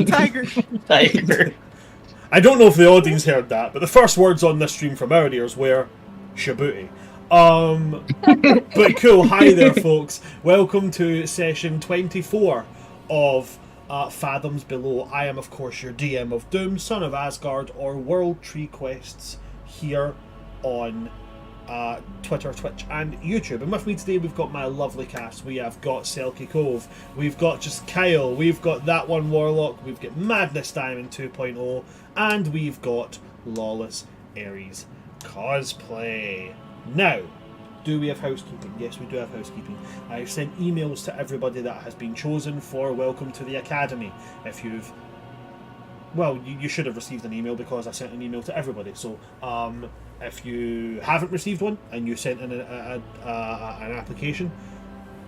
tiger. Tiger. I don't know if the audience heard that, but the first words on this stream from our ears were Shibuti. But cool, hi there folks. Welcome to session 24 of Fathoms Below. I am of course your DM of Doom, Son of Asgard, or World Tree Quests here on Twitter, Twitch and YouTube. And with me today we've got my lovely cast. We have got Salted Cove, we've got just Kyle, we've got that one Warlock, we've got Madness Diamond 2.0, and we've got Lawless Ares Cosplay. Now, do we have housekeeping? Yes, we do have housekeeping. I've sent emails to everybody that has been chosen for Welcome to the Academy. If you've... Well, you should have received an email because I sent an email to everybody. So, if you haven't received one and you sent in an application,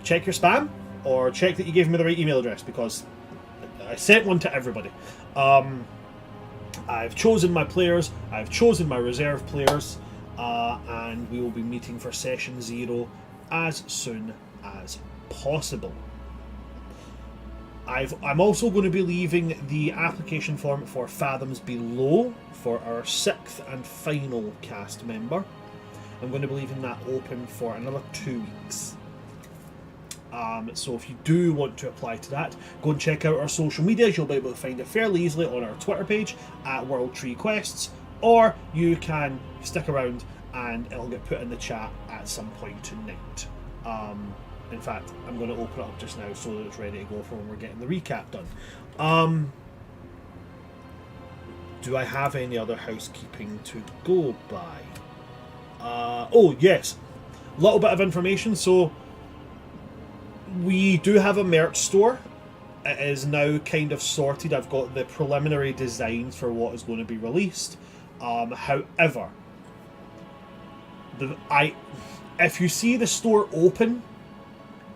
check your spam or check that you gave me the right email address because I sent one to everybody. I've chosen my players, I've chosen my reserve players, and we will be meeting for session 0 as soon as possible. I'm also going to be leaving the application form for Fathoms Below for our 6th and final cast member. I'm going to be leaving that open for another 2 weeks. So if you do want to apply to that, go and check out our social medias. You'll be able to find it fairly easily on our Twitter page at World Tree Quests, or you can stick around and it'll get put in the chat at some point tonight. In fact, I'm going to open it up just now so that it's ready to go for when we're getting the recap done. Do I have any other housekeeping to go by? Oh, yes. A little bit of information. So, we do have a merch store. It is now kind of sorted. I've got the preliminary designs for what is going to be released. However, if you see the store open,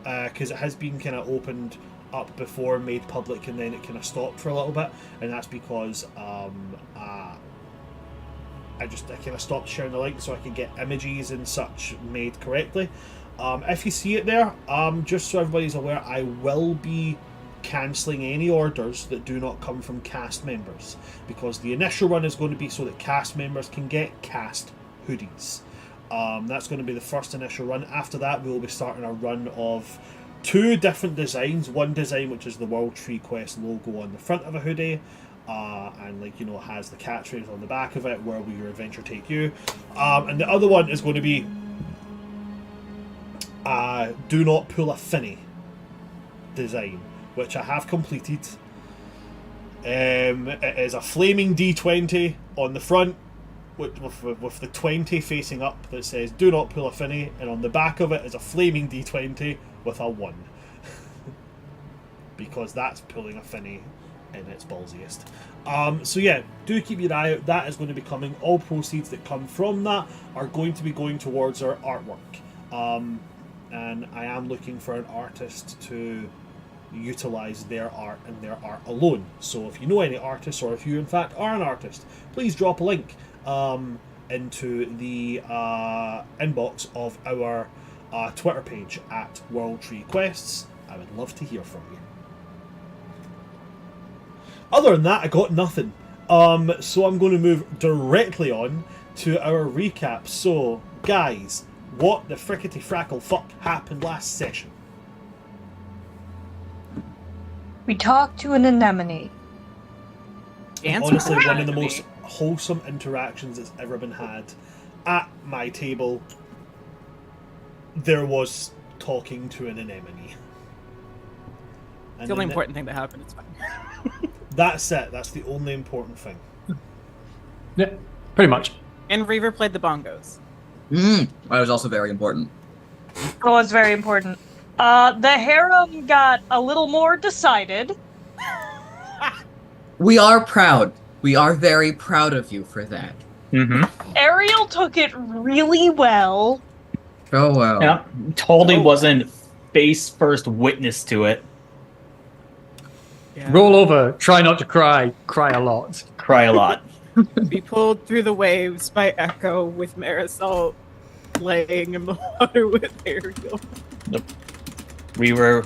because it has been kind of opened up before, made public, and then it kind of stopped for a little bit, and that's because I kind of stopped sharing the link so I could get images and such made correctly. If you see it there, just so everybody's aware, I will be cancelling any orders that do not come from cast members, because the initial run is going to be so that cast members can get cast hoodies. That's going to be the first initial run. After that, we will be starting a run of 2 different designs. One design which is the World Tree Quest logo on the front of a hoodie, and has the catchphrase on the back of it, "Where will your adventure take you?" And the other one is going to be "Do not pull a finny" design, which I have completed. It is a flaming D20 on the front with the 20 facing up that says "Do not pull a finny," and on the back of it is a flaming D20 with a 1. Because that's pulling a finny in its ballsiest. So yeah, do keep your eye out. That is going to be coming. All proceeds that come from that are going to be going towards our artwork. And I am looking for an artist to utilise their art and their art alone. So if you know any artists, or if you in fact are an artist, please drop a link into the inbox of our Twitter page at World Tree Quests. I would love to hear from you. Other than that, I got nothing. So I'm going to move directly on to our recap. So, guys, what the frickety frackle fuck happened last session? We talked to an anemone. Honestly, one of the most wholesome interactions that's ever been had at my table. There was talking to an anemone. It's the only important thing that happened. It's fine. That's it. That's the only important thing. Yeah, pretty much. And Reaver played the bongos. That was also very important. It was very important. The harem got a little more decided. We are proud. We are very proud of you for that. Mm-hmm. Ariel took it really well. Oh, well. Yeah, totally wasn't face first witness to it. Yeah. Roll over, try not to cry a lot. Cry a lot. We pulled through the waves by Echo with Marisol laying in the water with Ariel. We were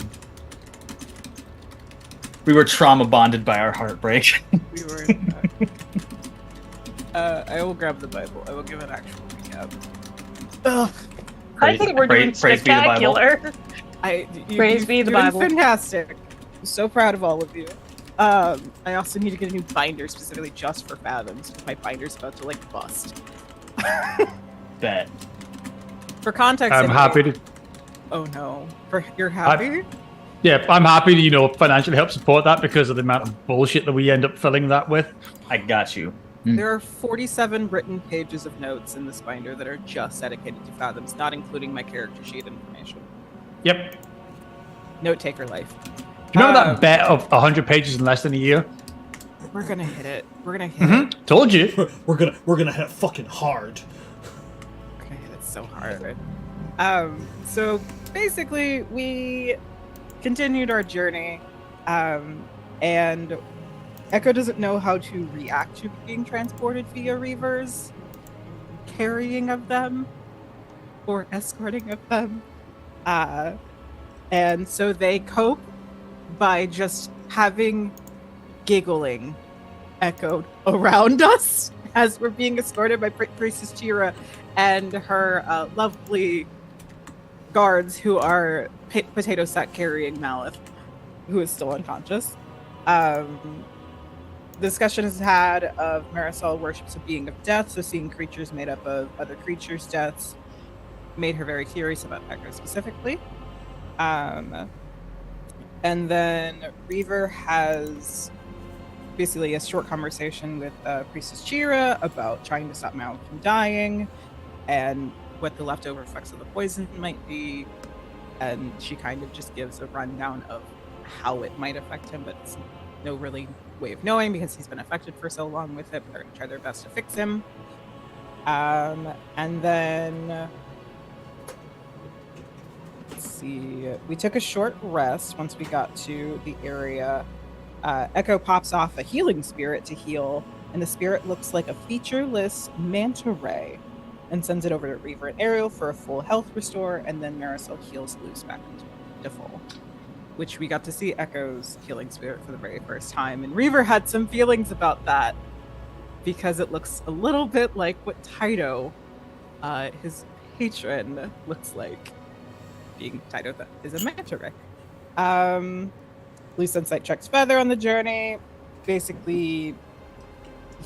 We were trauma bonded by our heartbreak. We were. I will grab the Bible. I will give an actual recap. Ugh. I think we're doing praise be the Bible. spectacular. Praise be the doing Bible. Fantastic. I'm so proud of all of you. I also need to get a new binder specifically just for Fathoms. My binder's about to like bust. Bet. For context, I'm anyway- happy to. Oh no, you're happy? Yeah, I'm happy to financially help support that because of the amount of bullshit that we end up filling that with. I got you. There are 47 written pages of notes in this binder that are just dedicated to Fathoms, not including my character sheet information. Yep. Note taker life. Do you remember that bet of 100 pages in less than a year? We're gonna hit it. We're gonna hit it. Told you. We're gonna hit it fucking hard. We're gonna hit it so hard. So basically, we continued our journey, and Echo doesn't know how to react to being transported via Reavers, carrying of them, or escorting of them. And so they cope by just having giggling echoed around us as we're being escorted by Priestess Chira and her lovely guards who are potato sack carrying Malith, who is still unconscious. Discussion is had of Marisol worships a being of death, so seeing creatures made up of other creatures' deaths made her very curious about Echo specifically. And then Reaver has basically a short conversation with Priestess Chira about trying to stop Malith from dying and what the leftover effects of the poison might be. And she kind of just gives a rundown of how it might affect him, but it's no really way of knowing because he's been affected for so long with it, but they're going to try their best to fix him. And then... let's see. We took a short rest once we got to the area. Echo pops off a healing spirit to heal, and the spirit looks like a featureless manta ray and sends it over to Reaver and Ariel for a full health restore, and then Marisol heals loose back to full. Which we got to see Echo's healing spirit for the very first time, and Reaver had some feelings about that because it looks a little bit like what Taito, his patron, looks like. Being Taito is a manta ray. Loose insight checks Feather on the journey. Basically,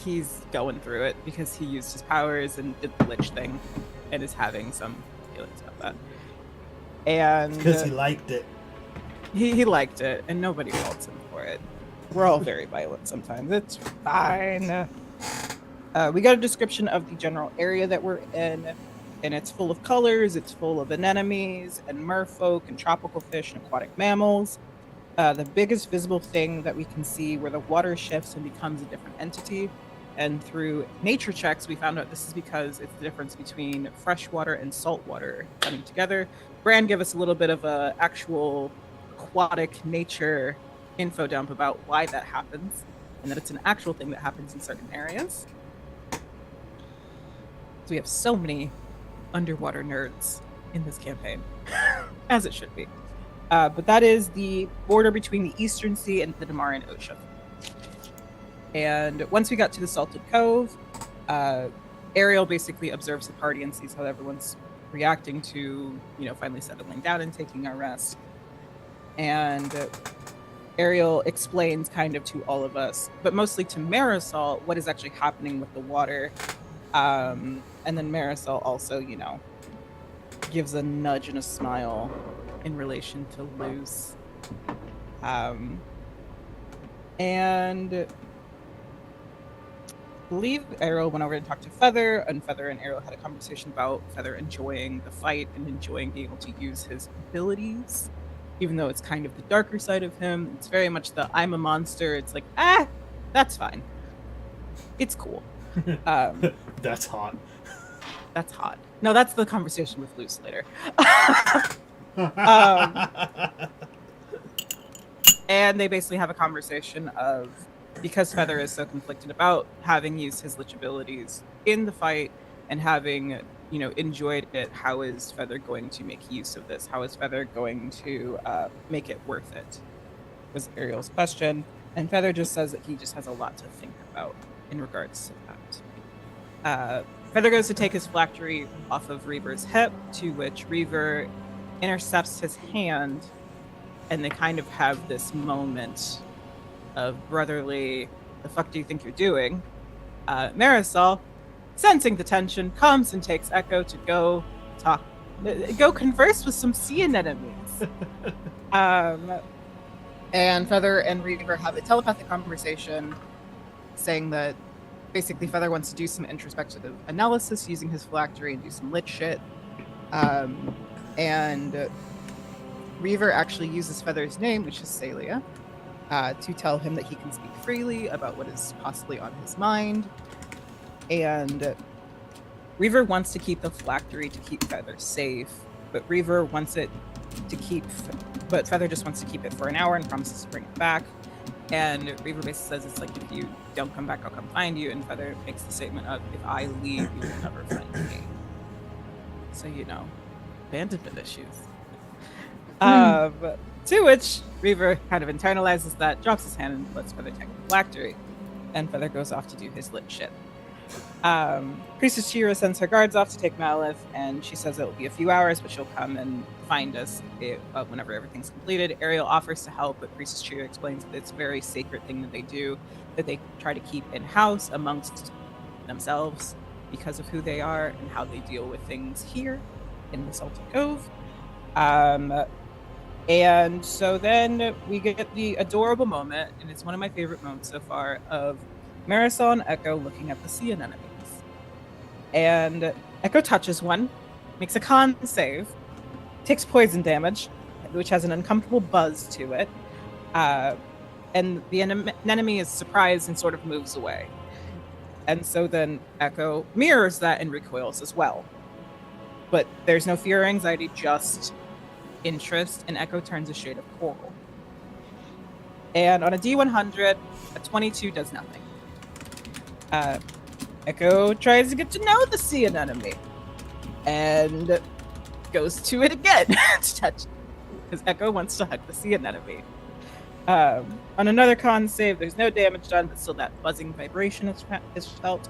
he's going through it because he used his powers and did the lich thing and is having some feelings about that. And Because he liked it. He liked it, and nobody faults him for it. We're all very violent sometimes. It's fine. We got a description of the general area that we're in, and it's full of colors, it's full of anemones, and merfolk, and tropical fish, and aquatic mammals. The biggest visible thing that we can see where the water shifts and becomes a different entity. And through nature checks, we found out this is because it's the difference between freshwater and saltwater coming together. Bran gave us a little bit of a actual aquatic nature info dump about why that happens, and that it's an actual thing that happens in certain areas. So we have so many underwater nerds in this campaign, as it should be. But that is the border between the Eastern Sea and the Damarian Ocean. And once we got to the Salted Cove, Ariel basically observes the party and sees how everyone's reacting to, finally settling down and taking our rest. And Ariel explains kind of to all of us, but mostly to Marisol, what is actually happening with the water. And then Marisol also, gives a nudge and a smile in relation to Luce. And I believe Ariel went over to talk to Feather, and Feather and Ariel had a conversation about Feather enjoying the fight and enjoying being able to use his abilities. Even though it's kind of the darker side of him, it's very much the I'm a monster. It's like, that's fine. It's cool. That's hot. That's hot. No, that's the conversation with Luce later. And they basically have a conversation of, because Feather is so conflicted about having used his lich abilities in the fight and having, enjoyed it, how is Feather going to make use of this? How is Feather going to make it worth it? was Ariel's question. And Feather just says that he just has a lot to think about in regards to that. Feather goes to take his phylactery off of Reaver's hip, to which Reaver intercepts his hand, and they kind of have this moment of brotherly, the fuck do you think you're doing? Marisol, sensing the tension, comes and takes Echo to go converse with some sea anemones. And Feather and Reaver have a telepathic conversation saying that basically Feather wants to do some introspective analysis using his phylactery and do some lit shit. And Reaver actually uses Feather's name, which is Celia, to tell him that he can speak freely about what is possibly on his mind. And Reaver wants to keep the phylactery to keep Feather safe, but Reaver wants it to keep, but Feather just wants to keep it for an hour and promises to bring it back. And Reaver basically says it's like, if you don't come back, I'll come find you. And Feather makes the statement of, if I leave, you will never find me. So, abandonment issues. To which Reaver kind of internalizes that, drops his hand, and lets Feather take the phylactery. And Feather goes off to do his lit shit. Priestess Chira sends her guards off to take Malith, and she says it will be a few hours, but she'll come and find us whenever everything's completed. Ariel offers to help, but Priestess Chira explains that it's a very sacred thing that they do, that they try to keep in-house amongst themselves because of who they are and how they deal with things here in the Salted Cove. And so then we get the adorable moment, and it's one of my favorite moments so far, of Marisol and Echo looking at the sea anemones. And Echo touches one, makes a con save, takes poison damage, which has an uncomfortable buzz to it. And the anemone is surprised and sort of moves away. And so then Echo mirrors that and recoils as well. But there's no fear or anxiety, just interest, and Echo turns a shade of coral. And on a D100, a 22 does nothing. Echo tries to get to know the sea anemone and goes to it again to touch it, because Echo wants to hug the sea anemone. On another con save, there's no damage done, but still that buzzing vibration is felt.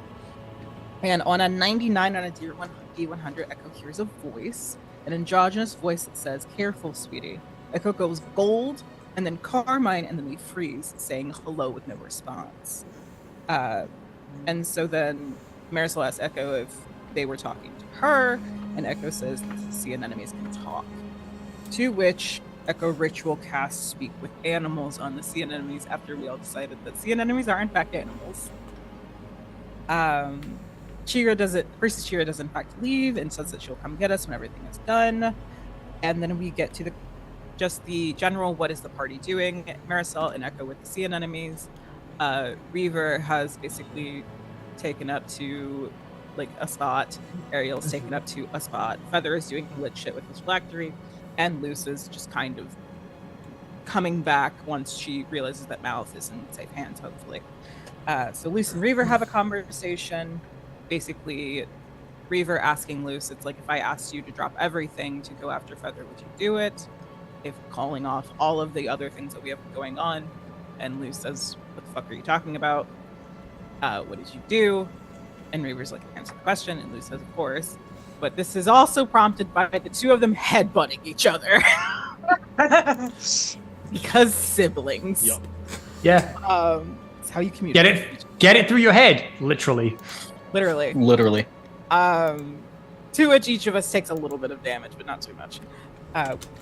And on a 99 on a D100, Echo hears a voice, an androgynous voice that says, "Careful, sweetie." Echo goes gold, and then carmine, and then we freeze, saying hello with no response. And so then Marisol asks Echo if they were talking to her, and Echo says the sea anemones can talk. To which Echo ritual casts speak with animals on the sea anemones after we all decided that sea anemones are in fact animals. Priestess Chira does in fact leave and says that she'll come get us when everything is done. And then we get to the general, what is the party doing? Marisol and Echo with the sea anemones. Reaver has basically taken up to a spot. Ariel's taken up to a spot. Feather is doing lit shit with his phylactery, and Luce is just kind of coming back once she realizes that Malith is in safe hands, hopefully. So Luce and Reaver have a conversation. Basically, Reaver asking Luce, it's like, if I asked you to drop everything to go after Feather, would you do it? If calling off all of the other things that we have going on. And Luce says, what the fuck are you talking about? What did you do? And Reaver's like, answer the question. And Luce says, of course. But this is also prompted by the two of them headbutting each other. Because siblings. Yep. Yeah. It's how you communicate. Get it through your head. Literally. Literally. To which each of us takes a little bit of damage, but not too much.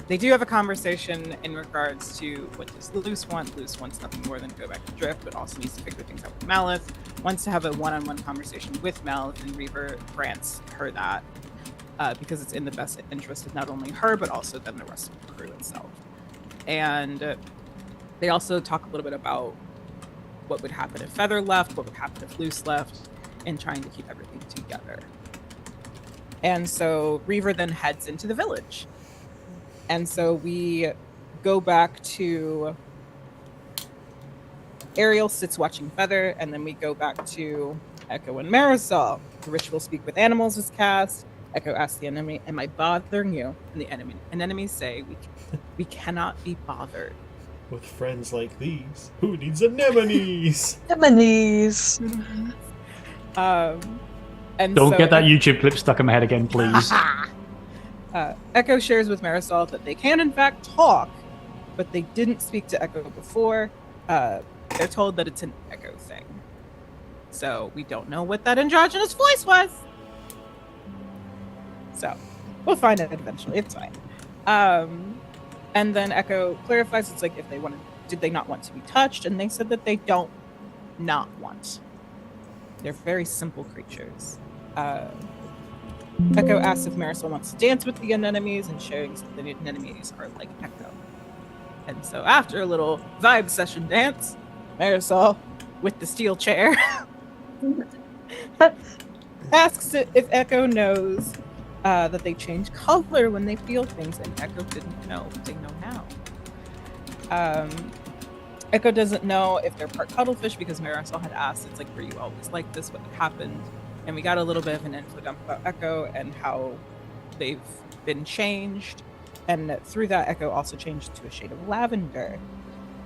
They do have a conversation in regards to what does Luce want. Luce wants nothing more than to go back to Drift, but also needs to figure things out with Malith. Wants to have a one-on-one conversation with Malith, and Reaver grants her that because it's in the best interest of not only her, but also then the rest of the crew itself. And they also talk a little bit about what would happen if Feather left, what would happen if Luce left, and trying to keep everything together. And so Reaver then heads into the village. And so we go back to Ariel sits watching Feather, and then we go back to Echo and Marisol. The ritual speak with animals is cast. Echo asks the enemy, am I bothering you? And the enemies say, we cannot be bothered. With friends like these, who needs anemones? Anemones. And Don't so get that YouTube clip stuck in my head again, please. Echo shares with Marisol that they can in fact talk, but they didn't speak to Echo before. They're told that it's an Echo thing. So we don't know what that androgynous voice was. So we'll find out eventually. It's fine. And then Echo clarifies, it's like if they wanted, did they not want to be touched? And they said that they don't not want. They're very simple creatures. Echo asks if Marisol wants to dance with the anemones, and sharing that the anemones are like Echo. And so after a little vibe session dance, Marisol, with the steel chair, asks if Echo knows that they change color when they feel things, and Echo didn't know. They know now. Echo doesn't know if they're part cuttlefish because Marisol had asked, it's like, were you always like this? What happened? And we got a little bit of an info dump about Echo and how they've been changed. And through that, Echo also changed to a shade of lavender.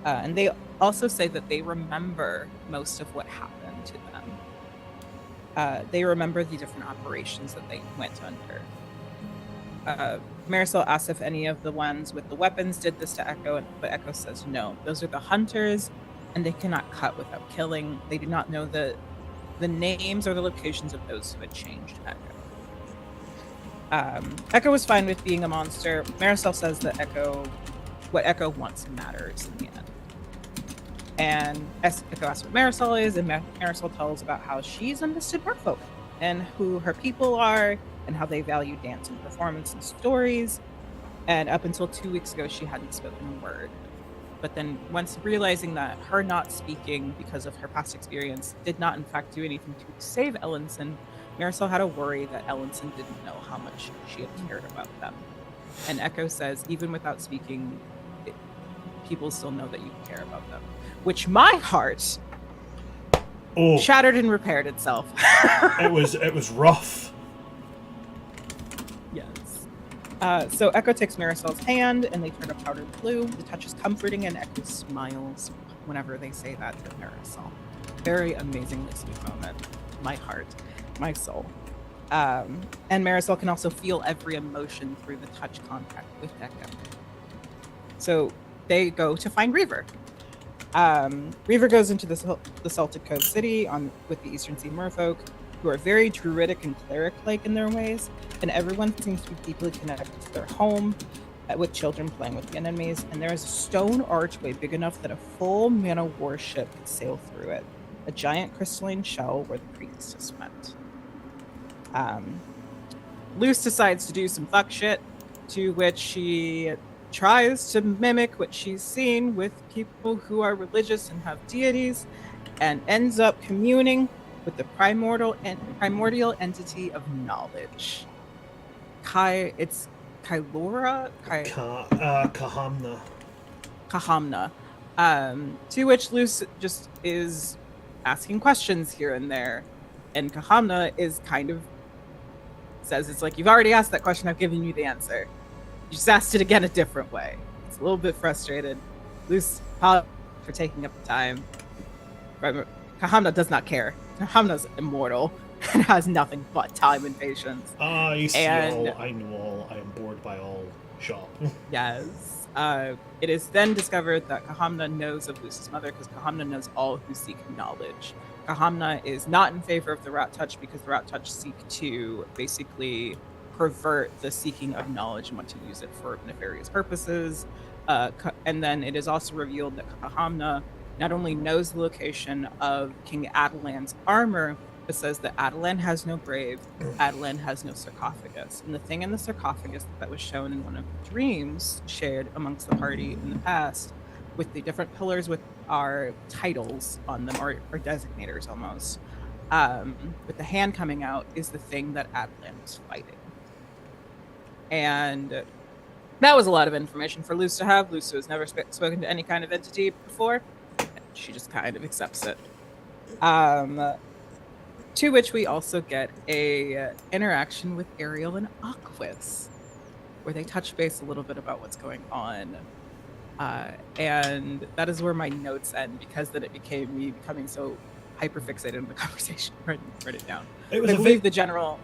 And they also say that they remember most of what happened to them. They remember the different operations that they went under. Marisol asks if any of the ones with the weapons did this to Echo, but Echo says no. Those are the hunters, and they cannot cut without killing. They do not know the names or the locations of those who had changed Echo. Echo was fine with being a monster. Marisol says that what Echo wants matters in the end. And Echo asks what Marisol is, and Marisol tells about how she's a Misted Merfolk and who her people are and how they value dance and performance and stories. And up until 2 weeks ago, she hadn't spoken a word. But then once realizing that her not speaking because of her past experience did not in fact do anything to save Ellenson, Marisol had a worry that Ellenson didn't know how much she had cared about them. And Echo says, even without speaking, people still know that you care about them. Which my heart shattered and repaired itself. It was rough. Yes. So Echo takes Marisol's hand and they turn a powdered blue. The touch is comforting and Echo smiles whenever they say that to Marisol. Very amazingly sweet moment. My heart, my soul. And Marisol can also feel every emotion through the touch contact with Echo. So they go to find Reaver. Reaver goes into the Salted Cove city with the Eastern Sea Merfolk, who are very druidic and cleric-like in their ways, and everyone seems to be deeply connected to their home, with children playing with the enemies, and there is a stone archway big enough that a full mana warship could sail through it, a giant crystalline shell where the priestess went. Luce decides to do some fuck shit, to which she tries to mimic what she's seen with people who are religious and have deities, and ends up communing with the primordial entity of knowledge. It's Kailora? Kahamna. Kahamna. To which Luce just is asking questions here and there, and Kahamna is kind of says, it's like, you've already asked that question, I've given you the answer. You just asked it again a different way. It's a little bit frustrated. Luce, apologies for taking up the time. Kahamna does not care. Kahamna's immortal and has nothing but time and patience. I see all, I know all, I am bored by all. Shop. Yes. It is then discovered that Kahamna knows of Luce's mother because Kahamna knows all who seek knowledge. Kahamna is not in favor of the Rat Touch because the Rat Touch seek to basically pervert the seeking of knowledge and want to use it for nefarious purposes. And then it is also revealed that Kahamna not only knows the location of King Adelan's armor, but says that Adelan has no grave, Adelan has no sarcophagus. And the thing in the sarcophagus that was shown in one of the dreams shared amongst the party in the past, with the different pillars with our titles on them, or designators almost, with the hand coming out, is the thing that Adelan is fighting. And that was a lot of information for Luce to have. Luce has never spoken to any kind of entity before. She just kind of accepts it. To which we also get a interaction with Ariel and Aquis, where they touch base a little bit about what's going on. And that is where my notes end, because then it became me becoming so hyper-fixated on the conversation. Write it down. It was I a believe the general...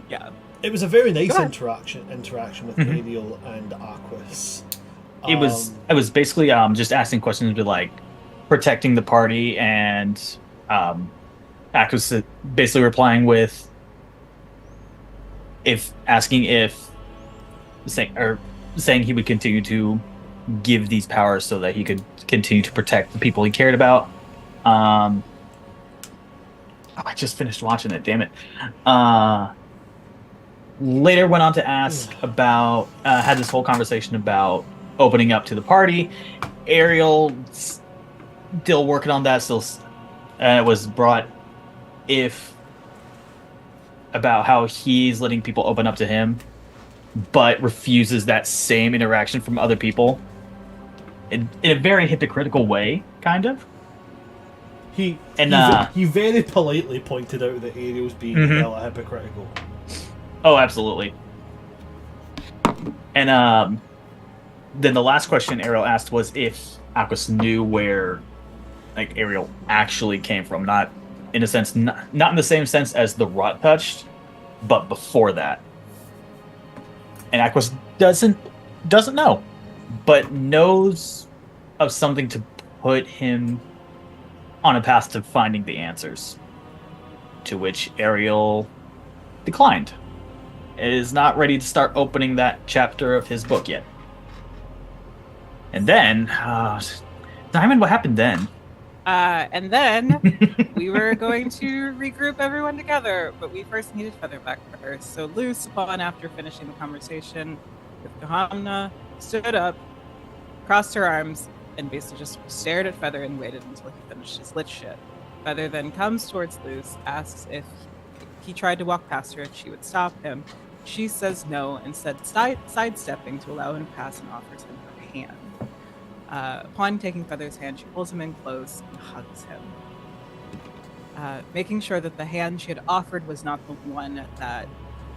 Yeah. It was a very nice Go ahead. interaction with Mhm. Ariel and Aquas. It was basically just asking questions to like protecting the party, and Aquas basically replying with saying he would continue to give these powers so that he could continue to protect the people he cared about. I just finished watching it, damn it. Later went on to ask about, had this whole conversation about opening up to the party. Ariel still working on that, still was brought about how he's letting people open up to him, but refuses that same interaction from other people in a very hypocritical way, kind of. He very politely pointed out that Ariel's being hella hypocritical. Oh, absolutely. And then the last question Ariel asked was if Aquas knew where like Ariel actually came from, not in a sense, not in the same sense as the rot touched, but before that. And Aquas doesn't know, but knows of something to put him on a path to finding the answers. To which Ariel declined. Is not ready to start opening that chapter of his book yet. And then, Diamond, what happened then? And then we were going to regroup everyone together, but we first needed Feather back first. So Luce, after finishing the conversation with Gahamna, stood up, crossed her arms, and basically just stared at Feather and waited until he finished his lit shit. Feather then comes towards Luce, asks if he tried to walk past her if she would stop him. She says no, instead sidestepping to allow him to pass, and offers him her hand. Upon taking Feather's hand, she pulls him in close and hugs him, making sure that the hand she had offered was not the one that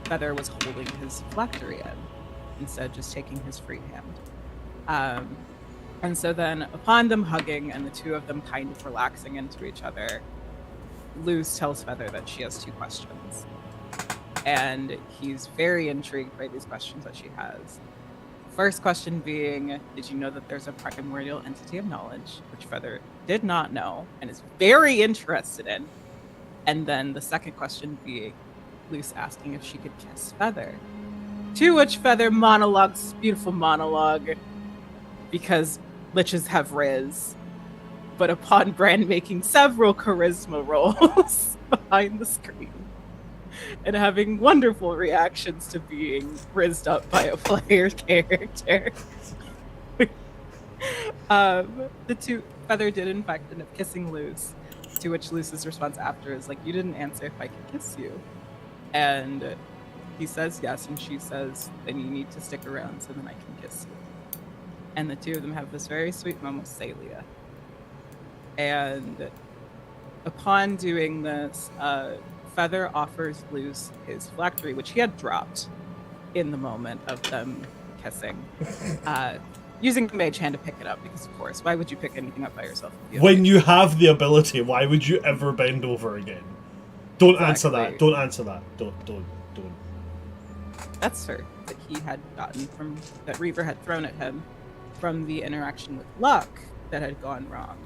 Feather was holding his phylactery in, instead just taking his free hand. And so then, upon them hugging and the two of them kind of relaxing into each other, Luce tells Feather that she has two questions. And he's very intrigued by these questions that she has. First question being, did you know that there's a primordial entity of knowledge, which Feather did not know and is very interested in? And then the second question being, Luce asking if she could kiss Feather. To which Feather monologues, beautiful monologue, because liches have riz. But upon Bran making several charisma rolls behind the screen and having wonderful reactions to being rizzed up by a player character, the two Feather did in fact end up kissing Luce, to which Luce's response after is like, you didn't answer if I could kiss you. And he says yes, and she says, then you need to stick around so then I can kiss you. And the two of them have this very sweet moment with Celia. And upon doing this, Feather offers Luce his phylactery, which he had dropped in the moment of them kissing, using Mage Hand to pick it up, because of course, why would you pick anything up by yourself? When you have the ability, why would you ever bend over again? Don't answer that. Don't answer that. Don't. That's her that he had gotten from, that Reaver had thrown at him from the interaction with Luck that had gone wrong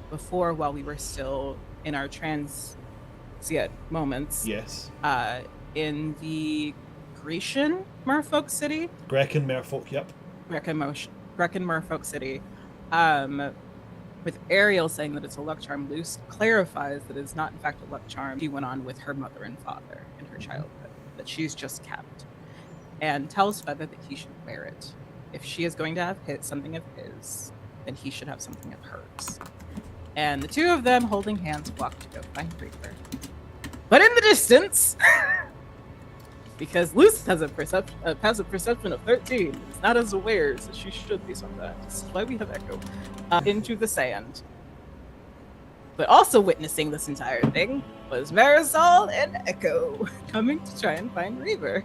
before, while we were still in our transient moments. Yes. In the Grecian merfolk city. Grecan merfolk, yep. Grecan merfolk city. With Ariel saying that it's a luck charm, Luce clarifies that it's not in fact a luck charm she went on with her mother and father in her childhood, that she's just kept, and tells Feather that he should wear it. If she is going to have something of his, then he should have something of hers. And the two of them, holding hands, walk to go find Reaper. But in the distance, because Luce has a passive perception of 13, it's not as aware as she should be sometimes. That's why we have Echo. Into the sand. But also witnessing this entire thing was Marisol and Echo coming to try and find Reaver.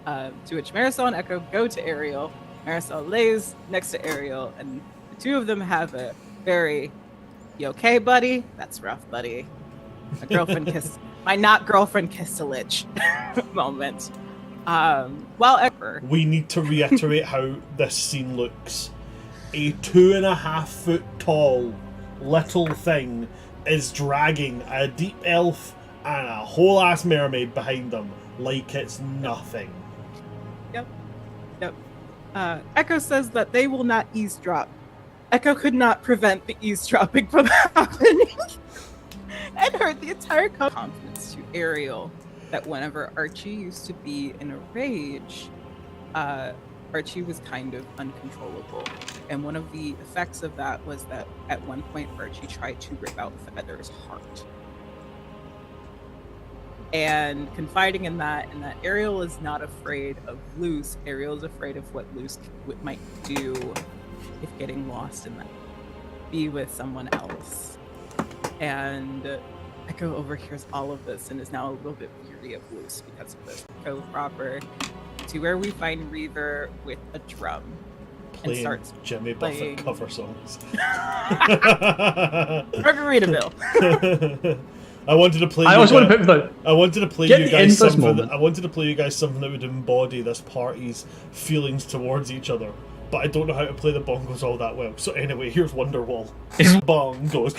To which Marisol and Echo go to Ariel, Marisol lays next to Ariel, and the two of them have a very, "You okay, buddy? That's rough, buddy." My not girlfriend kissed a lich moment. Well, ever. We need to reiterate how this scene looks. A 2.5-foot tall little thing is dragging a deep elf and a whole ass mermaid behind them like it's nothing. Yep. Echo says that they will not eavesdrop. Echo could not prevent the eavesdropping from happening and heard the entire confidence to Ariel that whenever Archie used to be in a rage, Archie was kind of uncontrollable. And one of the effects of that was that at one point Archie tried to rip out Feather's heart. And confiding in that, and that Ariel is not afraid of Luce, Ariel is afraid of what Luce might do if getting lost in that. Be with someone else. And Echo overhears all of this and is now a little bit weary of Luce because of this. Go proper to where we find Reaver with a drum. Playing and starts Jimmy playing Buffett cover songs. Margaritaville. I wanted to play. I always want to put the. I wanted to play Get you the guys infamous something. moment. I wanted to play you guys something that would embody this party's feelings towards each other, but I don't know how to play the bongos all that well. So anyway, here's Wonderwall. Bongos.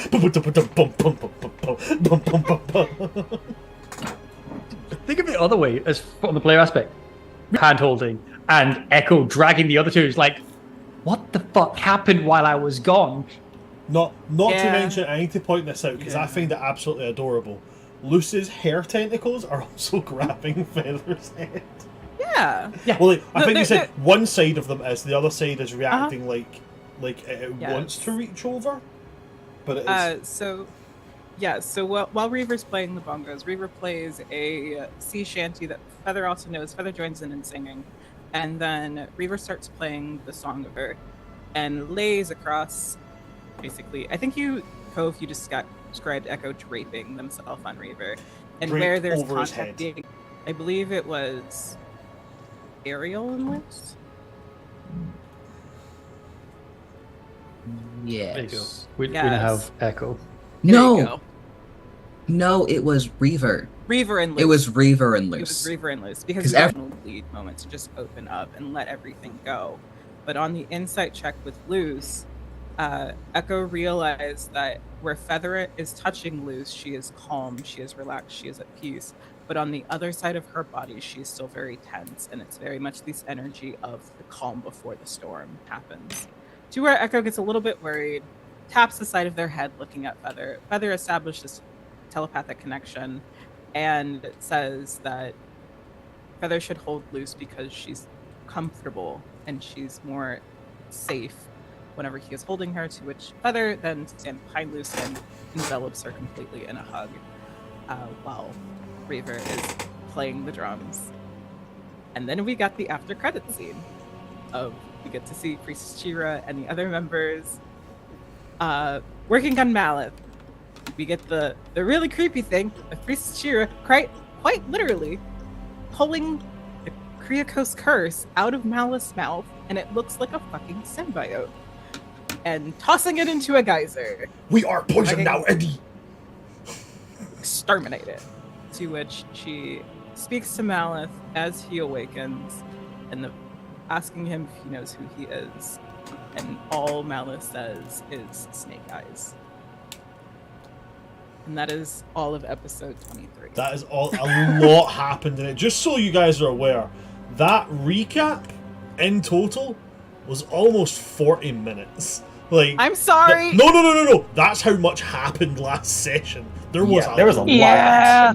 Think of it the other way, as from the player aspect. Hand holding and Echo dragging the other two is like, what the fuck happened while I was gone? Not to mention, I need to point this out because I find it absolutely adorable. Luce's hair tentacles are also grabbing Feather's head. Yeah. Well, I think you said one side of them is, the other side is reacting like it wants to reach over, but it is. So while Reaver's playing the bongos, Reaver plays a sea shanty that Feather also knows. Feather joins in singing, and then Reaver starts playing the Song of Her, and lays across. Basically, I think you described Echo draping themselves on Reaver, and Drape where there's over his contact head. being, I believe it was Ariel and Luce. Yes. There you go. We now have Echo. There you No. go. No, it was Reaver. Reaver and Luce. It was Reaver and It was Luce. Reaver and Luce because you don't need moments to just open up and let everything go. But on the insight check with Luce, Echo realized that where Feather is touching Luce, she is calm, she is relaxed, she is at peace. But on the other side of her body, she's still very tense, and it's very much this energy of the calm before the storm happens. To where Echo gets a little bit worried, taps the side of their head looking at Feather. Feather establishes telepathic connection and says that Feather should hold Luce because she's comfortable and she's more safe whenever he is holding her, to which Feather then stands behind Luce and envelops her completely in a hug while Reaver is playing the drums. And then we got the after credit scene of we get to see Priestess Chira and the other members working on Malith. We get the really creepy thing of Priestess Chira quite literally pulling the Kriakos curse out of Malith's mouth, and it looks like a fucking symbiote, and tossing it into a geyser. We are poisoned now, Eddie! Exterminate it. To which she speaks to Malith as he awakens, and asking him if he knows who he is. And all Malith says is Snake Eyes. And that is all of episode 23. That is all. A lot happened in it. Just so you guys are aware, that recap in total was almost 40 minutes. Like, I'm sorry. No. That's how much happened last session. There was a lot. Yeah.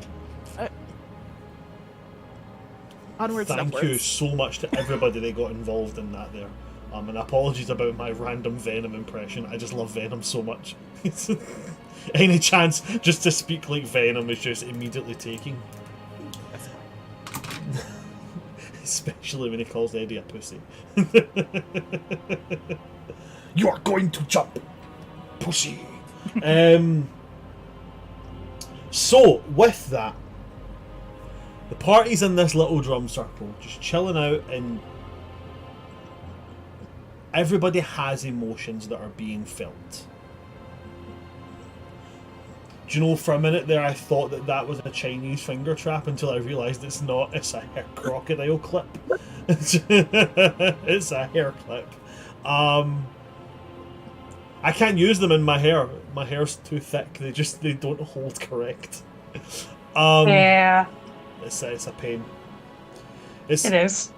Onwards and Thank upwards. you so much to everybody that got involved in that there. And apologies about my random Venom impression. I just love Venom so much. Any chance just to speak like Venom is just immediately taking. Especially when he calls Eddie a pussy. You're going to jump, pussy. So, with that, the party's in this little drum circle, just chilling out, and everybody has emotions that are being felt. Do you know, for a minute there I thought that was a Chinese finger trap until I realised it's not. It's a crocodile clip. It's a hair clip. I can't use them in my hair. My hair's too thick. They don't hold correct. Yeah, It's a pain. it is.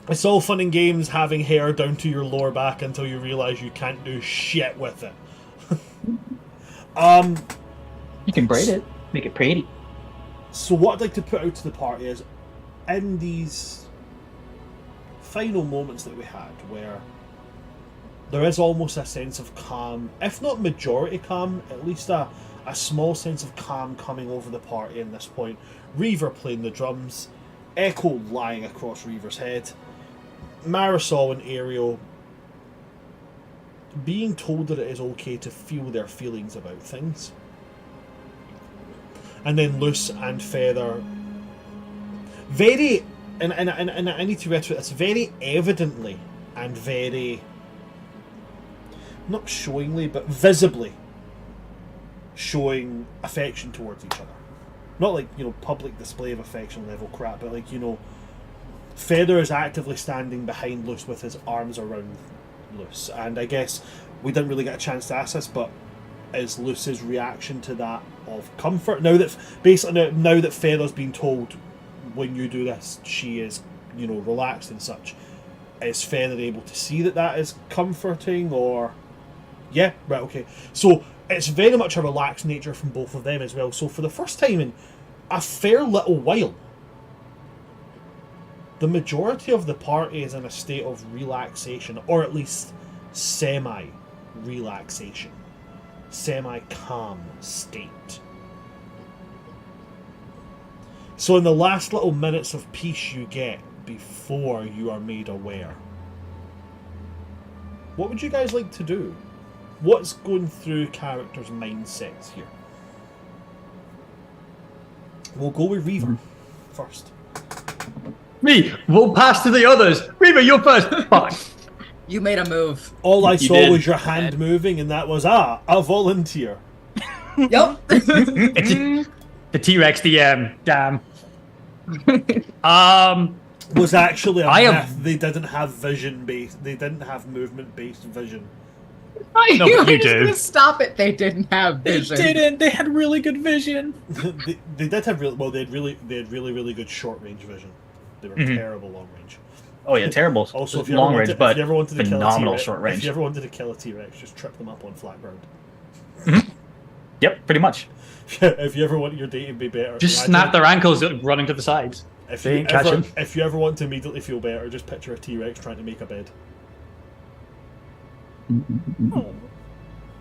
It's all fun and games having hair down to your lower back until you realise you can't do shit with it. You can braid it, make it pretty. So what I'd like to put out to the party is, in these final moments that we had, where there is almost a sense of calm, if not majority calm, at least a small sense of calm coming over the party in this point. Reaver playing the drums, Echo lying across Reaver's head, Marisol and Ariel being told that it is okay to feel their feelings about things. And then Luce and Feather, very, and I need to reiterate this, very evidently and very, not showingly, but visibly showing affection towards each other. Not like, public display of affection level crap, but like, Feather is actively standing behind Luce with his arms around Luce. And I guess we didn't really get a chance to ask this, but is Luce's reaction to that of comfort? Now that Feather's been told, when you do this, she is, relaxed and such, is Feather able to see that is comforting, or... Yeah, right, okay. So, it's very much a relaxed nature from both of them as well. So, for the first time in a fair little while, the majority of the party is in a state of relaxation, or at least semi-relaxation. Semi-calm state. So in the last little minutes of peace you get before you are made aware, what would you guys like to do? What's going through characters' mindsets here? We'll go with Reaver first. Me, we'll pass to the others. Reaver, you're first. Fuck. You made a move. All I You saw did. was your hand moving, and that was, a volunteer. Yep. The T-Rex DM. Damn. Was actually a I am- myth. They didn't have vision-based. They didn't have movement-based vision. No, You but you were just do. gonna stop it. They didn't have They vision. didn't. They had really good vision. they did have they had really good short-range vision. They were terrible long-range. Oh yeah, terrible. Also, if you long ever range, wanted, but if you ever wanted to kill a phenomenal T-Rex, short range. If you ever wanted to kill a T-Rex, just trip them up on flat ground. Yep, pretty much. If you ever want your day to be better, Just snap their ankles running to the sides. If They you ain't catch ever, him. if you ever want to immediately feel better, just picture a T-Rex trying to make a bed.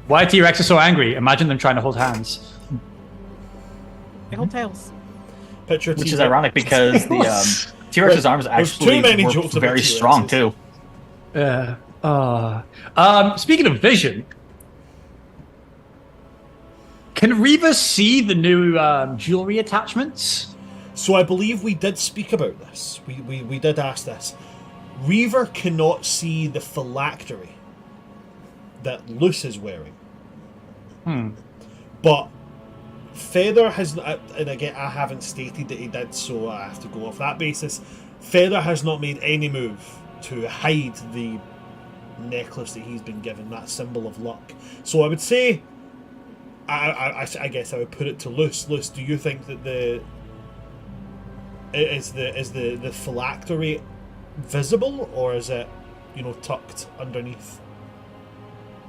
Why T-Rex are so angry? Imagine them trying to hold hands. They hold tails. Picture a Which is T-Rex. ironic because the T-Rex's arms There's too actually many were jokes about very T-Rexes. strong too. Speaking of vision, can Reaver see the new jewelry attachments? So I believe we did speak about this. We did ask this. Reaver cannot see the phylactery that Luce is wearing. But Feather has, and again, I haven't stated that he did, so I have to go off that basis. Feather has not made any move to hide the necklace that he's been given, that symbol of luck. So I would say, I guess I would put it to Luce. Luce, do you think that the phylactery visible, or is it, tucked underneath?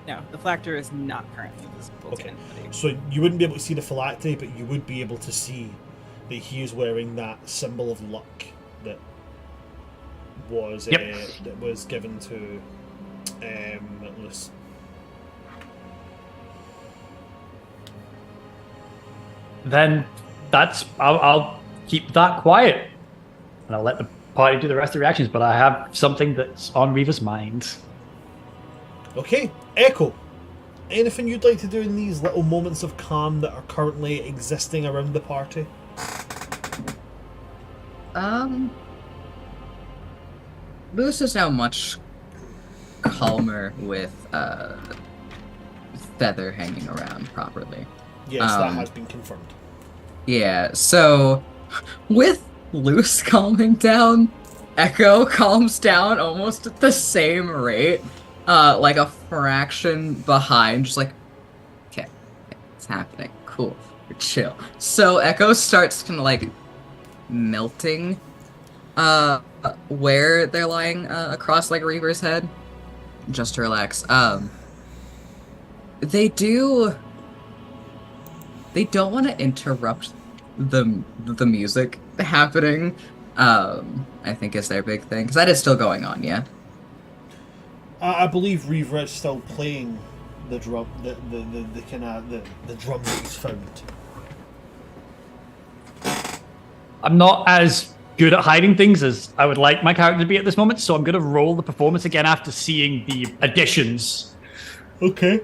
No, the phylactery is not currently visible to Okay. anybody. So you wouldn't be able to see the phylactery, but you would be able to see that he is wearing that symbol of luck that was that was given to Luce. Then I'll keep that quiet, and I'll let the party do the rest of the reactions. But I have something that's on Reaver's mind. Okay, Echo. Anything you'd like to do in these little moments of calm that are currently existing around the party? Luce is now much calmer with Feather hanging around properly. Yes, that has been confirmed. Yeah, so with Loose calming down, Echo calms down almost at the same rate, like a fraction behind, just like, okay, it's happening, cool, chill. So Echo starts kind of like melting where they're lying across like Reaver's head, just to relax. They don't want to interrupt the music happening. I think is their big thing, because that is still going on. Yeah. I believe Reaver is still playing the drum, the kind of the drum that he's found. I'm not as good at hiding things as I would like my character to be at this moment, so I'm going to roll the performance again after seeing the additions. Okay.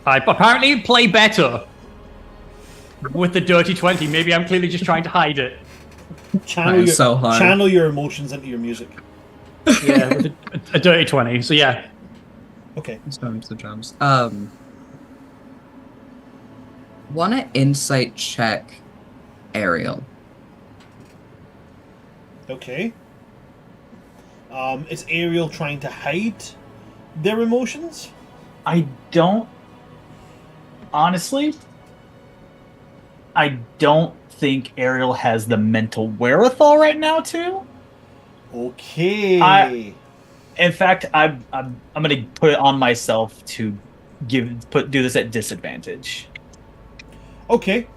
I apparently play better with the dirty 20. Maybe I'm clearly just trying to hide it. Channel your emotions into your music. Yeah, with a dirty 20. So yeah. Okay. Sounds the drums. Want to insight check Ariel. Okay. Is Ariel trying to hide their emotions? Honestly, I don't think Ariel has the mental wherewithal right now to. Okay. In fact, I'm gonna put it on myself to do this at disadvantage. Okay.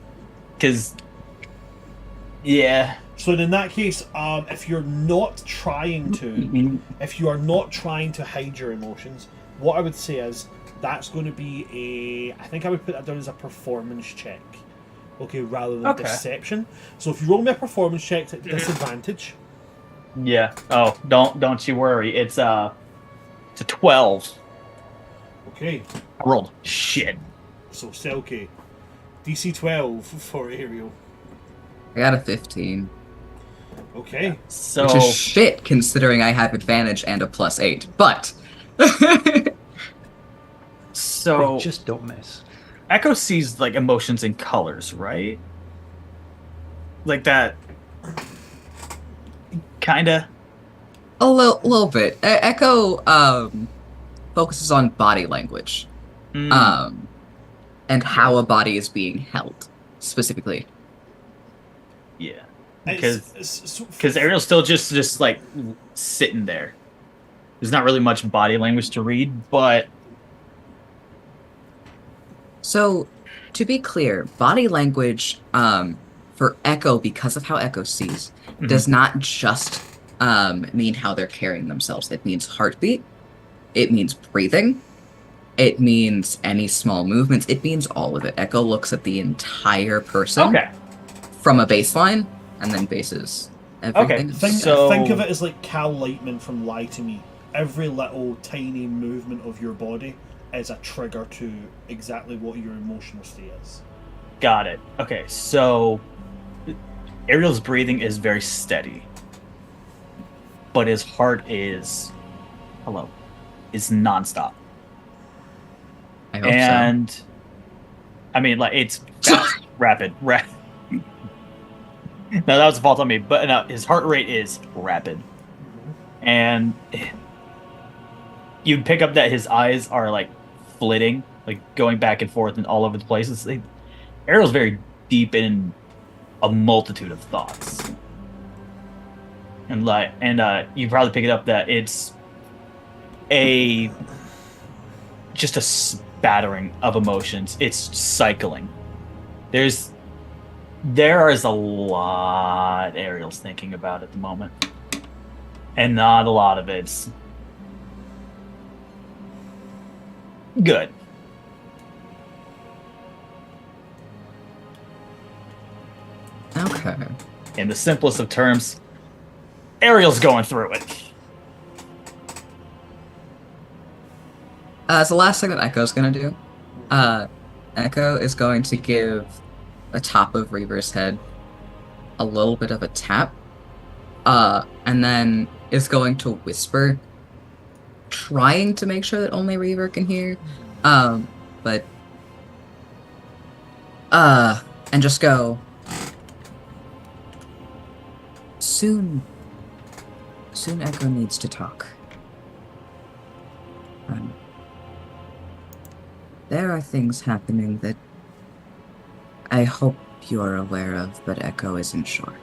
Because, yeah. So in that case, if you're not trying to, if you are not trying to hide your emotions, what I would say is that's going to be I think I would put that down as a performance check. Okay, rather than deception. So if you roll me a performance check at disadvantage. Yeah. Oh, don't you worry. It's a 12. Okay. I rolled shit. So Selkie, DC 12 for Ariel. I got a 15. Okay. So Which is shit considering I have advantage and a +8. But so Just don't miss. Echo sees like emotions in colors, right? Like that. Kinda. a little bit. Echo focuses on body language. And how a body is being held specifically. Yeah. Because Ariel's still just like sitting there. There's not really much body language to read, but So, to be clear, body language for Echo, because of how Echo sees, does not just mean how they're carrying themselves. It means heartbeat. It means breathing. It means any small movements. It means all of it. Echo looks at the entire person from a baseline and then bases everything. Think of it as like Cal Lightman from Lie to Me. Every little tiny movement of your body is a trigger to exactly what your emotional state is. Got it. Okay, so Ariel's breathing is very steady, but his heart is nonstop. I hope so. I mean, like, it's fast, rapid. No, that was a fault on me, but no, his heart rate is rapid. And you pick up that his eyes are, like, flitting, like, going back and forth and all over the place. Ariel's very deep in a multitude of thoughts. And, you probably pick it up that it's just a spattering of emotions. It's cycling. There is a lot Ariel's thinking about at the moment. And not a lot of it's good. Okay. In the simplest of terms, Ariel's going through it. So the last thing that Echo's gonna do, Echo is going to give the top of Reaver's head a little bit of a tap, and then is going to whisper, trying to make sure that only Reaver can hear. But and just go, soon Echo needs to talk. There are things happening that I hope you're aware of, but Echo isn't sure.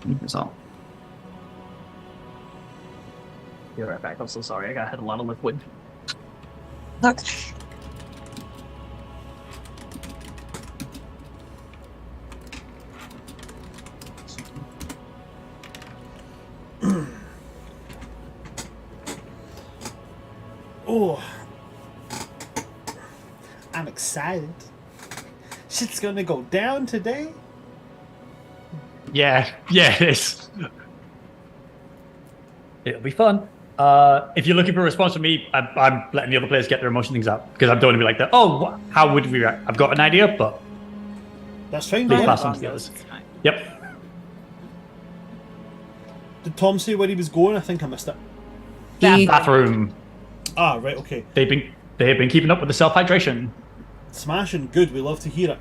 That's all. Be right back. I'm so sorry. I had a lot of liquid. Look. Oh, I'm excited. Shit's gonna go down today. Yeah, it is. It'll be fun. If you're looking for a response from me, I'm letting the other players get their emotion things out because I don't want to be like that. Oh, how would we react? I've got an idea, but That's fine. please Tom. pass on to the others. Yep. Did Tom say where he was going? I think I missed it. Bathroom. Ah, right, okay. They have been keeping up with the self-hydration. Smashing, good. We love to hear it.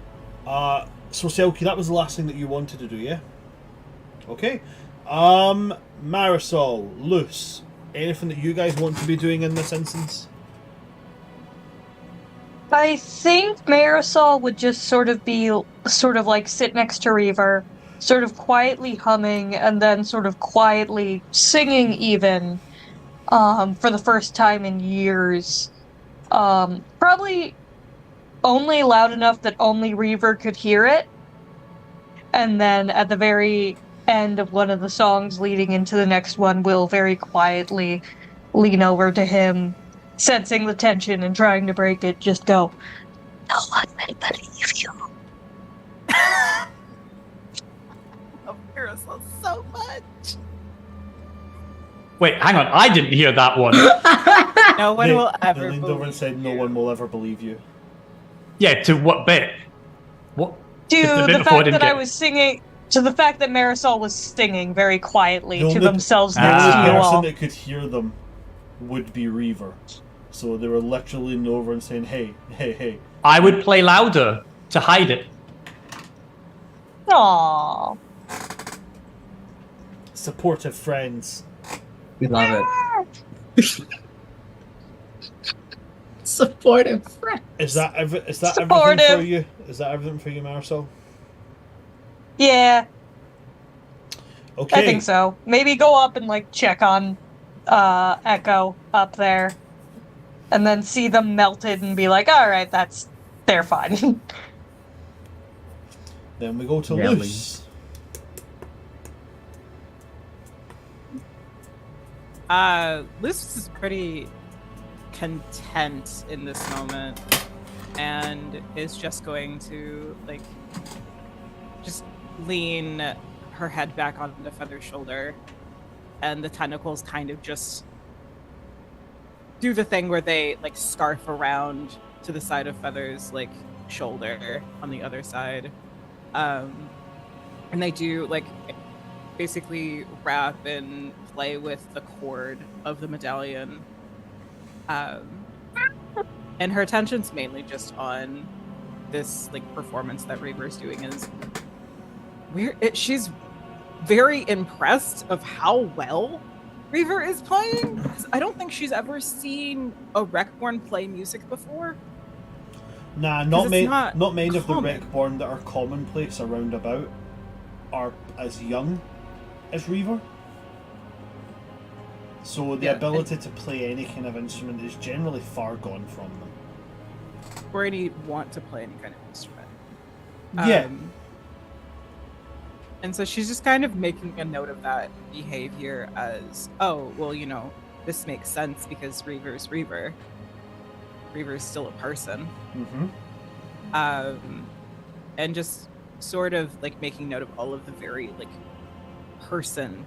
So Selkie, that was the last thing that you wanted to do, yeah? Okay. Marisol, Luce, anything that you guys want to be doing in this instance? I think Marisol would just sort of like sit next to Reaver, sort of quietly humming and then sort of quietly singing even, for the first time in years. Probably only loud enough that only Reaver could hear it. And then at the very end of one of the songs leading into the next one, will very quietly lean over to him, sensing the tension and trying to break it, just go, "No one will believe you." I love Marisol so much. Wait, hang on. I didn't hear that one. No one will ever They leaned over and believe said, "No you. one will ever believe you." Yeah, to what bit? What? To The bit the before I fact didn't that I get- was singing, to the fact that Marisol was singing very quietly The to only- themselves The next only to you person all. that could hear them would be Reaver. So they were literally leaning over and saying, "Hey, hey, hey." I would play louder to hide it. Aww. Supportive friends. We love it. Supportive friend. Is that everything Supportive. for you? Is that everything for you, Marisol? Yeah, Okay. I think so. Maybe go up and like check on Echo up there, and then see them melted and be like, "All right, they're fine." Then we go to Yeah, Luce. Luce is pretty content in this moment and is just going to like just lean her head back on the Feather's shoulder, and the tentacles kind of just do the thing where they like scarf around to the side of Feather's like shoulder on the other side, and they do like basically wrap and play with the cord of the medallion. And her attention's mainly just on this like performance that Reaver's doing. Is she's very impressed of how well Reaver is playing. 'Cause I don't think she's ever seen a Wreckborn play music before. Nah, it's not not many of the common. Wreckborn that are commonplace around about are as young as Reaver. So the Yeah, ability to play any kind of instrument is generally far gone from them. Or any want to play any kind of instrument. Yeah. And so she's just kind of making a note of that behavior as, oh, well, you know, this makes sense because Reaver's Reaver. Reaver's still a person. Mm-hmm. And just sort of like making note of all of the very like person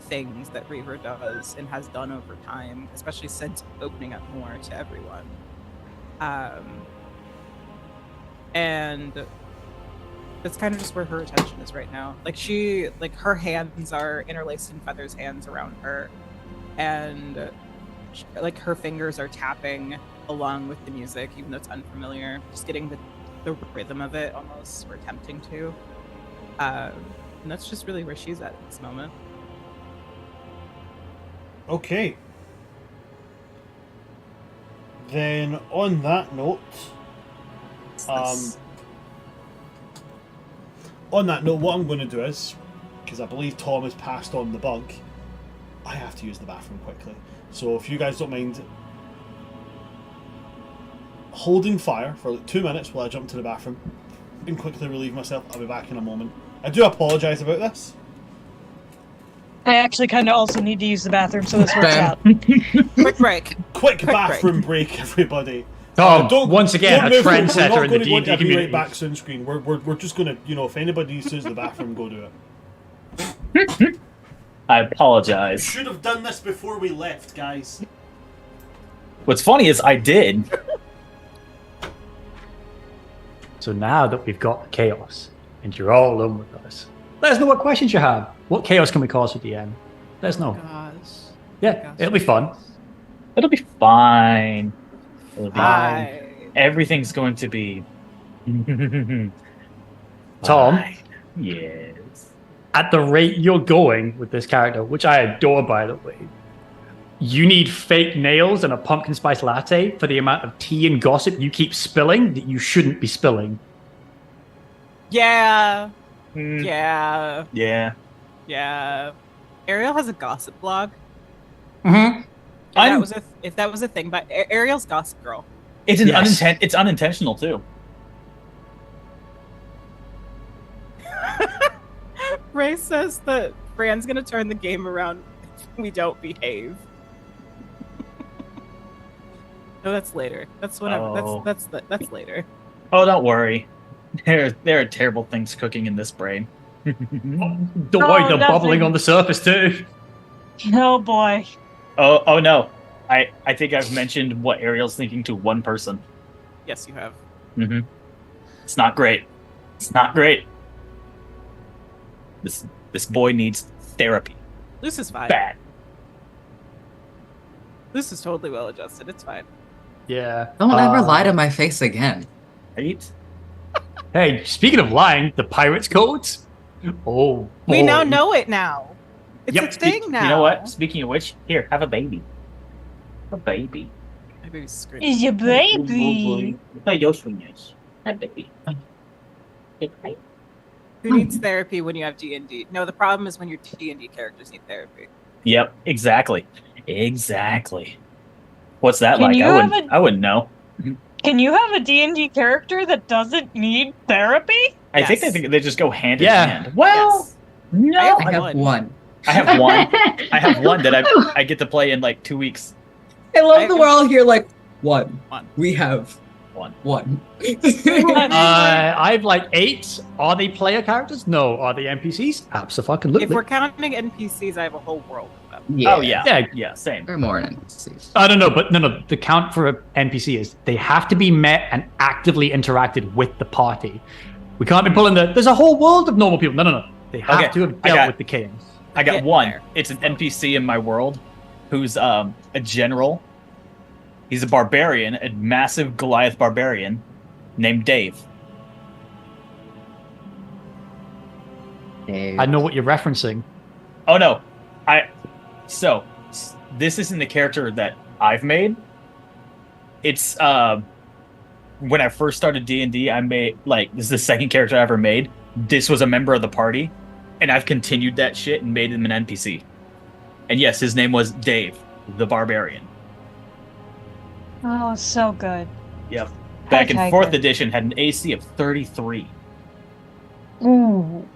things that Reaver does and has done over time, especially since opening up more to everyone. And That's kind of just where her attention is right now. Like her hands are interlaced in Feather's hands around her, and like her fingers are tapping along with the music, even though it's unfamiliar. Just getting the rhythm of it almost, or attempting to. And that's just really where she's at this moment. Okay. Then on that note, what I'm going to do is, because I believe Tom has passed on the bug, I have to use the bathroom quickly. So if you guys don't mind holding fire for like 2 minutes while I jump to the bathroom and quickly relieve myself, I'll be back in a moment. I do apologise about this. I actually kind of also need to use the bathroom, so this works Bam. out. Quick break. Quick bathroom break, everybody. Tom, once again, a move forward. trendsetter in the We're not D&D going to be community. right back soon screen. We're just going to, if anybody needs to use the bathroom, go do it. I We apologize. should have done this before we left, guys. What's funny is I did. So now that we've got chaos, and you're all alone with us, let us know what questions you have. What chaos can we cause for DM? Let us know. Gosh. Yeah, it'll be fun. It'll be fine. It'll be Hi. Everything's going to be. Tom? fine. Yes. At the rate you're going with this character, which I adore, by the way, you need fake nails and a pumpkin spice latte for the amount of tea and gossip you keep spilling that you shouldn't be spilling. Yeah. Mm, Yeah. yeah. Yeah. Ariel has a gossip blog. Mm-hmm. If that was a thing, but Ariel's Gossip Girl. It's Yes. It's unintentional too. Ray says that Fran's gonna turn the game around if we don't behave. No, that's later. That's whenever. Oh. That's later. Oh, don't worry. There are terrible things cooking in this brain. Don't worry, they're bubbling nothing. on the surface too. Oh boy. Oh no. I think I've mentioned what Ariel's thinking to one person. Yes, you have. Mm-hmm. It's not great. It's not great. This boy needs therapy. Luce is fine. Bad. Luce is totally well adjusted. It's fine. Yeah. Don't ever lie to my face again. Right? Hey, speaking of lying, the pirates' codes? Oh, We boy. now know it now. It's Yep. a thing now. You know what? Speaking of which, here, have a baby. A baby. My baby's screaming. Is your baby? Play your swingers. Have baby. Who needs therapy when you have D&D? No, the problem is when your D&D characters need therapy. Yep, exactly. Exactly. What's that Can like? you have I wouldn't know. Can you have a D&D character that doesn't need therapy? I Yes. think they just go hand in Yeah. hand. Well, Yes. no. I I have one. I have one. I have one that I get to play in like 2 weeks. I love that we're all here like, one. One. We have One. one. I have like 8. Are they player characters? No. Are they NPCs? Absolutely. If we're counting NPCs, I have a whole world of them. Yeah. Oh yeah. Yeah. Yeah, same. Or more NPCs. I don't know, but no. The count for an NPC is they have to be met and actively interacted with the party. We can't be pulling there's a whole world of normal people. No. They have Okay, to have I dealt got- with the chaos. I got Get one. there. It's an NPC in my world who's a general. He's a barbarian, a massive Goliath barbarian named Dave. I know what you're referencing. Oh no. This isn't the character that I've made. It's when I first started D&D, I made this is the second character I ever made. This was a member of the party, and I've continued that shit and made him an NPC. And yes, his name was Dave, the barbarian. Oh, so good. Yep. Back in Okay, 4th good. edition, had an AC of 33. Ooh.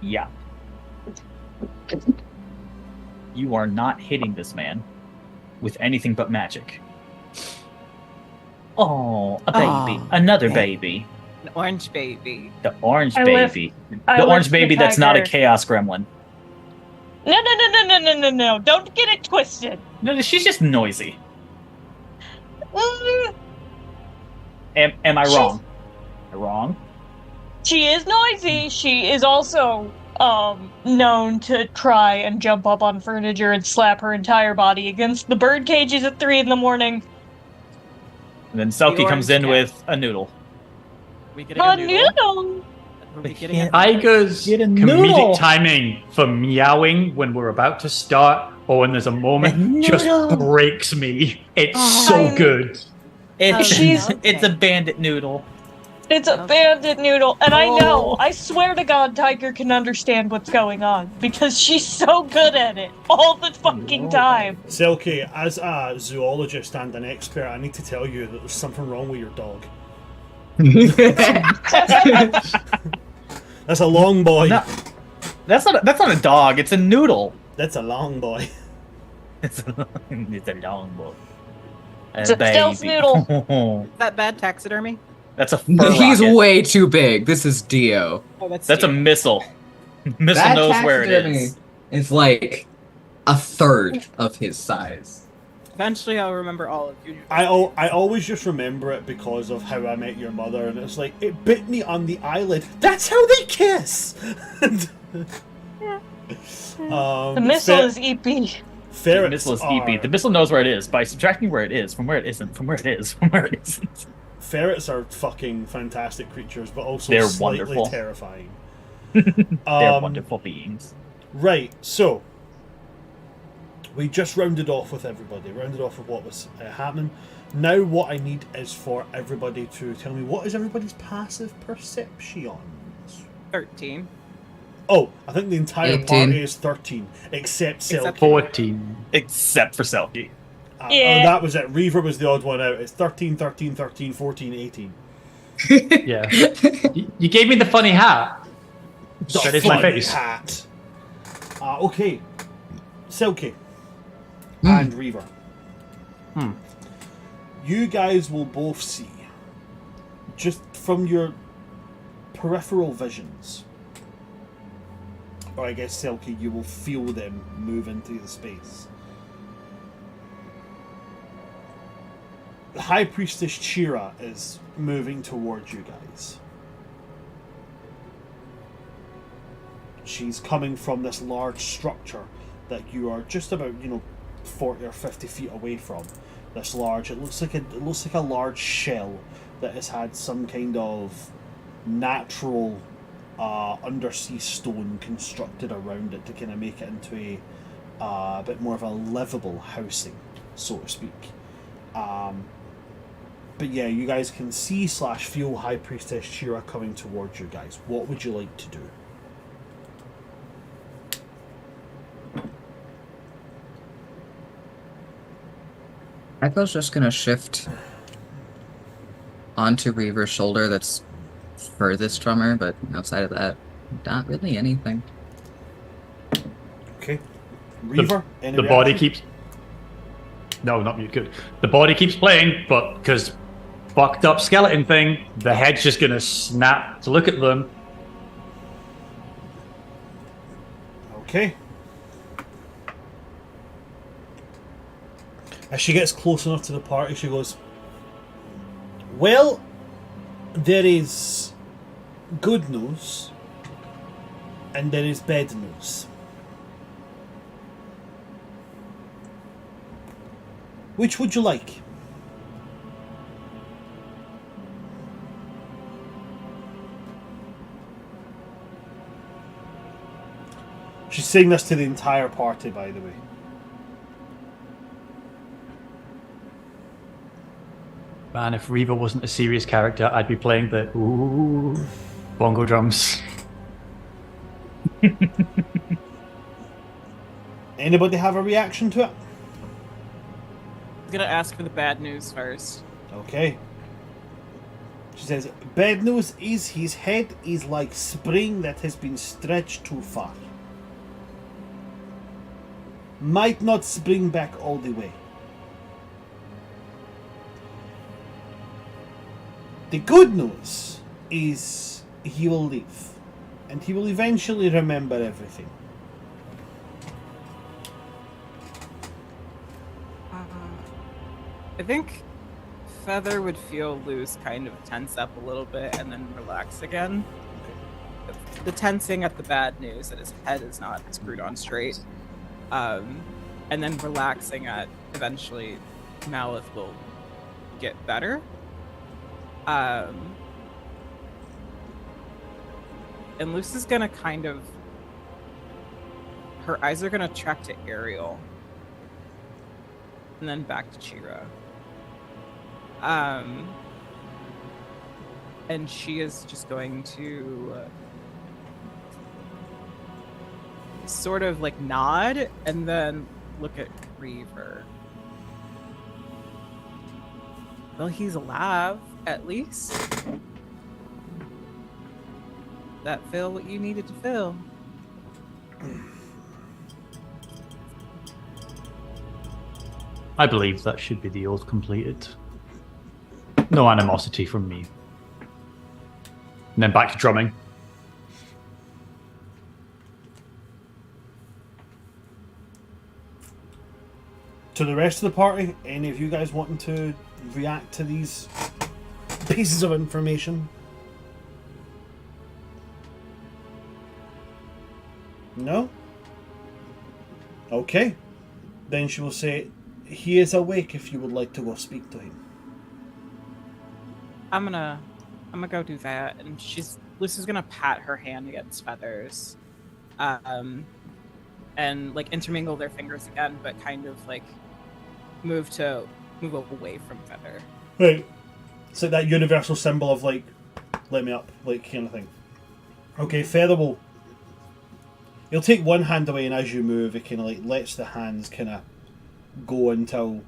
Yeah. You are not hitting this man with anything but magic. Oh, a baby. Oh, Another baby. baby. An orange baby. The orange I lift- baby. I The orange lift baby the that's not a tiger. chaos gremlin. No. Don't get it twisted. No, she's just noisy. Mm, Am I She's- wrong? Am I wrong? She is noisy. She is also known to try and jump up on furniture and slap her entire body against the bird cages at 3 in the morning. And then Selkie orange comes in cat. with a noodle. We getting A a noodle? noodle. Are we getting a Tiger's Get a comedic noodle. timing for meowing when we're about to start or when there's a moment just breaks me. It's so good. It's a bandit noodle. It's a bandit noodle, and I know, I swear to God, Tiger can understand what's going on because she's so good at it all the fucking time. Selkie, as a zoologist and an expert, I need to tell you that there's something wrong with your dog. That's a long boy. No, that's not a dog. It's a noodle. That's a long boy. It's a long boy. It's a stealth noodle. Is that bad taxidermy? That's a fur He's rocket. way too big. This is Dio. Oh, That's a missile. Missile That knows where it taxidermy is. is like a third of his size. Eventually, I'll remember all of you. I always just remember it because of How I Met Your Mother, and it's like, it bit me on the eyelid. That's how they kiss! The missile is EP. The Ferrets missile is are, EP. The missile knows where it is by subtracting where it is from where it isn't, from where it is, from where it isn't. Ferrets are fucking fantastic creatures, but also They're slightly wonderful. terrifying. They're wonderful beings. Right, so we just rounded off with everybody, rounded off with what was happening. Now what I need is for everybody to tell me what is everybody's passive perceptions. 13. Oh, I think the entire 18. party is 13, except Selkie. 14. Except for Selkie. Yeah. That was it. Reaver was the odd one out. It's 13, 13, 13, 14, 18. Yeah. You gave me the funny hat. The That is my funny face. hat. Okay. Selkie and Reaver. You guys will both see, just from your peripheral visions, or I guess Selkie, you will feel them move into the space. The High Priestess Chira is moving towards you guys. She's coming from this large structure that you are just about, 40 or 50 feet away from. This large, it looks like a large shell that has had some kind of natural undersea stone constructed around it to kind of make it into a bit more of a livable housing, so to speak. But yeah, you guys can see / feel High Priestess Chira coming towards you guys. What would you like to do? Echo's just gonna shift onto Reaver's shoulder that's furthest from her, but outside of that, not really anything. Okay. Reaver, any The body reaction? keeps... No, not mute. Good. The body keeps playing, but because fucked up skeleton thing, the head's just gonna snap to look at them. Okay. As she gets close enough to the party, she goes, well, there is good news and there is bad news. Which would you like? She's saying this to the entire party, by the way. Man, if Reaver wasn't a serious character, I'd be playing the ooh bongo drums. Anybody have a reaction to it? I'm gonna ask for the bad news first. Okay. She says, bad news is his head is like spring that has been stretched too far. Might not spring back all the way. The good news is he will live. And he will eventually remember everything. I think Feather would feel Luz kind of tense up a little bit and then relax again. the tensing at the bad news that his head is not screwed on straight, and then relaxing at eventually Malith will get better. And Luce is gonna kind of, her eyes are gonna track to Ariel, and then back to Chira. And she is just going to sort of like nod and then look at Reaver. Well, he's alive, at least. That fill what you needed to fill. I believe that should be the oath completed. No animosity from me. And then back to drumming. To the rest of the party, any of you guys wanting to react to these pieces of information? No? Okay. Then she will say, he is awake if you would like to go speak to him. I'm gonna go do that, and Lucy's gonna pat her hand against Feather's, and like intermingle their fingers again, but kind of like move away from Feather. Right. It's like that universal symbol of like, let me up, like kind of thing. Okay, Feather will. He'll take one hand away, and as you move, it kind of like lets the hands kind of go until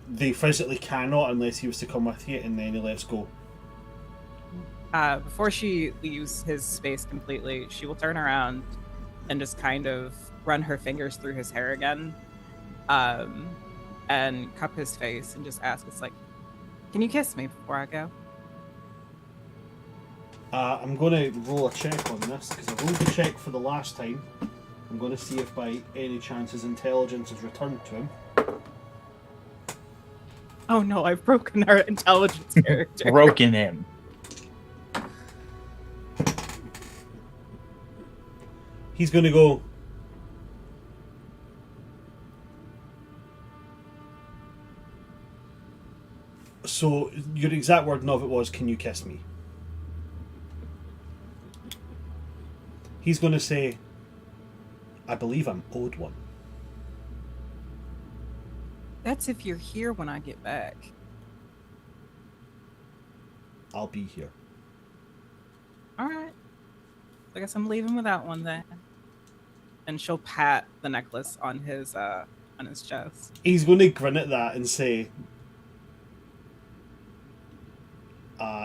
they physically cannot, unless he was to come with you, and then he lets go. Before she leaves his space completely, she will turn around and just kind of run her fingers through his hair again, and cup his face and just ask, it's like, can you kiss me before I go? I'm going to roll a check on this, because I rolled the check for the last time. I'm going to see if by any chance his intelligence is returned to him. Oh no, I've broken our intelligence character. Broken him. He's going to go, so your exact word of it was, can you kiss me? He's going to say, I believe I'm owed one. That's if you're here when I get back. I'll be here. Alright. I guess I'm leaving without one then. And she'll pat the necklace on his chest. He's going to grin at that and say,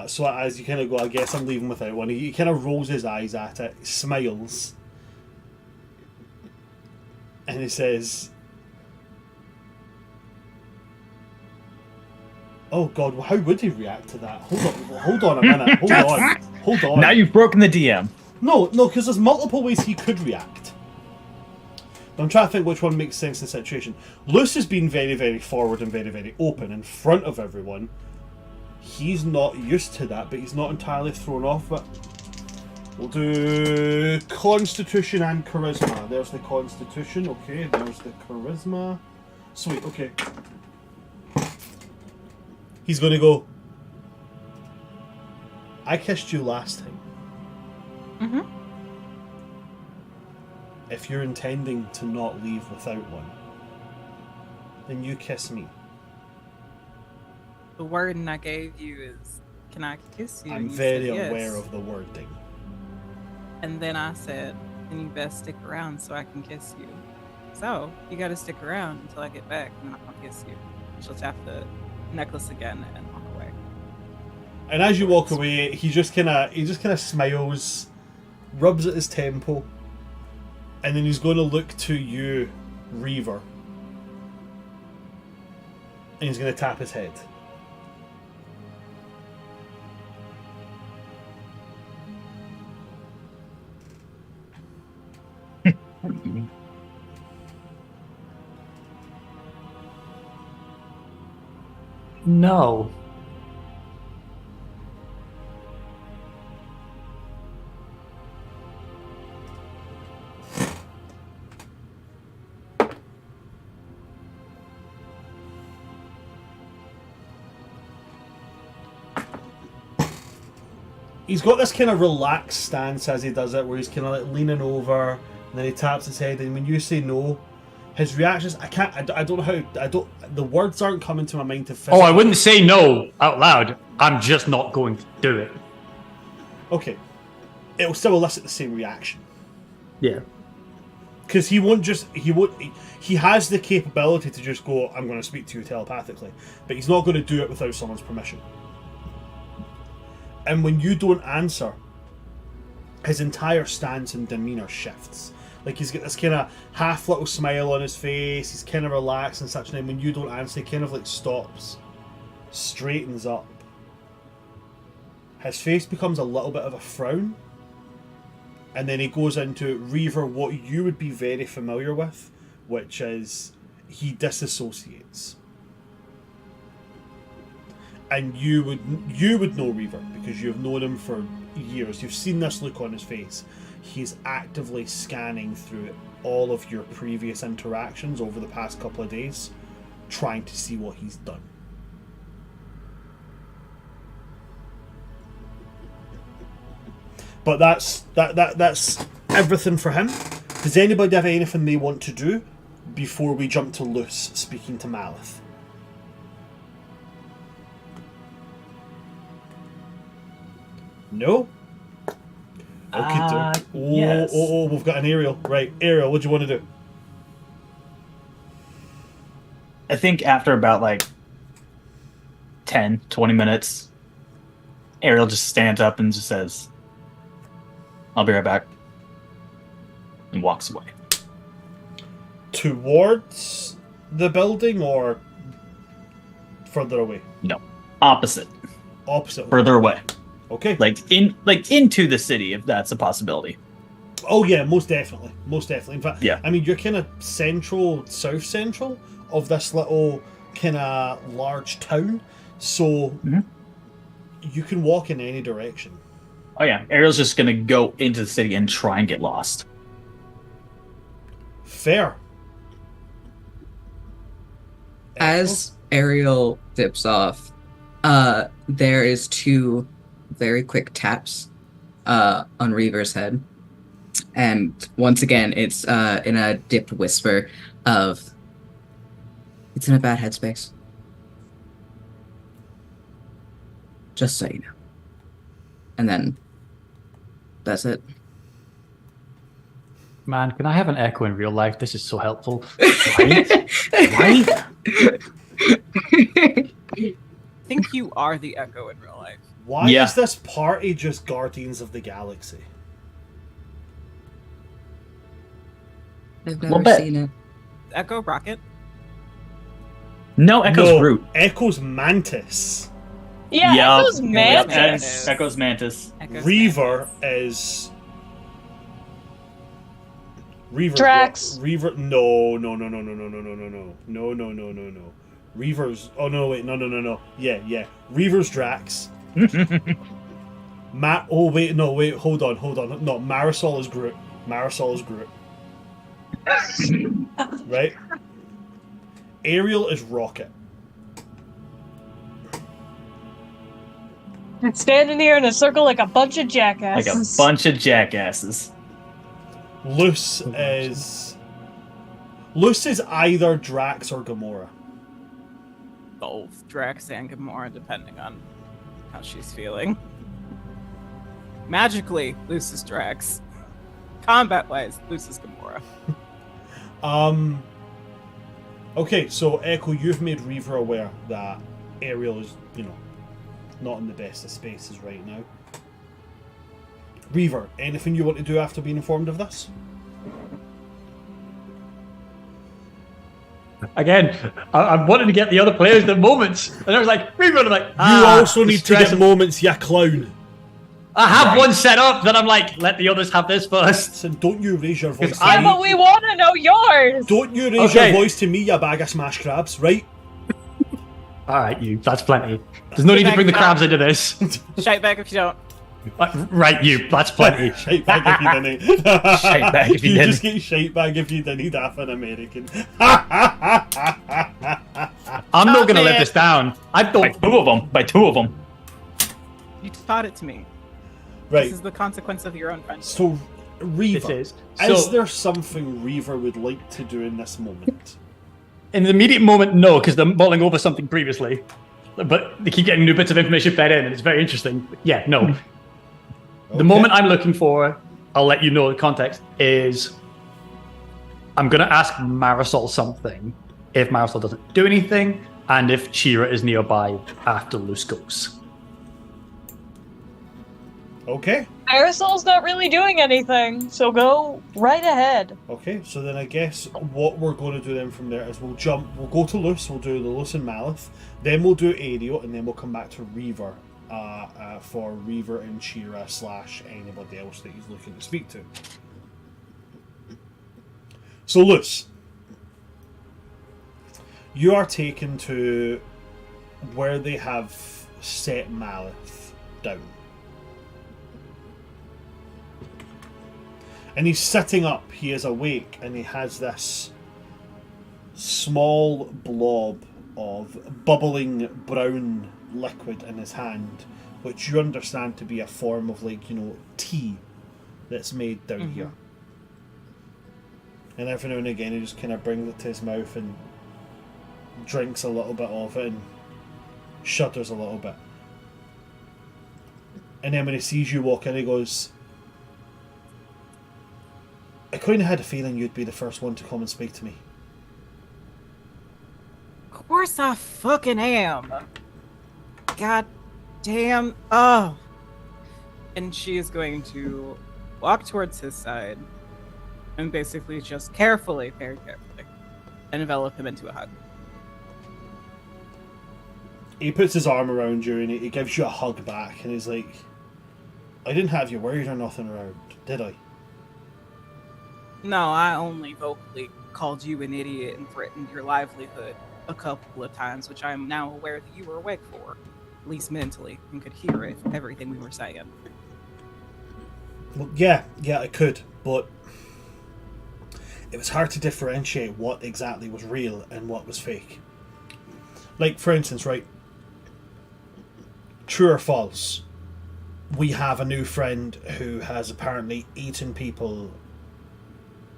so as you kind of go, I guess I'm leaving without one. He kind of rolls his eyes at it, smiles, and he says, oh god, well, how would he react to that? Hold on a minute, hold on. Now you've broken the DM. No, because there's multiple ways he could react. But I'm trying to think which one makes sense in the situation. Luce has been very, very forward and very, very open in front of everyone. He's not used to that, but he's not entirely thrown off. But we'll do Constitution and Charisma. There's the Constitution. Okay, there's the Charisma. Sweet, okay. He's going to go, I kissed you last time. Mm-hmm. If you're intending to not leave without one, then you kiss me. The wording I gave you is, can I kiss you? I'm And you very said yes. aware of the wording. And then I said, then you best stick around so I can kiss you. So, you gotta stick around until I get back and I'll kiss you. She'll tap the necklace again and walk away. And as you walk away, he just kind of smiles, rubs at his temple, and then he's going to look to you, Reaver, and he's going to tap his head. He's got this kind of relaxed stance as he does it, where he's kind of like leaning over, and then he taps his head. And when you say no, his reactions, I don't know how. The words aren't coming to my mind to. Oh, I wouldn't say no out loud. I'm just not going to do it. Okay, it will still elicit the same reaction. Yeah. Because he has the capability to just go, I'm going to speak to you telepathically, but he's not going to do it without someone's permission. And when you don't answer, his entire stance and demeanor shifts. Like, he's got this kind of half little smile on his face, he's kind of relaxed and such, and then when you don't answer, he kind of like stops, straightens up. His face becomes a little bit of a frown, and then he goes into Reaver, what you would be very familiar with, which is he disassociates. And you would know Reaver because you've known him for years. You've seen this look on his face. He's actively scanning through all of your previous interactions over the past couple of days, trying to see what he's done. But that's everything for him. Does anybody have anything they want to do before we jump to Luce speaking to Malith? No? Okay, yes. We've got an Ariel. Right, Ariel, what do you want to do? I think after about like 10, 20 minutes, Ariel just stands up and just says, I'll be right back. And walks away. Towards the building or further away? No. Opposite. Opposite. Further away. Okay. Like into the city, if that's a possibility. Oh yeah, most definitely. Most definitely. In fact, yeah. I mean, you're kind of south central of this little kind of large town, so you can walk in any direction. Oh yeah, Ariel's just gonna go into the city and try and get lost. Fair. As Ariel dips off, there is 2 very quick taps on Reaver's head. And once again, it's in a dipped whisper of, it's in a bad headspace. Just so you know. And then, that's it. Man, can I have an echo in real life? This is so helpful. Right? Right? I think you are the Echo in real life. Why is this party just Guardians of the Galaxy? I've never seen it. Echo Rocket? No, Echo's Groot. Echo's Mantis. Yeah, Yep. Echo's Mantis. Yep. Echo's Mantis. Echo's Reaver Mantis. is... Reaver. Drax. Reaver. No. Reaver's. Oh no! Wait. No. Yeah. Reaver's Drax. Oh wait. No. Wait. Hold on. No. Marisol is Groot. Right. Ariel is Rocket. Standing here in a circle like a bunch of jackasses. Like a bunch of jackasses. Luce is either Drax or Gamora. Both Drax and Gamora, depending on how she's feeling. Magically, Luce is Drax. Combat-wise, Luce is Gamora. Okay, so Echo, you've made Reaver aware that Ariel is, not in the best of spaces right now. Reaver, anything you want to do after being informed of this? Again, I wanted to get the other players the moments, and I was like, Reaver, I'm like, You also need to get moments, ya clown. I have one set up, then I'm like, let the others have this first. Listen, don't you raise your voice to Yeah, me. but we want to know yours. Don't you raise your voice to me, ya bag of smash crabs, right? Alright, that's plenty. There's no need to bring the crabs into this. Shite back if you don't. Right, that's plenty. Shite bag if you didn't. Shite bag if you didn't. just get shite bag if you didn't, half an American. I'm not gonna let this down. I By don't. two of them. You taught it to me. Right. This is the consequence of your own friendship. So, Reaver, This is so there something Reaver would like to do in this moment? in the immediate moment, no, because they're mulling over something previously. But they keep getting new bits of information fed in, and it's very interesting. But yeah, no. The moment I'm looking for, I'll let you know the context, is I'm going to ask Marisol something if Marisol doesn't do anything, and if Chira is nearby after Luce goes. Okay. Marisol's not really doing anything, so go right ahead. Okay, so then I guess what we're going to do then from there is we'll go to Luce, we'll do the Luce and Malith, then we'll do Ario, and then we'll come back to Reaver for Reaver and Chira / anybody else that he's looking to speak to. So Luce, you are taken to where they have set Malith down. And he's sitting up, he is awake, and he has this small blob of bubbling brown liquid in his hand, which you understand to be a form of, like, tea that's made down here. And every now and again he just kind of brings it to his mouth and drinks a little bit of it and shudders a little bit. And then when he sees you walk in, he goes, I kind of had a feeling you'd be the first one to come and speak to me. Of course I fucking am. God damn. Oh. And she is going to walk towards his side and basically just carefully, very carefully, envelop him into a hug. He puts his arm around you and he gives you a hug back and he's like, I didn't have you worried or nothing around, did I? No, I only vocally called you an idiot and threatened your livelihood a couple of times, which I am now aware that you were awake for, at least mentally, and could hear it, everything we were saying. Well, yeah, I could, but it was hard to differentiate what exactly was real and what was fake. Like, for instance, right, true or false, we have a new friend who has apparently eaten people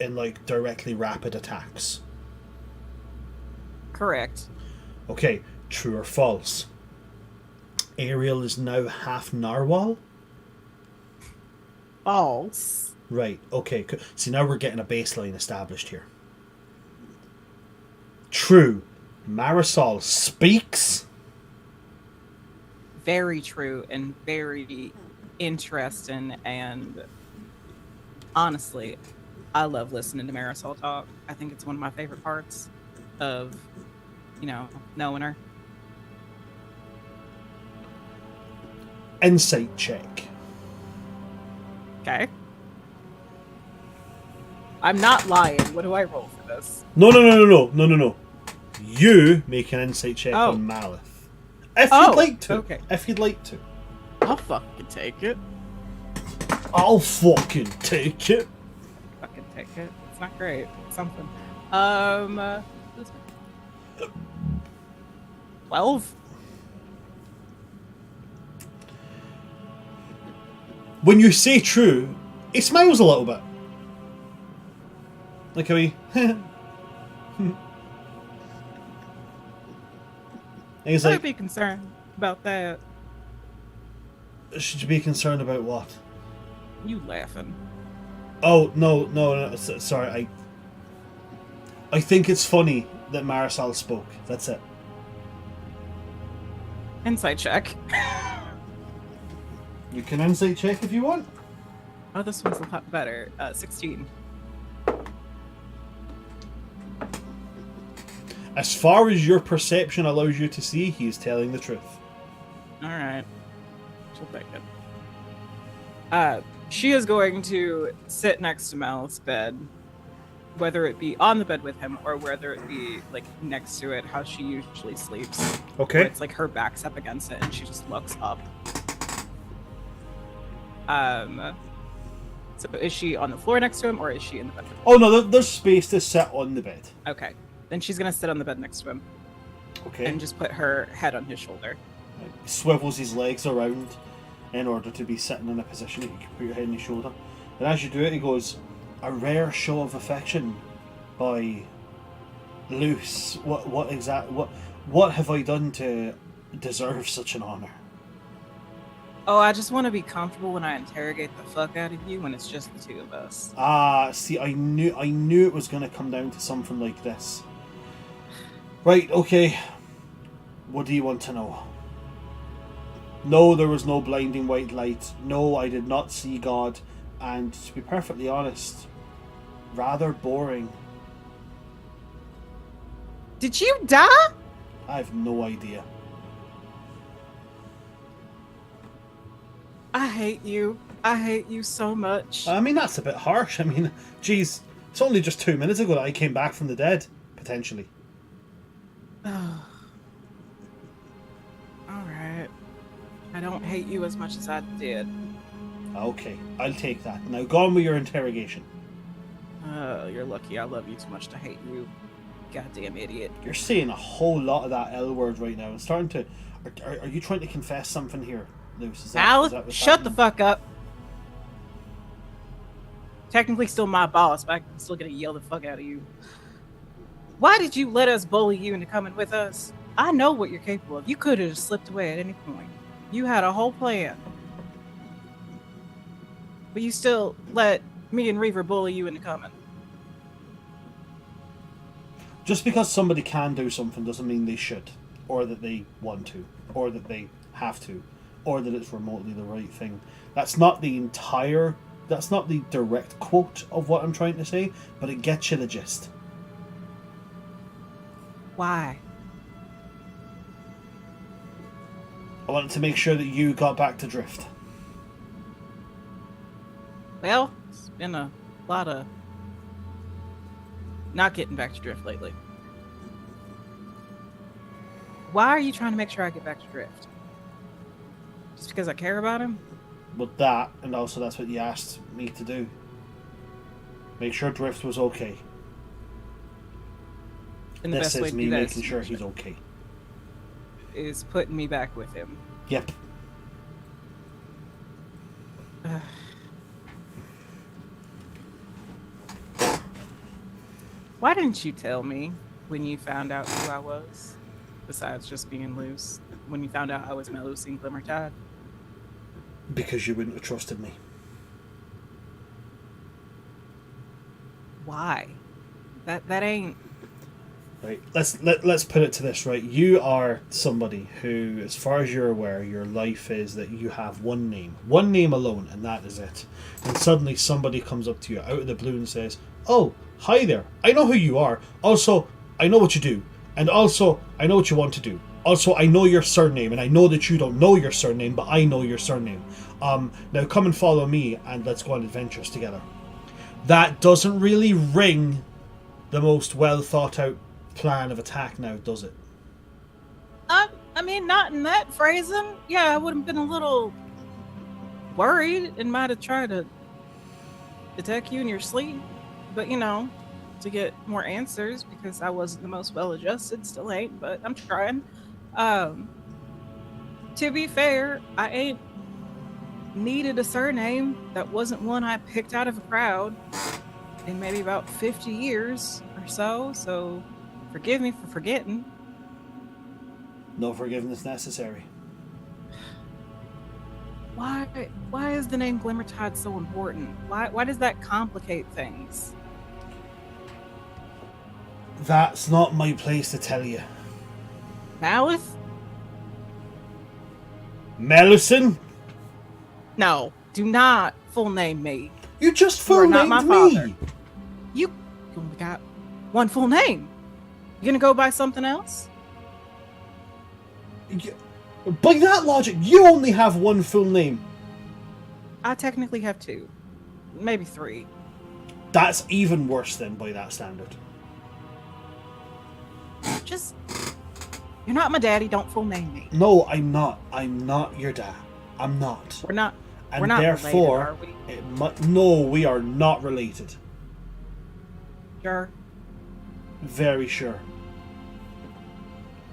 in, like, directly rapid attacks. Correct. Okay, true or false? Ariel is now half narwhal? False. Right, okay. See, now we're getting a baseline established here. True. Marisol speaks? Very true and very interesting, and honestly, I love listening to Marisol talk. I think it's one of my favorite parts of, knowing her. Insight check. Okay. I'm not lying. What do I roll for this? No. You make an insight check on Malith. If you'd like to. Okay. If you'd like to. I'll fucking take it. I'll fucking take it. Fucking take it. It's not great. It's something. 12? When you say true, he smiles a little bit. Like a wee... He's I'd like, be concerned about that. should you be concerned about what? You laughing. Oh, no, sorry, I think it's funny that Marisol spoke. That's it. Insight check. You can insight check if you want. Oh, this one's a lot better. 16. As far as your perception allows you to see, he is telling the truth. Alright. She'll take it. She is going to sit next to Malith's bed, whether it be on the bed with him or whether it be like next to it, how she usually sleeps. Okay. Where it's like her back's up against it and she just looks up. So is she on the floor next to him or is she in the bed? Oh no, there's space to sit on the bed. Okay. Then she's gonna sit on the bed next to him. Okay. And just put her head on his shoulder. Swivels his legs around in order to be sitting in a position that you can put your head on your shoulder. And as you do it, he goes, "A rare show of affection by Luce. What have I done to deserve such an honor?" Oh, I just want to be comfortable when I interrogate the fuck out of you when it's just the two of us. See, I knew it was going to come down to something like this. Right, okay. What do you want to know? No, there was no blinding white light. No, I did not see God. And to be perfectly honest, rather boring. Did you die? I have no idea. I hate you. I hate you so much. I mean, that's a bit harsh. I mean, geez, it's only just 2 minutes ago that I came back from the dead, potentially. Alright. I don't hate you as much as I did. Okay, I'll take that. Now go on with your interrogation. You're lucky I love you too much to hate you. Goddamn idiot. You're saying a whole lot of that L word right now. It's starting to... Are you trying to confess something here, Luce? Malith, shut the fuck up. Technically still my boss, but I'm still gonna yell the fuck out of you. Why did you let us bully you into coming with us? I know what you're capable of. You could have just slipped away at any point. You had a whole plan. But you still let me and Reaver bully you into coming. Just because somebody can do something doesn't mean they should, or that they want to, or that they have to, or that it's remotely the right thing. That's not the direct quote of what I'm trying to say, but it gets you the gist. Why? I wanted to make sure that you got back to Drift. Well, it's been a lot of not getting back to Drift lately. Why are you trying to make sure I get back to Drift? Just because I care about him? But that, and also that's what you asked me to do. Make sure Drift was okay. And the This best way is to me do that making sure he's okay. is putting me back with him. Yep. Why didn't you tell me when you found out who I was? Besides just being loose. When you found out I was Melusine Glimmertide? Because you wouldn't have trusted me. Why? That ain't... Right. Let's put it to this, right? You are somebody who, as far as you're aware, your life is that you have one name alone, and that is it. And suddenly somebody comes up to you out of the blue and says, "Oh, hi there. I know who you are. Also, I know what you do. And also, I know what you want to do. Also, I know your surname, and I know that you don't know your surname, but I know your surname. Now come and follow me, and let's go on adventures together." That doesn't really ring the most well thought out plan of attack now, does it? I mean, not in that phrasing. Yeah, I would have been a little worried and might have tried to attack you in your sleep. But, to get more answers, because I wasn't the most well-adjusted, still ain't, but I'm trying. To be fair, I ain't needed a surname that wasn't one I picked out of a crowd in maybe about 50 years or so forgive me for forgetting. No forgiveness necessary. Why is the name Glimmertide so important? Why does that complicate things? That's not my place to tell you. Malith? Melusine? No, do not full name me. You just You are full not my named father. me. You only got one full name. You gonna go by something else? By that logic, you only have one full name. I technically have two. Maybe three. That's even worse than by that standard. Just... You're not my daddy, don't full name me. No, I'm not. I'm not your dad. I'm not. We're not And we're not therefore, related, are we? no, we are not related. Sure. Very sure.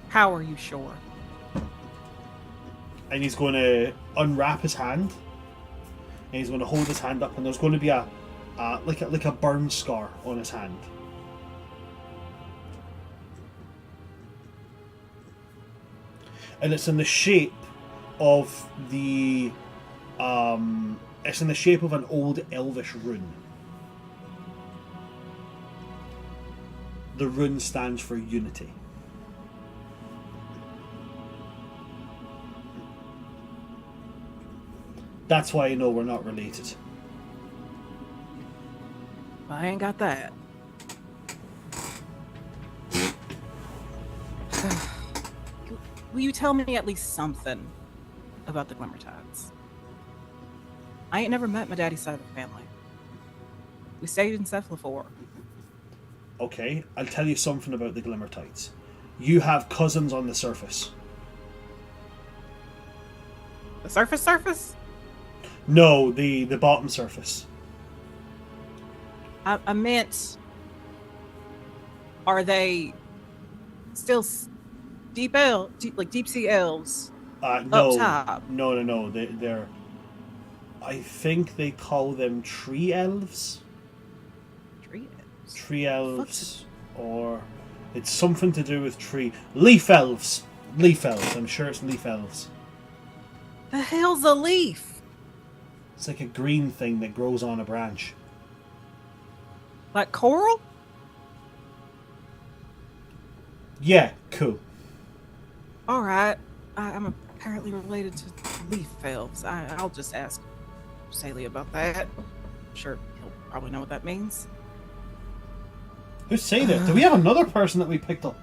How are you sure? and he's going to unwrap his hand, and he's going to hold his hand up, and there's going to be a burn scar on his hand. And it's in the shape of the it's in the shape of an old elvish rune. The rune stands for unity. That's why I know we're not related. I ain't got that. Will you tell me at least something about the Glimmertides? I ain't never met my daddy's side of the family. We stayed in Cephalophore. Okay, I'll tell you something about the Glimmertides. You have cousins on the surface. The surface? No, the bottom surface. I meant, are they still deep sea elves? No, Up top. no. They're. I think they call them tree elves. Tree elves. Tree elves, or it's something to do with tree. Leaf elves. Leaf elves. I'm sure it's leaf elves. The hell's a leaf? It's like a green thing that grows on a branch. Like coral? Yeah, cool. All right. I'm apparently related to leaf elves. I'll just ask Saley about that. I'm sure he'll probably know what that means. Who's saying it? Do we have another person that we picked up?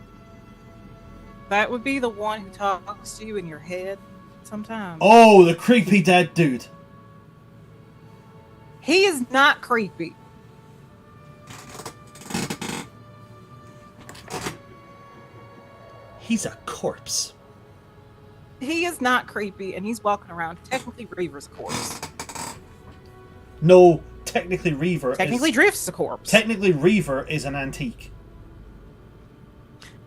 That would be the one who talks to you in your head sometimes. Oh, the creepy dead dude. He is not creepy. He's a corpse. He is not creepy, and he's walking around technically Reaver's corpse. No, technically Reaver Technically is... Drift's a corpse. Technically Reaver is an antique.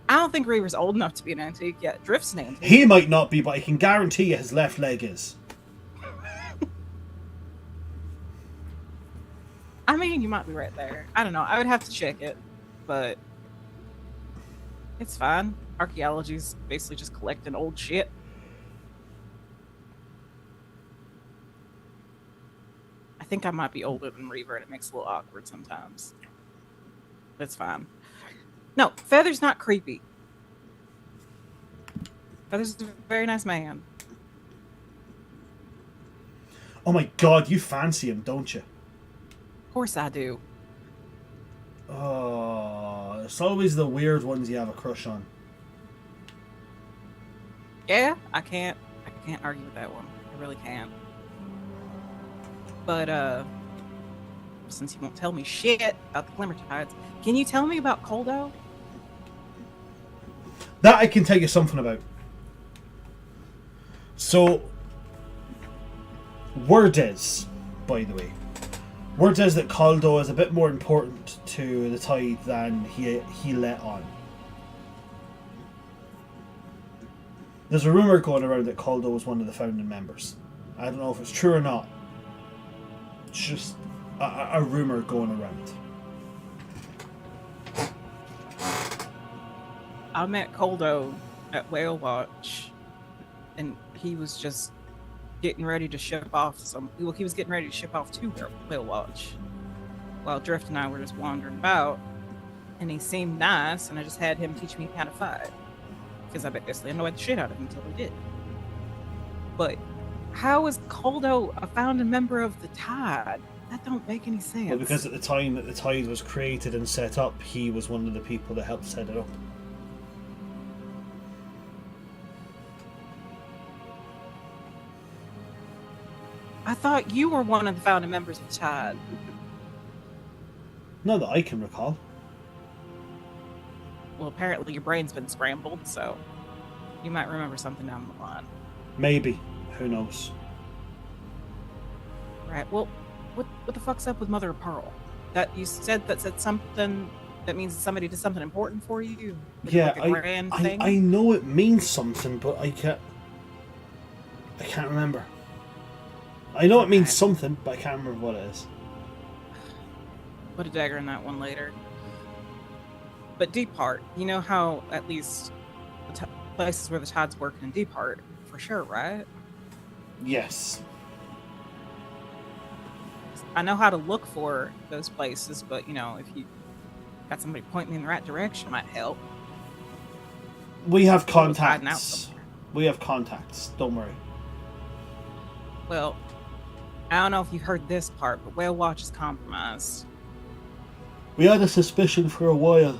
I don't think Reaver's old enough to be an antique yet. Drift's an antique. He might not be, but I can guarantee you his left leg is. I mean, you might be right there. I don't know. I would have to check it, but it's fine. Archaeology's basically just collecting old shit. I think I might be older than Reaver, and it makes it a little awkward sometimes. That's fine. No, Feather's not creepy. Feather's a very nice man. Oh my god, you fancy him, don't you? Of course I do. Oh, it's always the weird ones you have a crush on. Yeah, I can't argue with that one. I really can't. But since you won't tell me shit about the Glimmertides, can you tell me about Koldo? That I can tell you something about. So, word is, by the way, word is that Koldo is a bit more important to the Tide than he let on. There's a rumour going around that Koldo was one of the founding members. I don't know if it's true or not. It's just a rumour going around. I met Koldo at Whale Watch, and he was just getting ready to ship off he was getting ready to ship off to Whale Watch, while Drift and I were just wandering about, and he seemed nice, and I just had him teach me how to fight, because I basically annoyed the shit out of him until he did. But how is Koldo a founding member of the Tide? That don't make any sense. Well, because at the time that the Tide was created and set up, he was one of the people that helped set it up. I thought you were one of the founding members of the Tide. Not that I can recall. Well, apparently your brain's been scrambled, so you might remember something down the line. Maybe. Who knows? Right. Well, what the fuck's up with Mother of Pearl? That you said something that means somebody did something important for you? Yeah, like a grand thing? I know it means something, but I can't. I can't remember. I know it means Okay. something, but I can't remember what it is. Put a dagger in that one later. But Deep Heart, you know how at least the places where the tide's working in Deep Heart, for sure, right? Yes. I know how to look for those places, but you know, if you got somebody pointing me in the right direction, might help. We have Someone's hiding out contacts. somewhere. We have contacts. Don't worry. Well, I don't know if you heard this part, but Whale Watch is compromised. We had a suspicion for a while.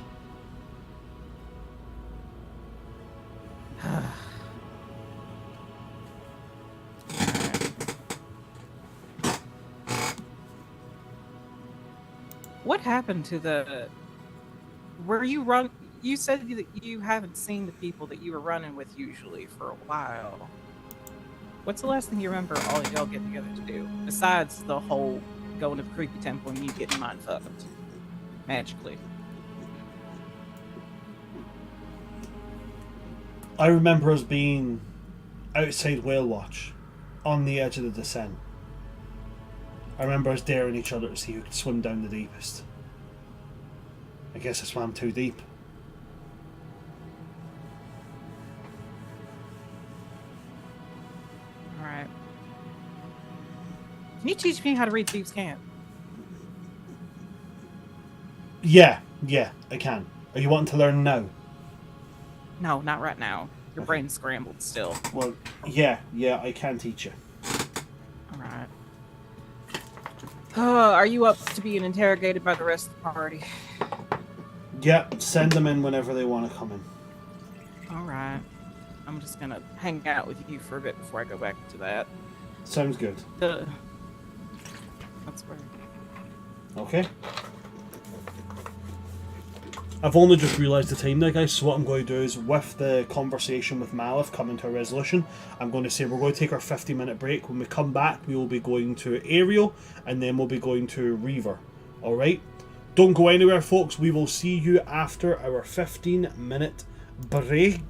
What happened to the? Were you run? You said that you haven't seen the people that you were running with usually for a while. What's the last thing you remember all of y'all get together to do? Besides the whole going to the creepy temple and you getting mind fucked magically. I remember us being outside Whale Watch, on the edge of the descent. I remember us daring each other to see who could swim down the deepest. I guess I swam too deep. All right. Can you teach me how to read Thieves' Camp? Yeah, I can. Are you wanting to learn now? No, not right now. Your Okay. brain's scrambled still. Well, yeah, I can teach you. All right. Are you up to being interrogated by the rest of the party? Yeah, send them in whenever they want to come in. All right. I'm just gonna hang out with you for a bit before I go back to that. Sounds good. That's where. Okay. I've only just realised the time now, guys, so what I'm going to do is, with the conversation with Malith coming to a resolution, I'm going to say we're going to take our 50-minute break. When we come back, we will be going to Ariel, and then we'll be going to Reaver. Alright? Don't go anywhere, folks. We will see you after our 15-minute break.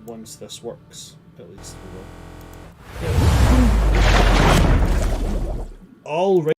Once this works, at least we will. Alright.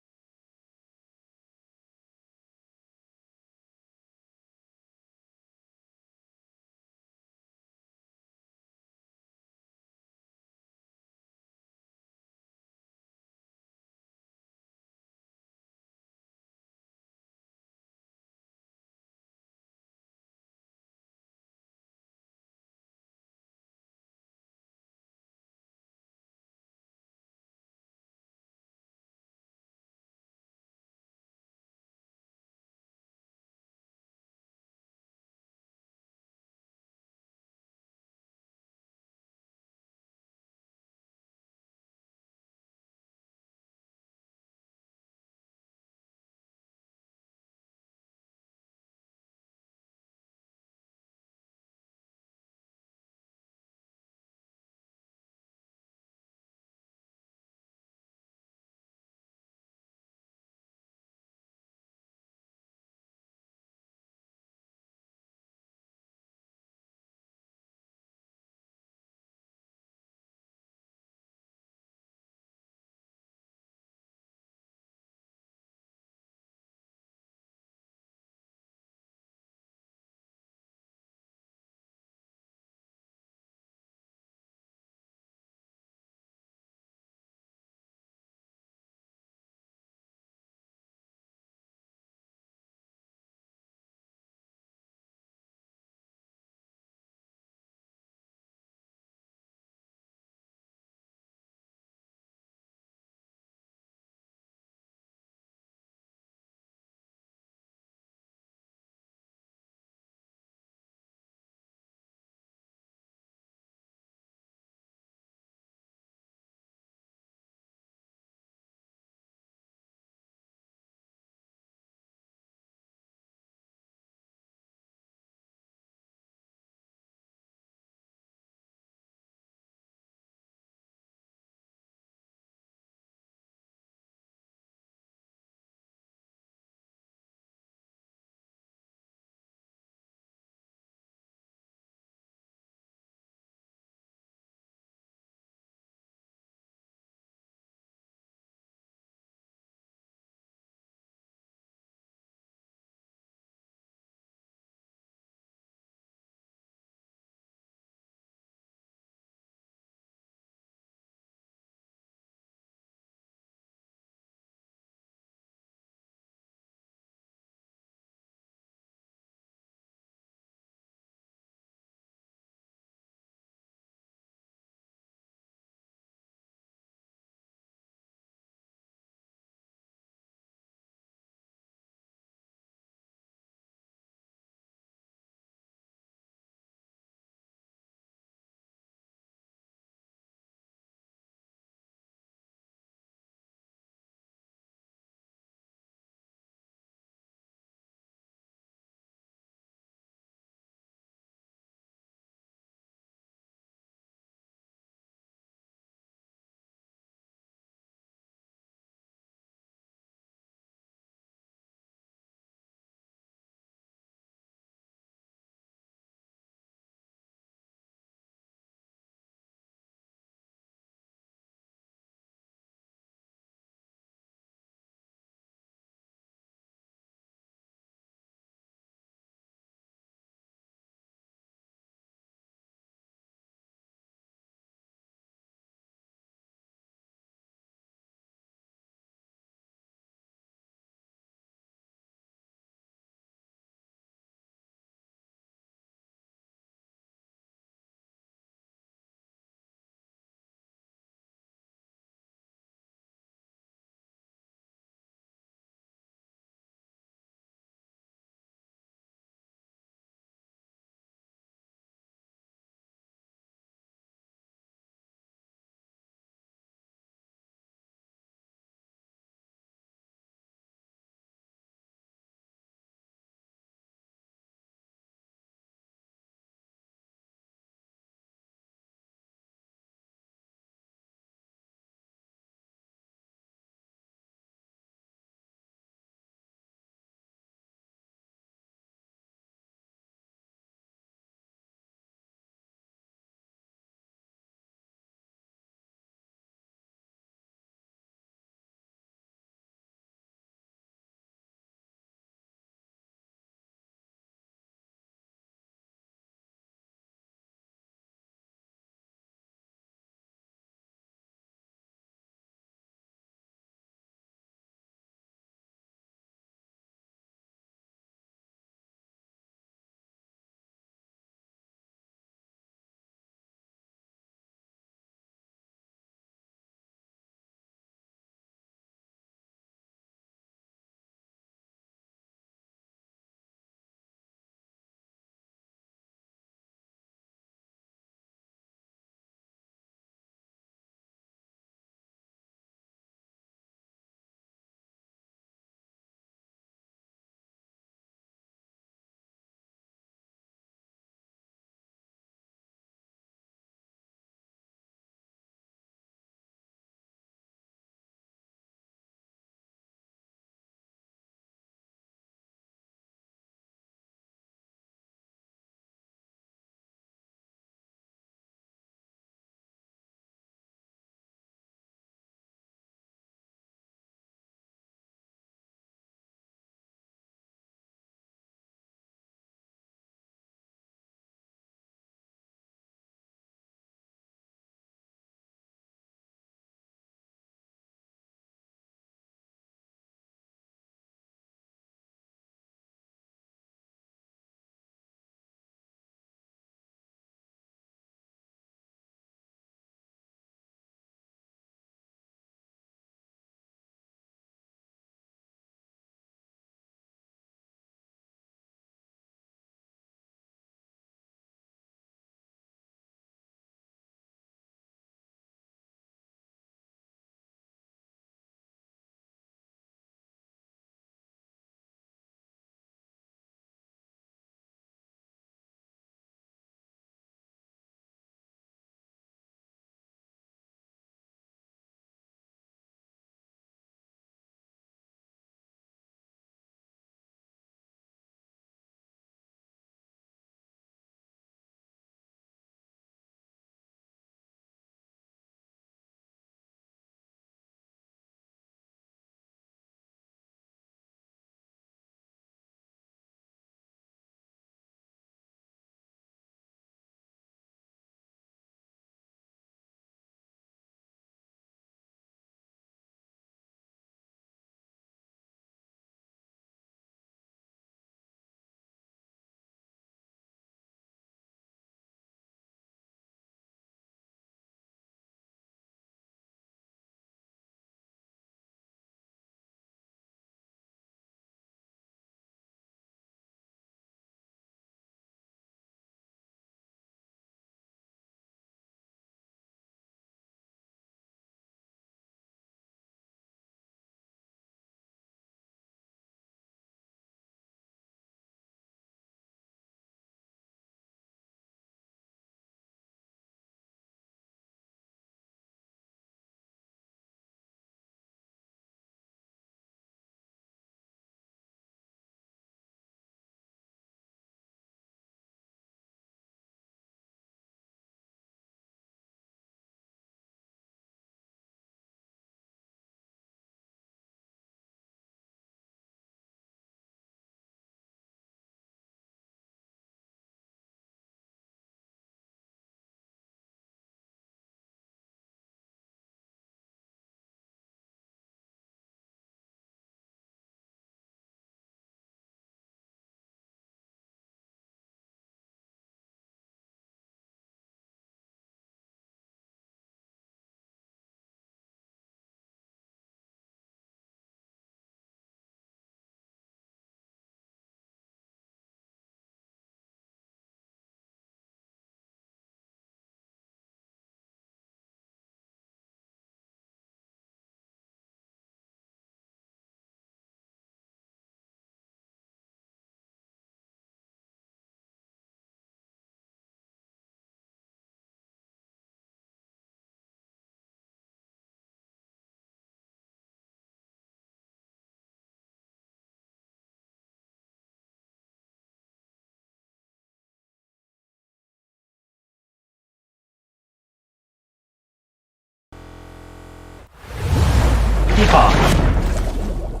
Ha!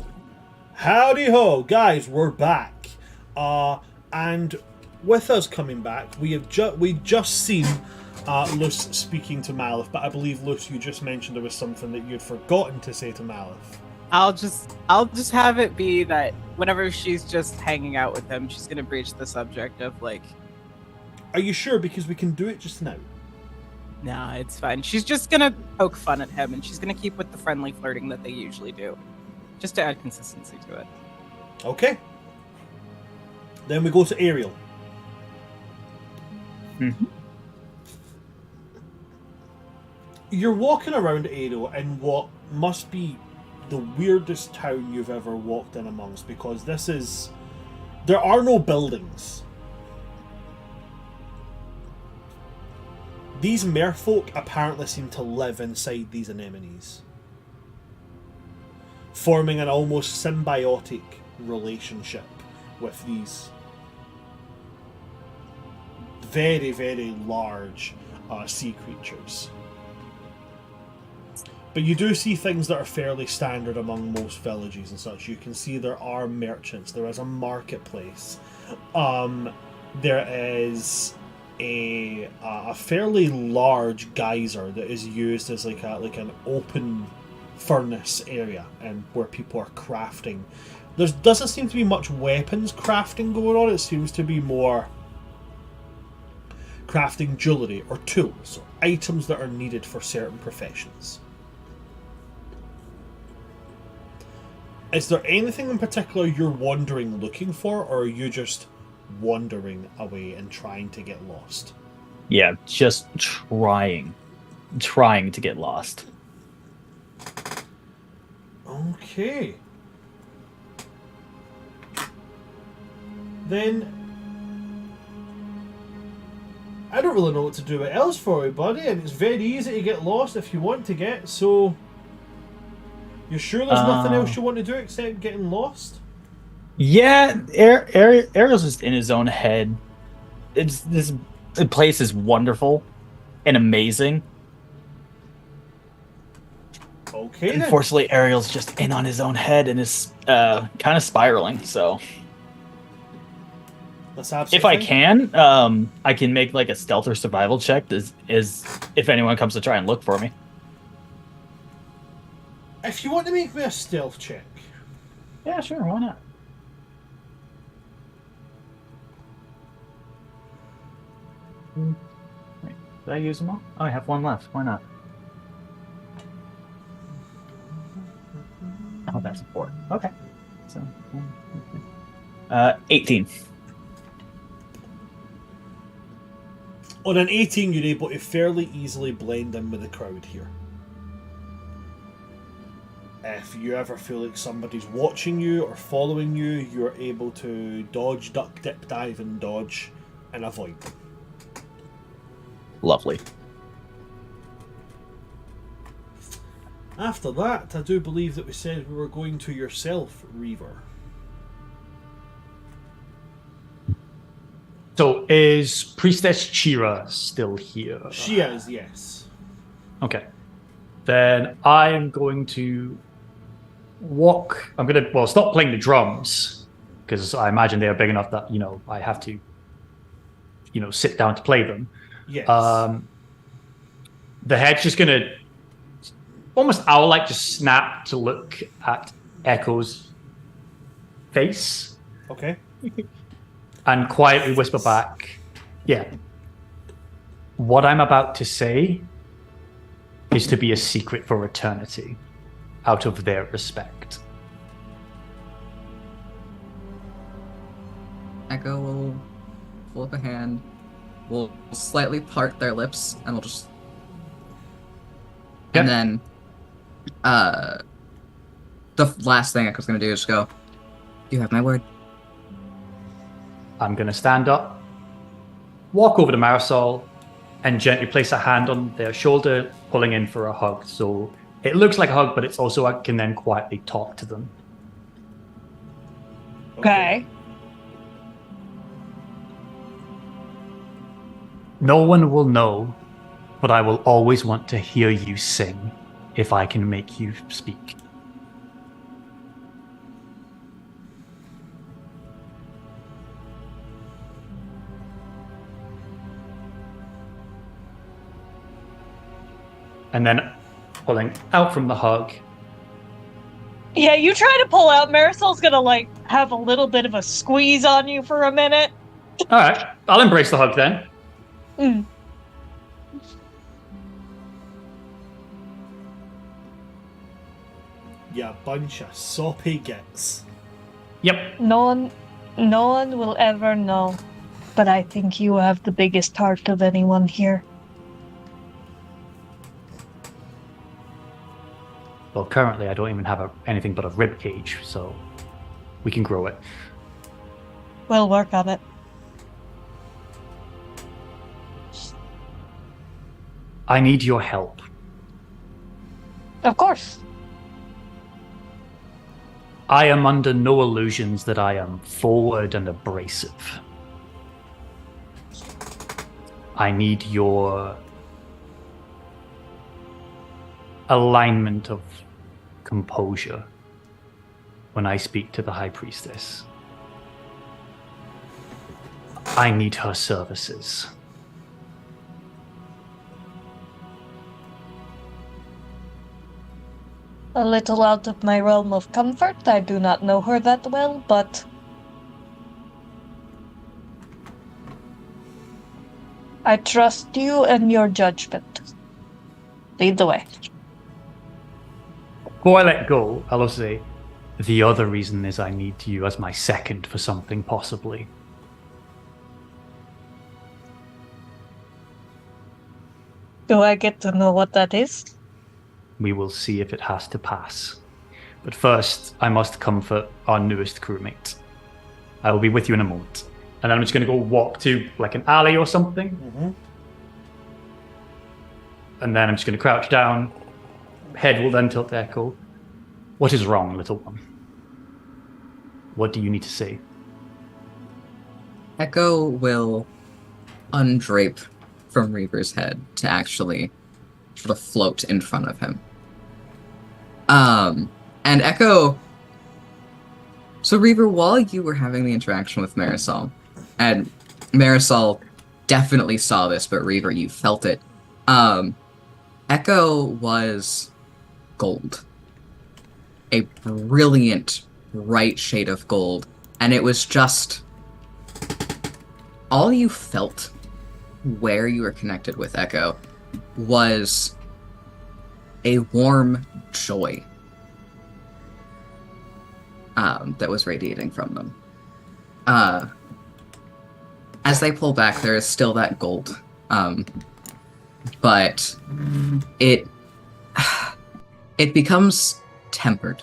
Howdy ho, guys, we're back. And with us coming back, we just seen Luce speaking to Malith, but I believe, Luce, you just mentioned there was something that you'd forgotten to say to Malith. I'll just have it be that whenever she's just hanging out with him, she's gonna breach the subject of like. Are you sure? Because we can do it just now. Nah, it's fine. She's just gonna poke fun at him, and she's gonna keep with the friendly flirting that they usually do, just to add consistency to it. Okay. Then we go to Ariel. Mm-hmm. You're walking around Ariel in what must be the weirdest town you've ever walked in amongst, because there are no buildings. These merfolk apparently seem to live inside these anemones, forming an almost symbiotic relationship with these very, very large sea creatures. But you do see things that are fairly standard among most villages and such. You can see there are merchants. There is a marketplace. There is a fairly large geyser that is used as like an open furnace area, and where people are crafting. There doesn't seem to be much weapons crafting going on. It seems to be more crafting jewellery or tools, or items that are needed for certain professions. Is there anything in particular you're wandering looking for, or are you just wandering away and trying to get lost? Yeah, just trying to get lost. Okay. Then I don't really know what to do else for you, buddy, and it's very easy to get lost if you want to get, so you're sure there's nothing else you want to do except getting lost? Yeah, Ariel's just in his own head. This place is wonderful and amazing. Okay, then. Unfortunately, Ariel's just in on his own head and is kind of spiraling. So, That's absolutely if I fine. can, I can make like a stealth or survival check. Is if anyone comes to try and look for me. If you want to make me a stealth check. Yeah, sure. Why not? Wait, did I use them all? Oh, I have one left. Why not? Oh, that's a 4. Okay. So, 18. On an 18, you're able to fairly easily blend in with the crowd here. If you ever feel like somebody's watching you or following you, you're able to dodge, duck, dip, dive, and dodge, and avoid them. Lovely. After that, I do believe that we said we were going to yourself, Reaver. So is Priestess Chira still here? She is, yes. Okay. Then I am going to walk. I'm going to, stop playing the drums, because I imagine they are big enough that, I have to, sit down to play them. Yes. The head's just going to almost owl-like just snap to look at Echo's face. Okay. And quietly whisper back, yeah. What I'm about to say is to be a secret for eternity, out of their respect. Echo will pull up a hand, will slightly part their lips, and will just... Yep. And then, the last thing Echo's gonna do is go, you have my word. I'm going to stand up, walk over to Marisol, and gently place a hand on their shoulder, pulling in for a hug. So it looks like a hug, but it's also I can then quietly talk to them. Okay. No one will know, but I will always want to hear you sing if I can make you speak. And then pulling out from the hug. Yeah, you try to pull out. Marisol's gonna, like, have a little bit of a squeeze on you for a minute. All right, I'll embrace the hug then. Mm. You bunch of soppy gits. Yep. No one will ever know, but I think you have the biggest heart of anyone here. Well, currently I don't even have anything but a rib cage, so we can grow it. We'll work on it. I need your help. Of course. I am under no illusions that I am forward and abrasive. I need your alignment of composure when I speak to the High Priestess. I need her services. A little out of my realm of comfort. I do not know her that well, but I trust you and your judgment. Lead the way. Before I let go, I'll also say, the other reason is I need you as my second for something, possibly. Do I get to know what that is? We will see if it has to pass. But first, I must comfort our newest crewmate. I will be with you in a moment. And then I'm just going to go walk to like an alley or something. Mm-hmm. And then I'm just going to crouch down. Head will then tilt to Echo. What is wrong, little one? What do you need to say? Echo will undrape from Reaver's head to actually sort of float in front of him. And Echo... So Reaver, while you were having the interaction with Marisol, and Marisol definitely saw this, but Reaver, you felt it. Echo was gold. A brilliant, bright shade of gold. And it was just... all you felt where you were connected with Echo was a warm joy that was radiating from them. As they pull back, there is still that gold, but it becomes tempered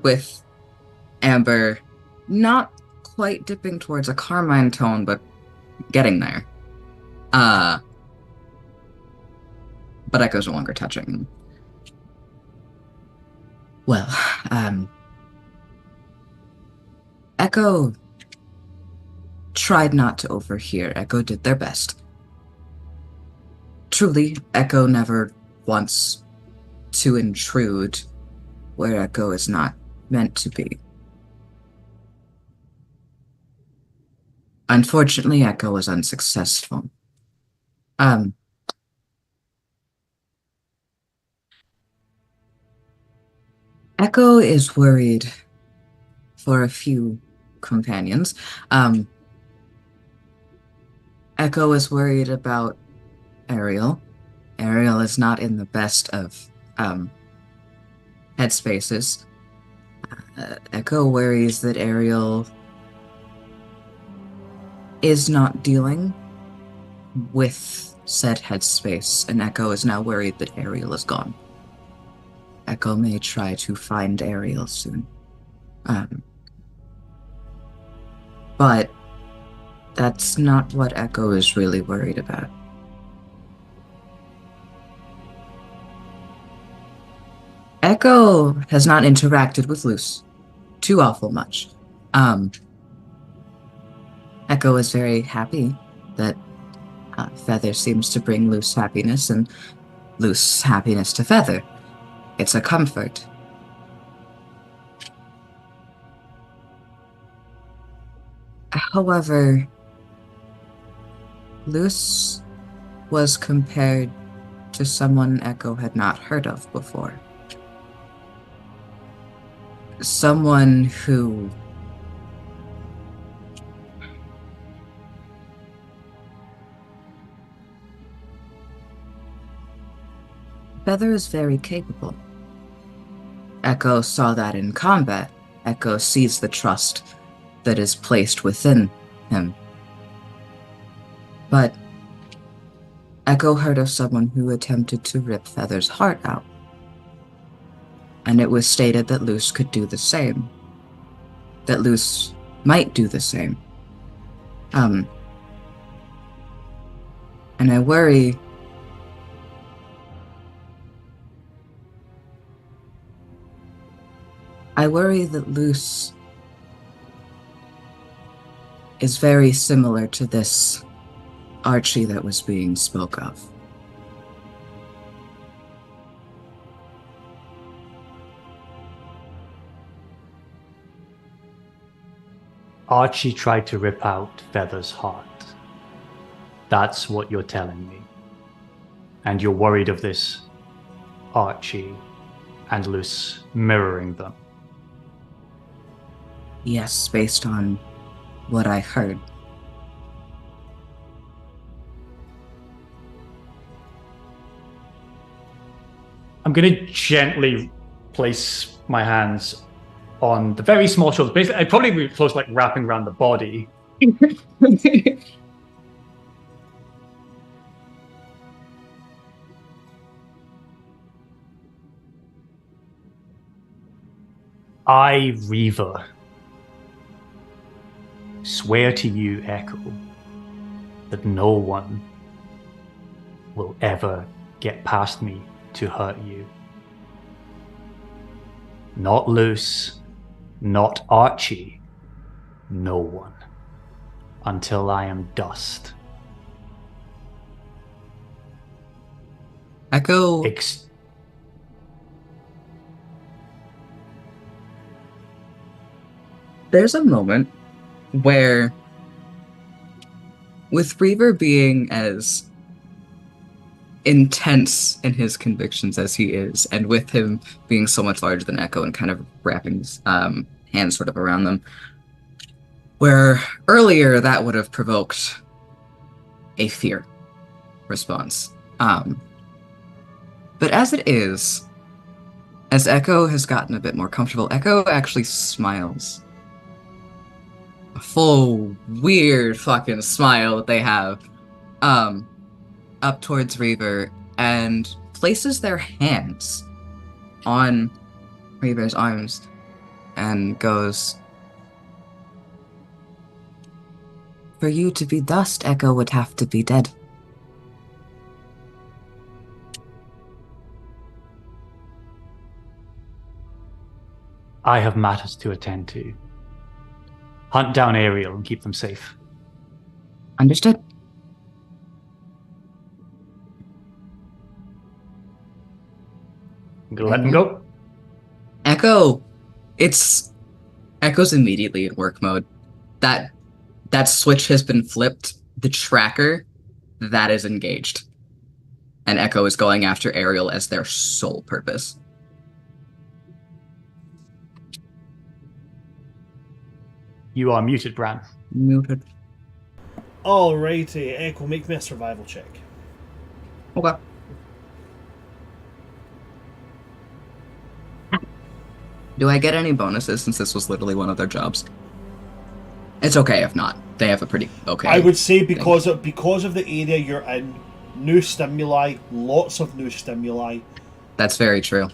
with amber, not quite dipping towards a carmine tone, but getting there. But Echo's no longer touching him. Well, Echo tried not to overhear. Echo did their best. Truly, Echo never wants to intrude where Echo is not meant to be. Unfortunately, Echo was unsuccessful. Echo is worried for a few companions. Echo is worried about Ariel. Ariel is not in the best of headspaces. Echo worries that Ariel is not dealing with said headspace, and Echo is now worried that Ariel is gone. Echo may try to find Ariel soon. But that's not what Echo is really worried about. Echo has not interacted with Luce too awful much. Echo is very happy that Feather seems to bring Luce happiness, and Luce happiness to Feather. It's a comfort. However, Luce was compared to someone Echo had not heard of before. Someone who Feather is very capable. Echo saw that in combat. Echo sees the trust that is placed within him. But Echo heard of someone who attempted to rip Feather's heart out. And it was stated that Luce could do the same. That Luce might do the same. And I worry that Luce is very similar to this Archie that was being spoke of. Archie tried to rip out Feather's heart. That's what you're telling me. And you're worried of this Archie and Luce mirroring them. Yes, based on what I heard. I'm going to gently place my hands on the very small shoulders. Basically, I'd probably be close, like wrapping around the body. I, Reaver, swear to you, Echo, that no one will ever get past me to hurt you. Not Luce, not Archie, no one, until I am dust. Echo... There's a moment where, with Reaver being as intense in his convictions as he is, and with him being so much larger than Echo and kind of wrapping his hands sort of around them, where earlier that would have provoked a fear response. But as it is, as Echo has gotten a bit more comfortable, Echo actually smiles. A full, weird fucking smile that they have up towards Reaver and places their hands on Reaver's arms and goes, "For you to be dust, Echo would have to be dead." I have matters to attend to. Hunt down Ariel and keep them safe. Understood. I'm gonna let them go. Echo's immediately in work mode. That switch has been flipped. The tracker, that is engaged. And Echo is going after Ariel as their sole purpose. You are muted, Bran. Muted. Alrighty, Echo, make me a survival check. Okay. Do I get any bonuses since this was literally one of their jobs? It's okay if not. They have a pretty okay. I would say because of the area you're in, new stimuli, lots of new stimuli. That's very true.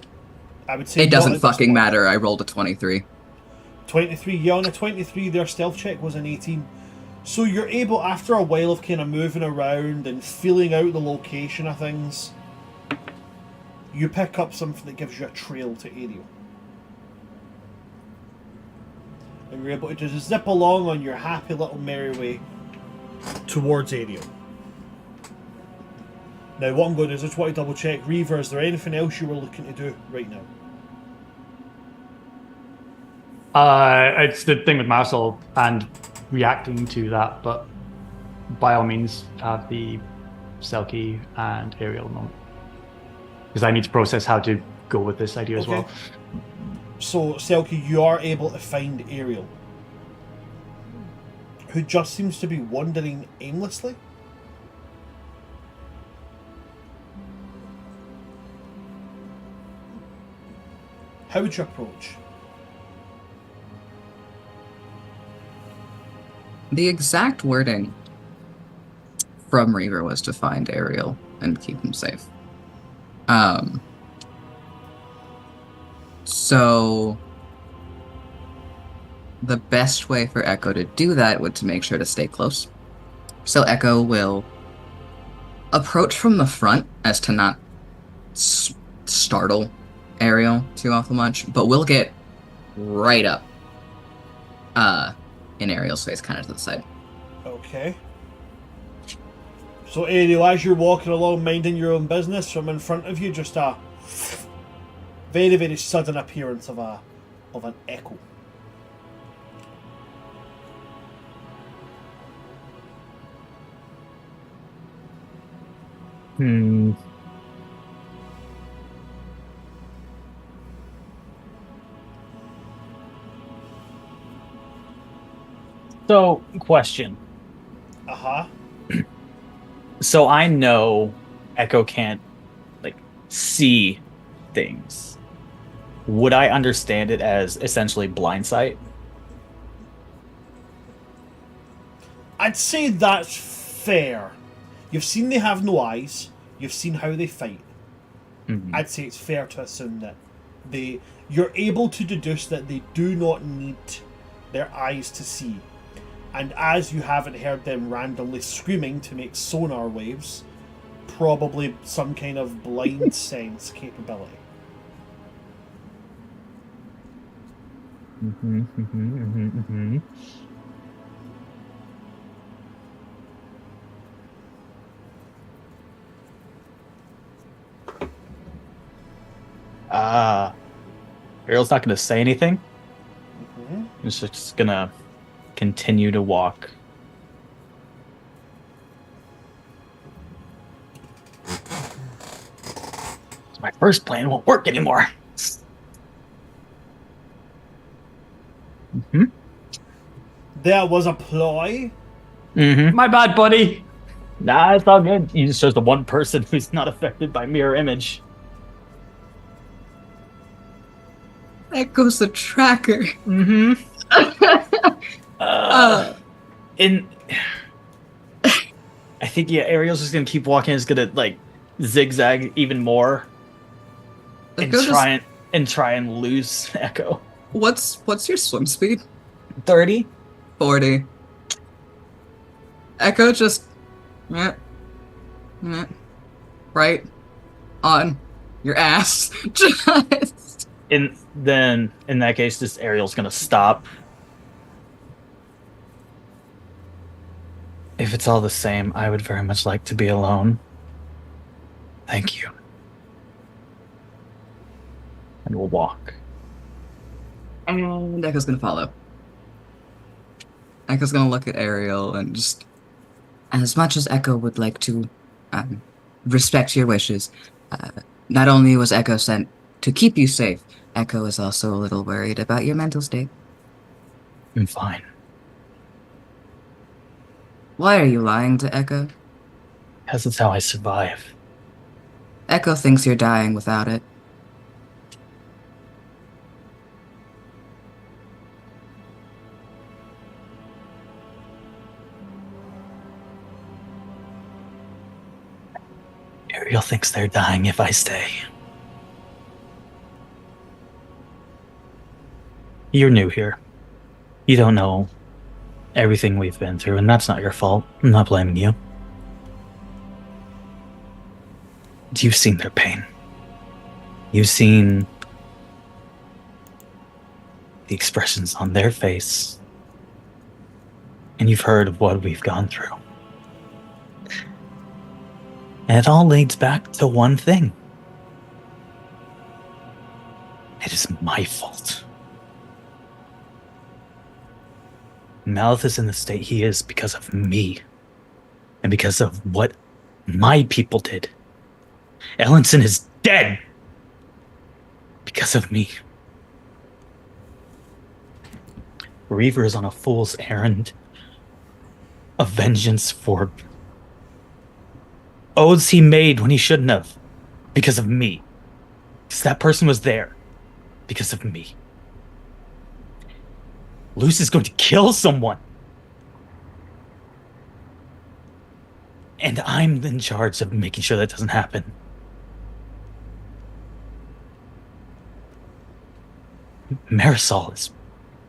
I would say it doesn't fucking matter. I rolled a 23. 23, yeah, on a 23, their stealth check was an 18. So you're able, after a while of kind of moving around and feeling out the location of things, you pick up something that gives you a trail to Ariel. And you're able to just zip along on your happy little merry way towards Ariel. Now what I'm going to do is I just want to double check, Reaver, is there anything else you were looking to do right now? It's the thing with Marisol and reacting to that, but by all means have the Selkie and Ariel moment. because I need to process how to go with this idea as well. So, Selkie, you are able to find Ariel, who just seems to be wandering aimlessly. How would you approach? The exact wording from Reaver was to find Ariel and keep him safe. So the best way for Echo to do that would to make sure to stay close. So Echo will approach from the front as to not startle Ariel too awful much, but we'll get right up in Ariel's face, kind of to the side. Okay. So Ariel, as you're walking along minding your own business, from in front of you just a very, very sudden appearance of an echo. So, question. Uh-huh. So I know Echo can't, like, see things. Would I understand it as essentially blind sight? I'd say that's fair. You've seen they have no eyes. You've seen how they fight. Mhm. I'd say it's fair to assume that you're able to deduce that they do not need their eyes to see. And as you haven't heard them randomly screaming to make sonar waves, probably some kind of blind sense capability. Ariel's not going to say anything. Mhm. He's just going to continue to walk. My first plan won't work anymore. There was a ploy. My bad, buddy. Nah, it's all good. You just chose the one person who's not affected by mirror image. Echo's the tracker. I think Ariel's just gonna keep walking. Is gonna like zigzag even more, and try and lose Echo. What's your swim speed? 30. 40. Echo just right on your ass. Just And then in that case, this Ariel's gonna stop. If it's all the same, I would very much like to be alone. Thank you. And we'll walk. and Echo's gonna follow. Echo's gonna look at Ariel and just, as much as Echo would like to respect your wishes, not only was Echo sent to keep you safe, Echo is also a little worried about your mental state. I'm fine. Why are you lying to Echo? Because it's how I survive. Echo thinks you're dying without it. Ariel thinks they're dying if I stay. You're new here. You don't know everything we've been through, and that's not your fault. I'm not blaming you. You've seen their pain. You've seen the expressions on their face. And you've heard of what we've gone through. And it all leads back to one thing. It is my fault. Malith is in the state he is because of me. And because of what my people did. Ellenson is dead because of me. Reaver is on a fool's errand of vengeance for oaths he made when he shouldn't have, because of me. Because that person was there because of me. Luce is going to kill someone. And I'm in charge of making sure that doesn't happen. Marisol is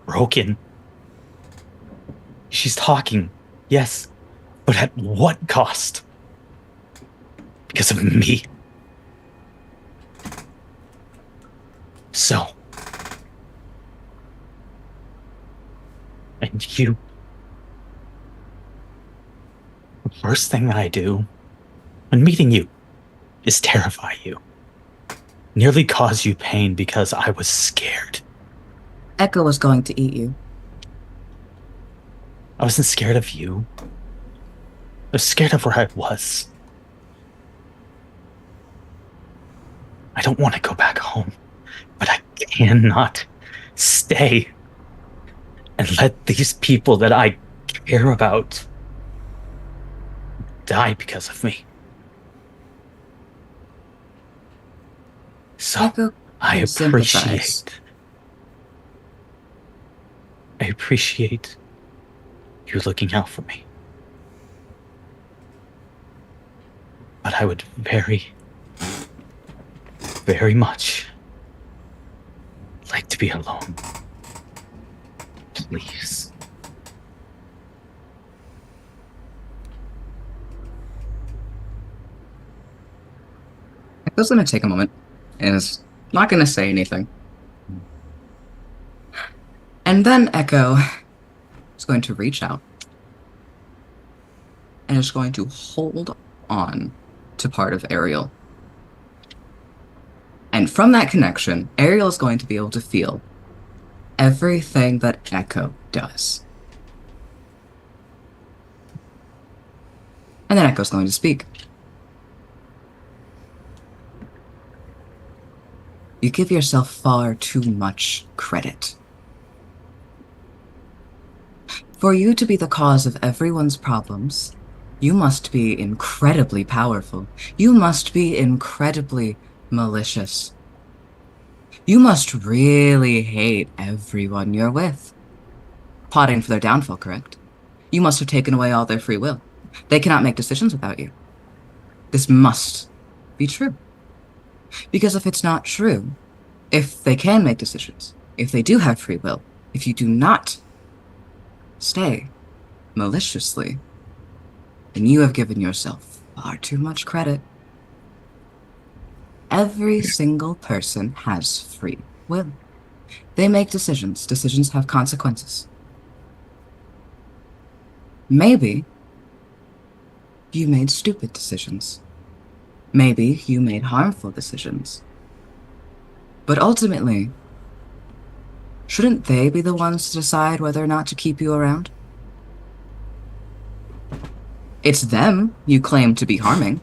broken. She's talking, yes, but at what cost? Because of me. So, and you, the first thing I do when meeting you is terrify you. Nearly cause you pain because I was scared. Echo was going to eat you. I wasn't scared of you. I was scared of where I was. I don't want to go back home, but I cannot stay and let these people that I care about die because of me. So Echo I can sympathize. appreciate you looking out for me. But I would very, very much like to be alone. Please. Echo's gonna take a moment and is not gonna say anything. And then Echo is going to reach out and is going to hold on to part of Ariel. And from that connection, Ariel is going to be able to feel everything that Echo does. And then Echo's going to speak. You give yourself far too much credit. For you to be the cause of everyone's problems, you must be incredibly powerful. You must be incredibly malicious. You must really hate everyone you're with. Plotting for their downfall, correct? You must have taken away all their free will. They cannot make decisions without you. This must be true. Because if it's not true, if they can make decisions, if they do have free will, if you do not stay maliciously, then you have given yourself far too much credit. Every single person has free will. They make decisions. Decisions have consequences. Maybe you made stupid decisions. Maybe you made harmful decisions. But ultimately, shouldn't they be the ones to decide whether or not to keep you around? It's them you claim to be harming.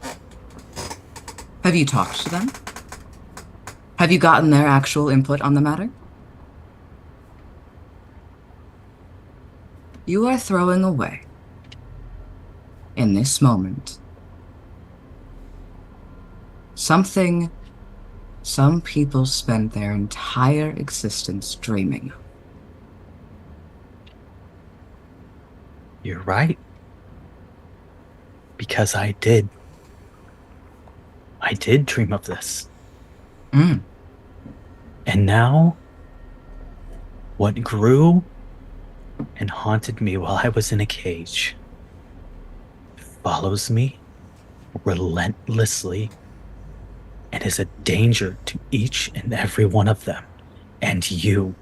Have you talked to them? Have you gotten their actual input on the matter? You are throwing away, in this moment, something some people spend their entire existence dreaming of. You're right. Because I did. I did dream of this. Mm. And now, what grew and haunted me while I was in a cage follows me relentlessly and is a danger to each and every one of them. And you.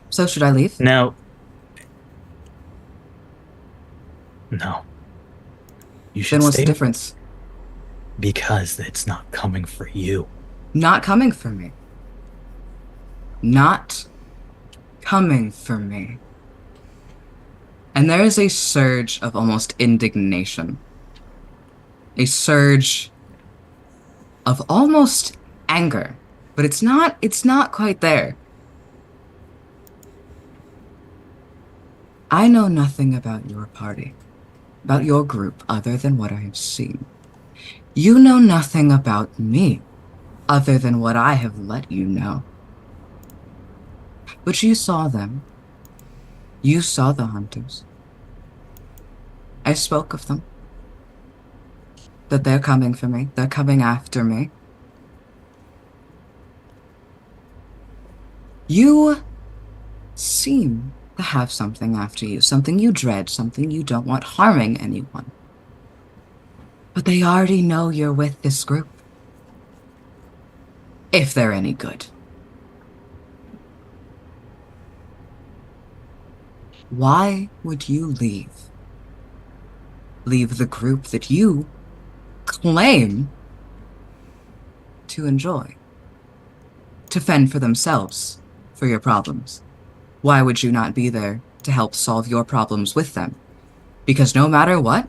So should I leave? Now, no. You should Then what's stay the difference? because it's not coming for you. Not coming for me. Not coming for me. And there is a surge of almost indignation. A surge of almost anger, but it's not quite there. I know nothing about your party, about your group, other than what I have seen. You know nothing about me, other than what I have let you know. But you saw them. You saw the hunters. I spoke of them. That they're coming for me. They're coming after me. You seem to have something after you. Something you dread. Something you don't want harming anyone. But they already know you're with this group. If they're any good. Why would you leave? Leave the group that you claim to enjoy, to fend for themselves, for your problems. Why would you not be there to help solve your problems with them? Because no matter what,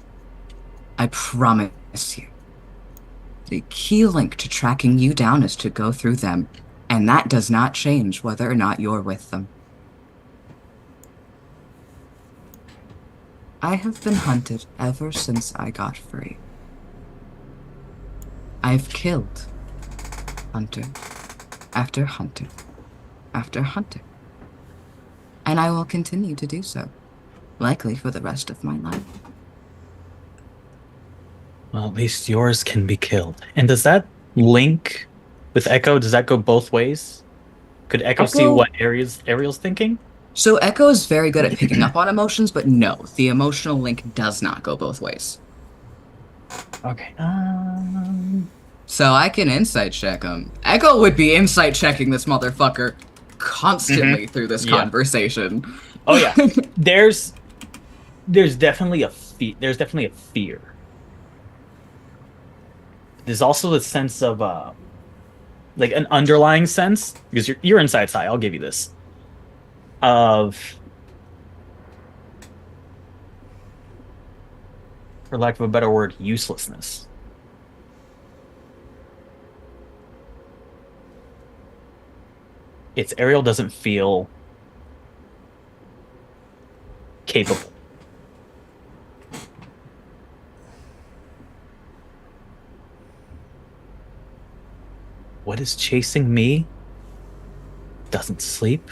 I promise you, the key link to tracking you down is to go through them, and that does not change whether or not you're with them. I have been hunted ever since I got free. I've killed hunter after hunter after hunter. And I will continue to do so, likely for the rest of my life. Well, at least yours can be killed. And does that link with Echo? Does that go both ways? Could Echo see what Ariel's thinking? So Echo is very good at picking up on emotions, but no, the emotional link does not go both ways. Okay. So I can insight check him. Echo would be insight checking this motherfucker constantly through this conversation. Oh yeah. There's definitely a fear. There's also the sense of like an underlying sense, because your insight's high, I'll give you this. Of, for lack of a better word, uselessness. It's Ariel doesn't feel capable. What is chasing me? Doesn't sleep,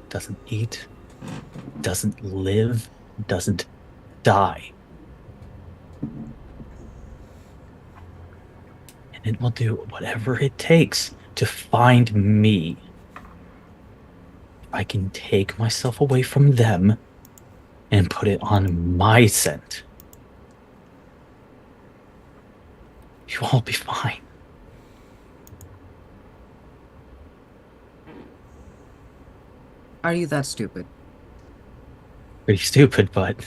doesn't eat, doesn't live, doesn't die. And it will do whatever it takes to find me. If I can take myself away from them and put it on my scent, you'll all be fine. Are you that stupid? Pretty stupid, but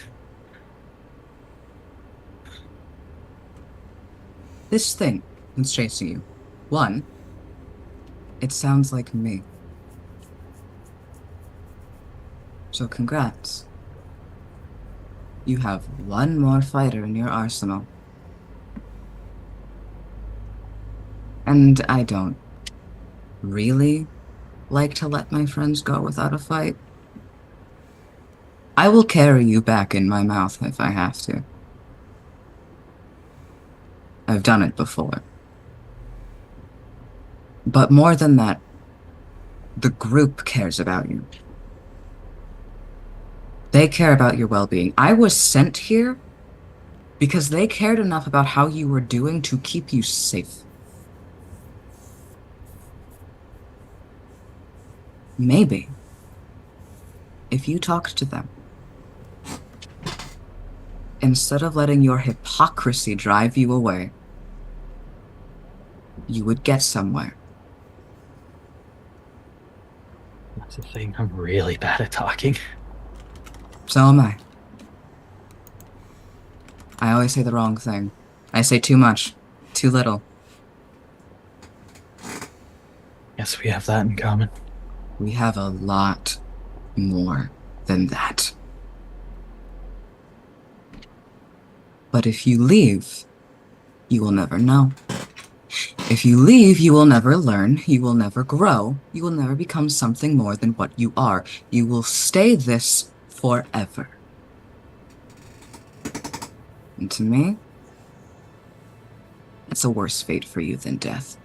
This thing that's chasing you. One, it sounds like me. So congrats. You have one more fighter in your arsenal. And I don't really like to let my friends go without a fight. I will carry you back in my mouth if I have to. I've done it before. But more than that, the group cares about you. They care about your well-being. I was sent here because they cared enough about how you were doing to keep you safe. Maybe, if you talked to them, instead of letting your hypocrisy drive you away, you would get somewhere. that's the thing. I'm really bad at talking. So am I. I always say the wrong thing. I say too much, too little. Yes, we have that in common. We have a lot more than that. But if you leave, you will never know. If you leave, you will never learn, you will never grow, you will never become something more than what you are. You will stay this forever. And to me, it's a worse fate for you than death.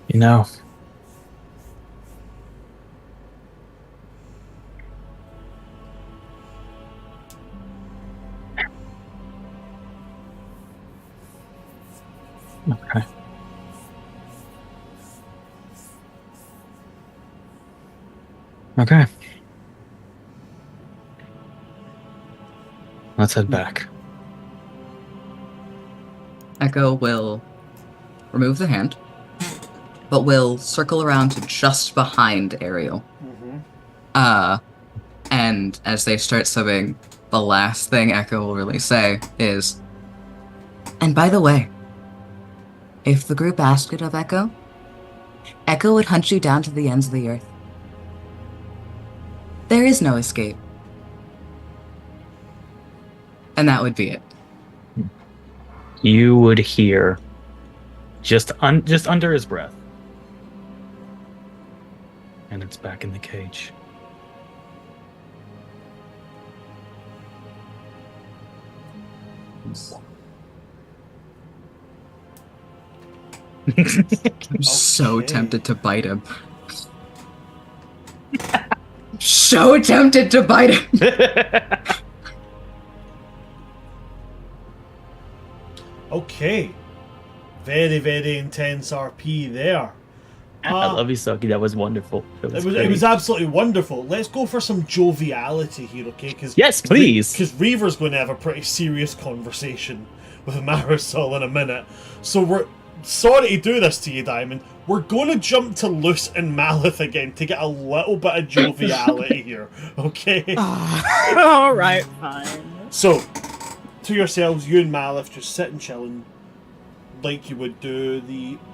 You know, okay. Okay. Let's head back. Echo will remove the hand, but will circle around to just behind Ariel. And as they start swimming, the last thing Echo will really say is, and by the way, if the group asked it of Echo, Echo would hunt you down to the ends of the earth. There is no escape. And that would be it. You would hear just under his breath. And it's back in the cage. I'm so tempted to bite him. So tempted to bite him. Okay. Very, very intense RP there. I love you, Sucky. That was wonderful. It was absolutely wonderful. Let's go for some joviality here, okay? Yes, please. Because Reaver's going to have a pretty serious conversation with Marisol in a minute. So we're sorry to do this to you, Diamond. We're going to jump to Luce and Malith again to get a little bit of joviality here, okay? All right, fine. So, to yourselves, you and Malith just sitting chilling like you would do.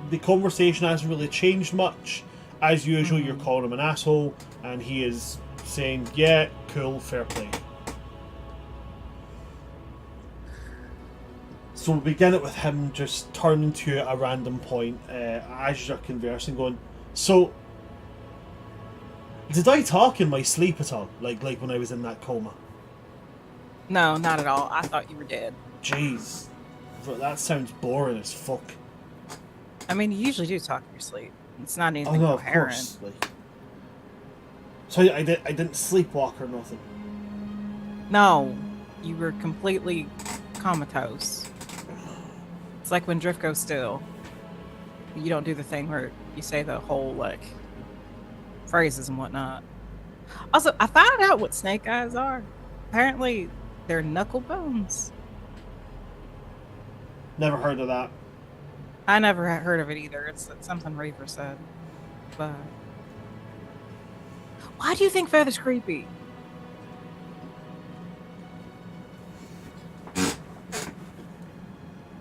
The conversation hasn't really changed much. As usual, you're calling him an asshole, and he is saying, yeah, cool, fair play. So we'll begin it with him just turning to you at a random point as you're conversing, going, so, did I talk in my sleep at all? Like when I was in that coma? No, not at all. I thought you were dead. Jeez. That sounds boring as fuck. I mean, you usually do talk in your sleep. It's not anything Oh no, coherent. of course. Like, so I didn't sleepwalk or nothing. No, you were completely comatose. It's like when Drift goes still. You don't do the thing where you say the whole, like, phrases and whatnot. Also, I found out what snake eyes are. Apparently, they're knuckle bones. Never heard of that. I never had heard of it either. It's something Reaver said. But why do you think Feather's creepy?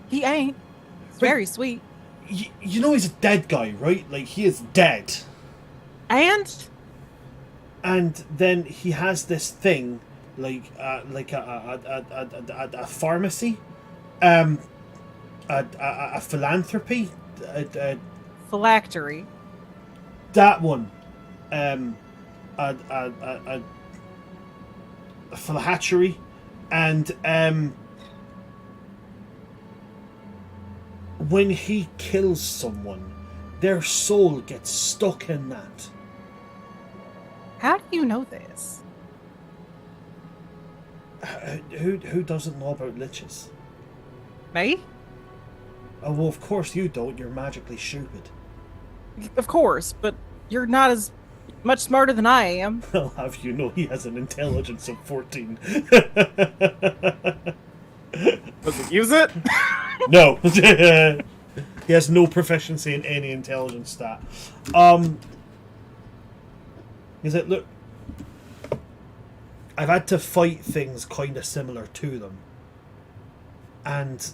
He ain't. He's very sweet. You know he's a dead guy, right? Like, he is dead. And then he has this thing, like a pharmacy, a philanthropy, phylactery. That one, a phylactery, and when he kills someone, their soul gets stuck in that. How do you know this? Who doesn't know about liches? Me? Oh, well, of course you don't. You're magically stupid. Of course, but you're not as much smarter than I am. I'll have you know he has an intelligence of 14. Does it use it? No. He has no proficiency in any intelligence stat. He's like, look, I've had to fight things kind of similar to them. And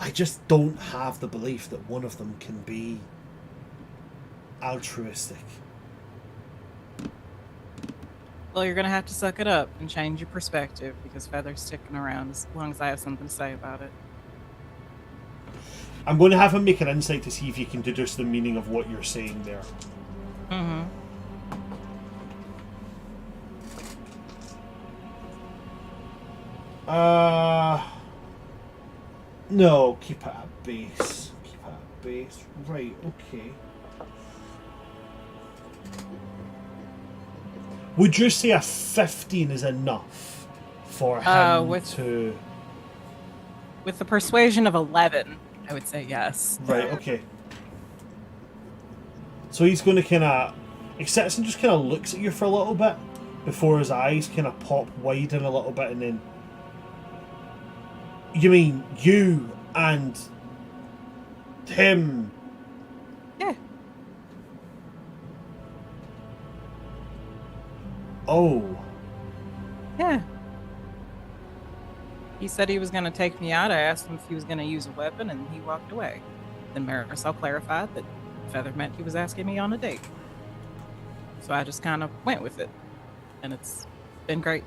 I just don't have the belief that one of them can be altruistic. Well, you're gonna have to suck it up and change your perspective because Feather's sticking around as long as I have something to say about it. I'm going to have him make an insight to see if he can deduce the meaning of what you're saying there. Mm-hmm. No, keep it at base. Keep it at base. Right, okay. Would you say a 15 is enough for him to... With the persuasion of 11, I would say yes. Right, okay. So he's going to kind of... He sits and just kind of looks at you for a little bit before his eyes kind of pop wide in a little bit and then... You mean you and him? Yeah. Oh. Yeah. He said he was going to take me out. I asked him if he was going to use a weapon, and he walked away. Then Marisol clarified that Feather meant he was asking me on a date. So I just kind of went with it. And it's been great.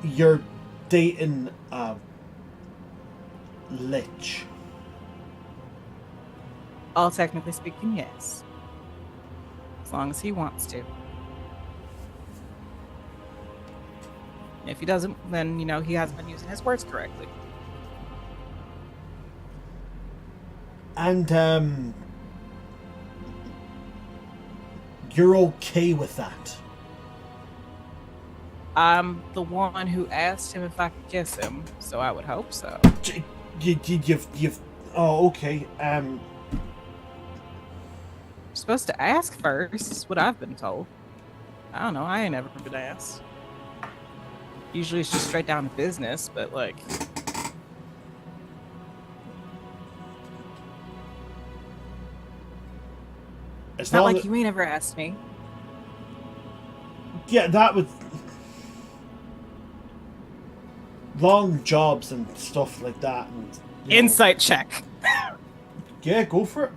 You're dating a lich. All technically speaking, yes. As long as he wants to. If he doesn't, then, you know, he hasn't been using his words correctly. And, you're okay with that? I'm the one who asked him if I could kiss him, so I would hope so. You've... Oh, okay. You're supposed to ask first, is what I've been told. I don't know, I ain't ever been asked. Usually it's just straight down to business, but like... It's not like you ain't ever asked me. Yeah, that would... Long jobs and stuff like that. And, Insight check. Yeah, go for it.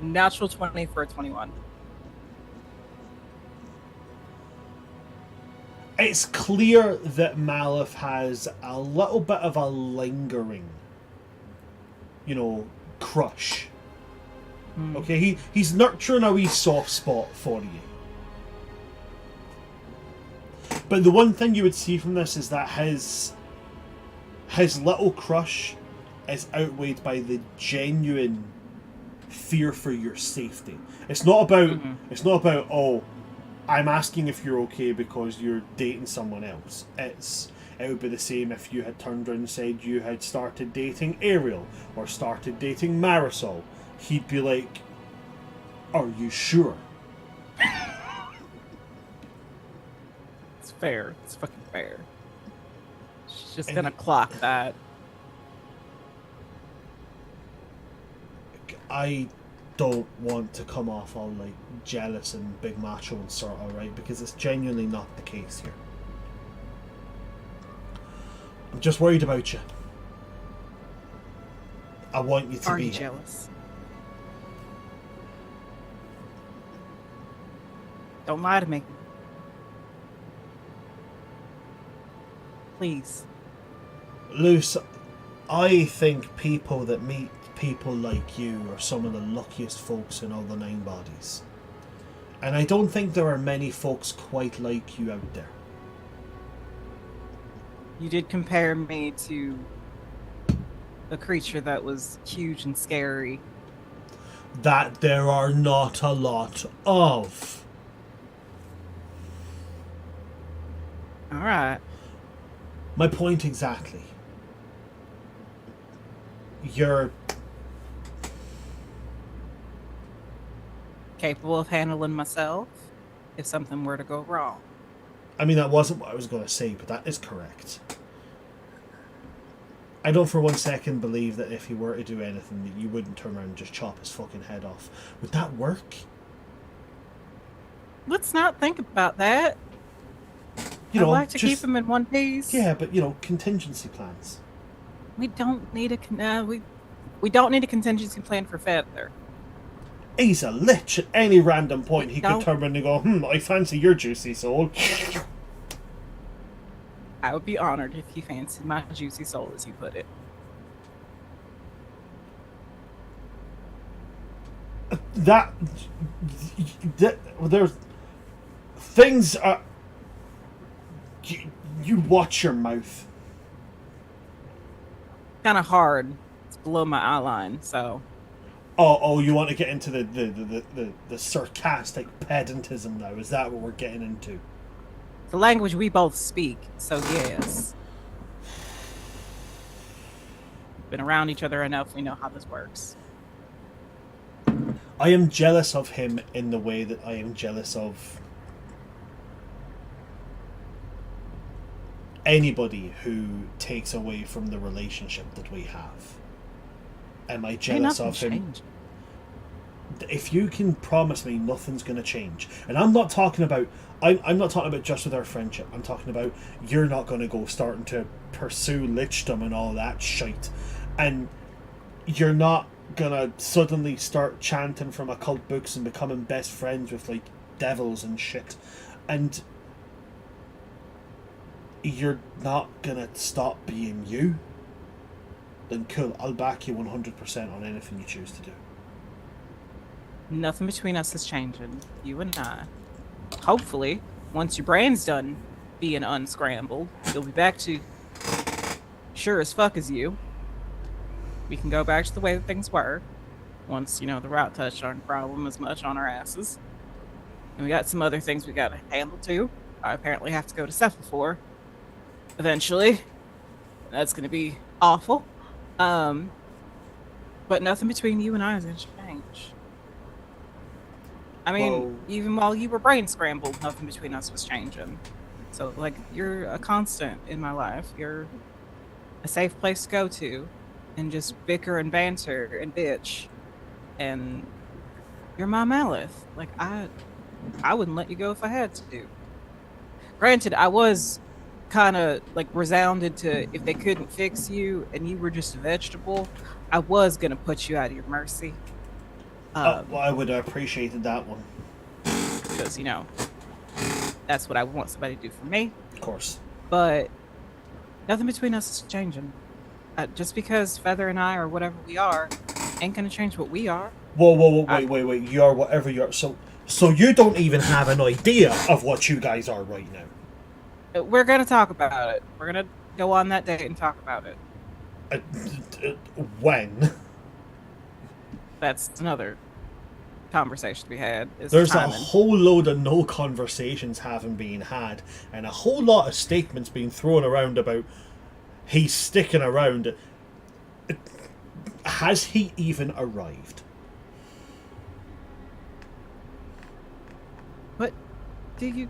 Natural 20 for a 21. It's clear that Malith has a little bit of a lingering, crush. Okay, he's nurturing a wee soft spot for you. But the one thing you would see from this is that his little crush is outweighed by the genuine fear for your safety. It's not about oh, I'm asking if you're okay because you're dating someone else. It would be the same if you had turned around and said you had started dating Ariel or started dating Marisol. He'd be like, are you sure? It's fair. It's fucking fair. She's just gonna clock that. I don't want to come off all like jealous and big macho and sort of, right? Because it's genuinely not the case here. I'm just worried about you. I want you to Are be you jealous? Don't lie to me. Please. Luce, I think people that meet people like you are some of the luckiest folks in all the Nine Bodies. And I don't think there are many folks quite like you out there. You did compare me to a creature that was huge and scary. That there are not a lot of. Alright. My point exactly. You're capable of handling myself if something were to go wrong. I mean, that wasn't what I was going to say, but that is correct. I don't for one second believe that if he were to do anything, that you wouldn't turn around and just chop his fucking head off. Would that work? Let's not think about that. You know, I'd like to just, keep them in one piece. Yeah, but you know, contingency plans. We don't need we don't need a contingency plan for Feather. He's a lich. At any random point, he Don't- could turn around and go, I fancy your juicy soul. I would be honored if you fancied my juicy soul, as you put it. That there's things are. You watch your mouth. Kind of hard. It's below my eye line, so. Oh, you want to get into the sarcastic pedantism now? Is that what we're getting into? The language we both speak, so yes. Been around each other enough, we know how this works. I am jealous of him in the way that I am jealous of anybody who takes away from the relationship that we have. Am I jealous of him? Changed. If you can promise me nothing's going to change, and I'm not talking about I'm not talking about just with our friendship, I'm talking about you're not going to go starting to pursue lichdom and all that shite, and you're not going to suddenly start chanting from occult books and becoming best friends with like devils and shit, and you're not going to stop being you, then cool, I'll back you 100% on anything you choose to do. Nothing between us is changing. You and I. Hopefully, once your brain's done being unscrambled, you'll be back to sure as fuck as you. We can go back to the way that things were. Once, the route touch aren't a problem as much on our asses. And we got some other things we gotta handle too. I apparently have to go to Cephalfor eventually. That's gonna be awful. But nothing between you and I is gonna change. I mean, Whoa. even while you were brain scrambled, nothing between us was changing. So, you're a constant in my life. You're a safe place to go to and just bicker and banter and bitch. And you're my Malith. I wouldn't let you go if I had to. Granted, I was kind of, resounded to if they couldn't fix you and you were just a vegetable, I was going to put you out of your mercy. Well, I would have appreciated that one. Because, that's what I want somebody to do for me. Of course. But nothing between us is changing. Just because Feather and I are whatever we are, ain't gonna change what we are. Whoa, wait. You are whatever you are. So you don't even have an idea of what you guys are right now. We're gonna talk about it. We're gonna go on that date and talk about it. When? That's another conversation we had. There's a whole load of no conversations having been had, and a whole lot of statements being thrown around about he's sticking around. Has he even arrived? What do you...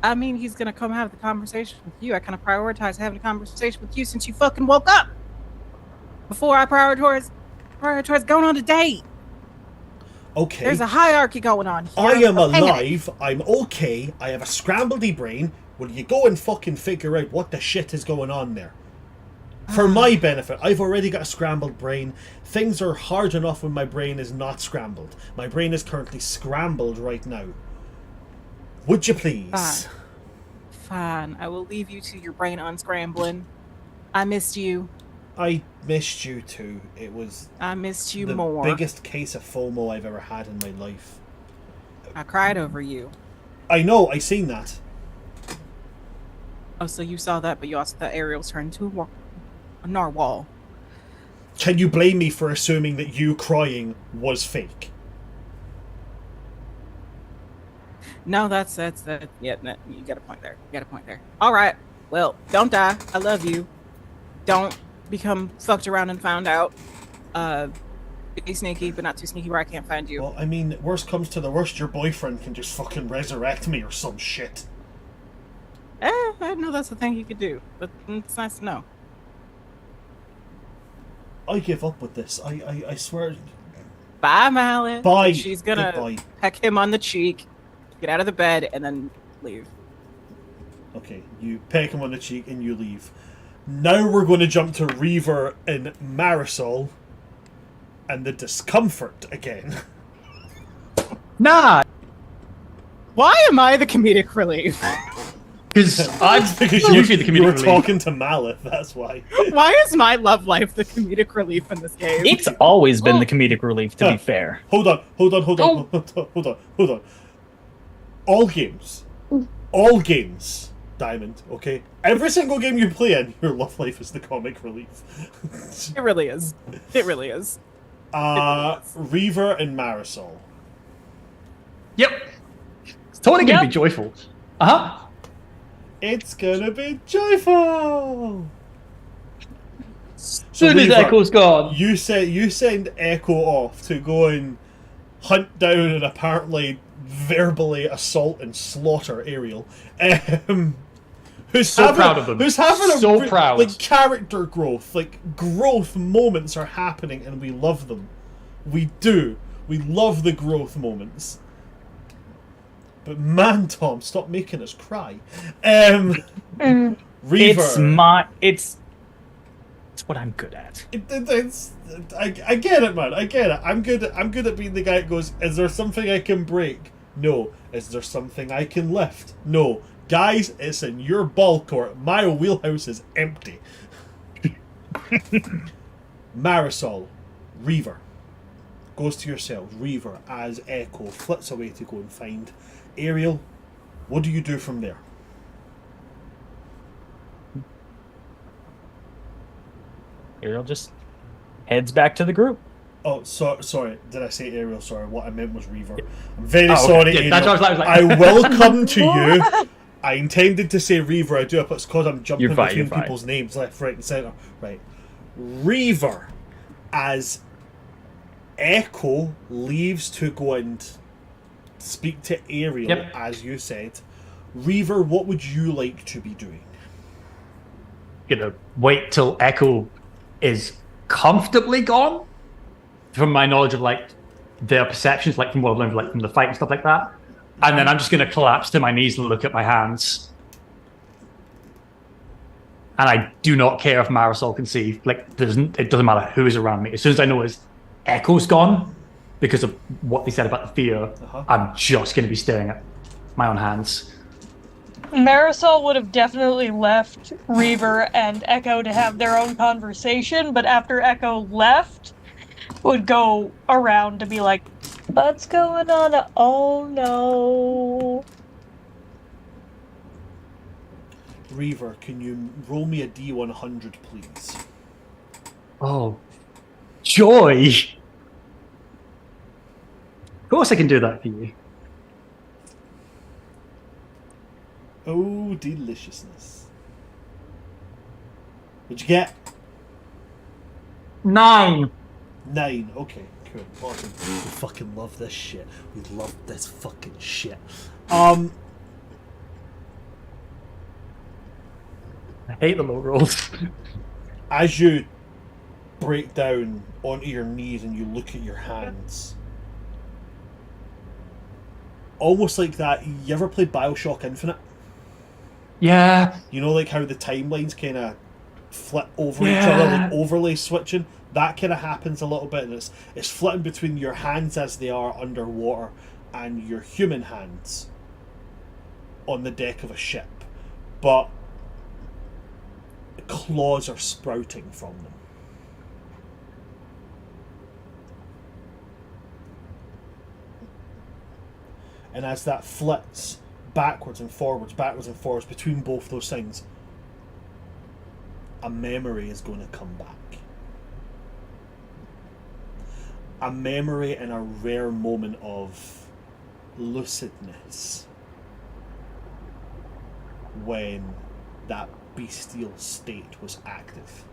I mean, he's gonna come have the conversation with you. I kind of prioritize having a conversation with you since you fucking woke up. Before I prioritize going on a date. Okay. There's a hierarchy going on here. I am Okay. alive. I'm okay. I have a scrambledy brain. Will you go and fucking figure out what the shit is going on there? For my benefit, I've already got a scrambled brain. Things are hard enough when my brain is not scrambled. My brain is currently scrambled right now. Would you please? Fine. I will leave you to your brain unscrambling. I missed you. I missed you too. It was I missed you the more. biggest case of FOMO I've ever had in my life. I cried over you. I know, I seen that. Oh, so you saw that, but you also thought Ariel's turned into a narwhal. Can you blame me for assuming that you crying was fake? No, that's that. Yeah, no, you got a point there. You got a point there. All right. Well, don't die. I love you. Don't become fucked around and found out. Be sneaky, but not too sneaky where I can't find you. Well, I mean, worst comes to the worst, your boyfriend can just fucking resurrect me or some shit. I didn't know that's the thing you could do, but it's nice to know. I give up with this. I swear. Bye, Malith. Bye. And she's gonna Goodbye. peck him on the cheek, get out of the bed, and then leave. Okay, you peck him on the cheek and you leave. Now we're going to jump to Reaver and Marisol and the discomfort again. Nah, Why am I the comedic relief? because I'm Because usually the you were comedic relief. talking to Malith, that's why. Why is my love life the comedic relief in this game? It's always been the comedic relief, to be fair. Hold on. All games, Diamond, okay? Every single game you play in, your love life is the comic relief. It really is. It really is. Reaver and Marisol. Yep. It's totally gonna Yep. be joyful. Uh-huh. It's gonna be joyful! So Soon as Reaver, Echo's gone. you send Echo off to go and hunt down and apparently verbally assault and slaughter Ariel. Who's So having, proud of them. Who's having So a proud. like character growth, like growth moments are happening, and we love them. We do. We love the growth moments. But man, Tom, stop making us cry. Reaver. It's what I'm good at. I get it, man. I get it. I'm good at being the guy that goes, is there something I can break? No. Is there something I can lift? No. Guys, it's in your ball court. My wheelhouse is empty. Marisol, Reaver, goes to yourselves. Reaver, as Echo flits away to go and find Ariel. What do you do from there? Ariel just heads back to the group. Oh, sorry. Did I say Ariel? Sorry. What I meant was Reaver. I'm very Oh, okay. sorry, Yeah, Ariel. that's what I was like. I will come to you. I intended to say Reaver. I do. It's because I'm jumping You're fine, between you're fine. people's names left, right, and centre. Right. Reaver, as Echo leaves to go and speak to Ariel, Yep. as you said. Reaver, what would you like to be doing? Gonna wait till Echo is comfortably gone. From my knowledge of like their perceptions, like from what I've learned, like from the fight and stuff like that, and then I'm just gonna collapse to my knees and look at my hands. And I do not care if Marisol can see. Like, it doesn't matter who is around me. As soon as I know his Echo's gone, because of what they said about the fear, I'm just gonna be staring at my own hands. Marisol would have definitely left Reaver and Echo to have their own conversation, but after Echo left, would go around to be like, what's going on? Oh no. Reaver, can you roll me a D100, please? Oh, joy! Of course I can do that for you. Oh, deliciousness. What'd you get? 9. 9. Okay, cool. Awesome. We fucking love this shit. We love this fucking shit. I hate the low rolls. As you break down onto your knees and you look at your hands, almost like that. You ever played Bioshock Infinite? Yeah. You know, like how the timelines kind of flip over each other, like overlay switching. That kind of happens a little bit, and it's flitting between your hands as they are underwater and your human hands on the deck of a ship, but claws are sprouting from them. And as that flits backwards and forwards between both those things, a memory is going to come back. A memory in a rare moment of lucidness when that bestial state was active.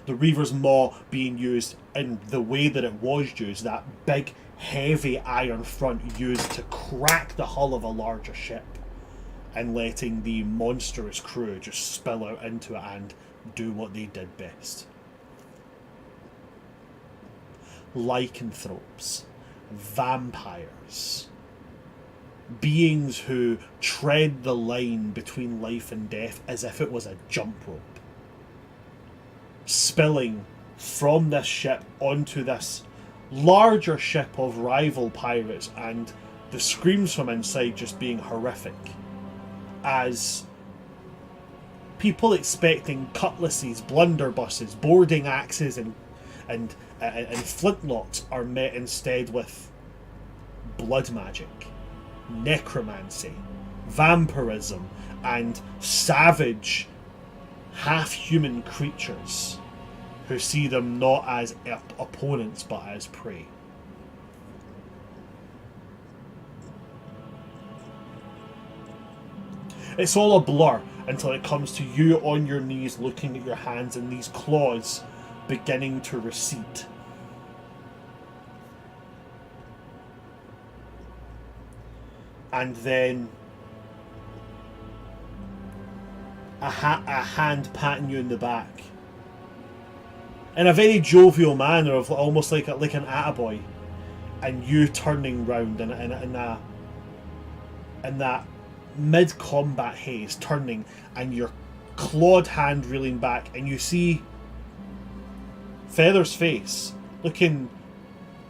The Reaver's Maw being used in the way that it was used, that big, heavy iron front used to crack the hull of a larger ship, and letting the monstrous crew just spill out into it and do what they did best. Lycanthropes, vampires, beings who tread the line between life and death as if it was a jump rope, spilling from this ship onto this larger ship of rival pirates, and the screams from inside just being horrific as people expecting cutlasses, blunderbusses, boarding axes and flintlocks are met instead with blood magic, necromancy, vampirism, and savage half-human creatures who see them not as opponents but as prey. It's all a blur until it comes to you on your knees looking at your hands and these claws beginning to recede. And then a hand patting you in the back. In a very jovial manner of almost like an attaboy. And you turning round in that mid-combat haze, turning and your clawed hand reeling back, and you see Feather's face looking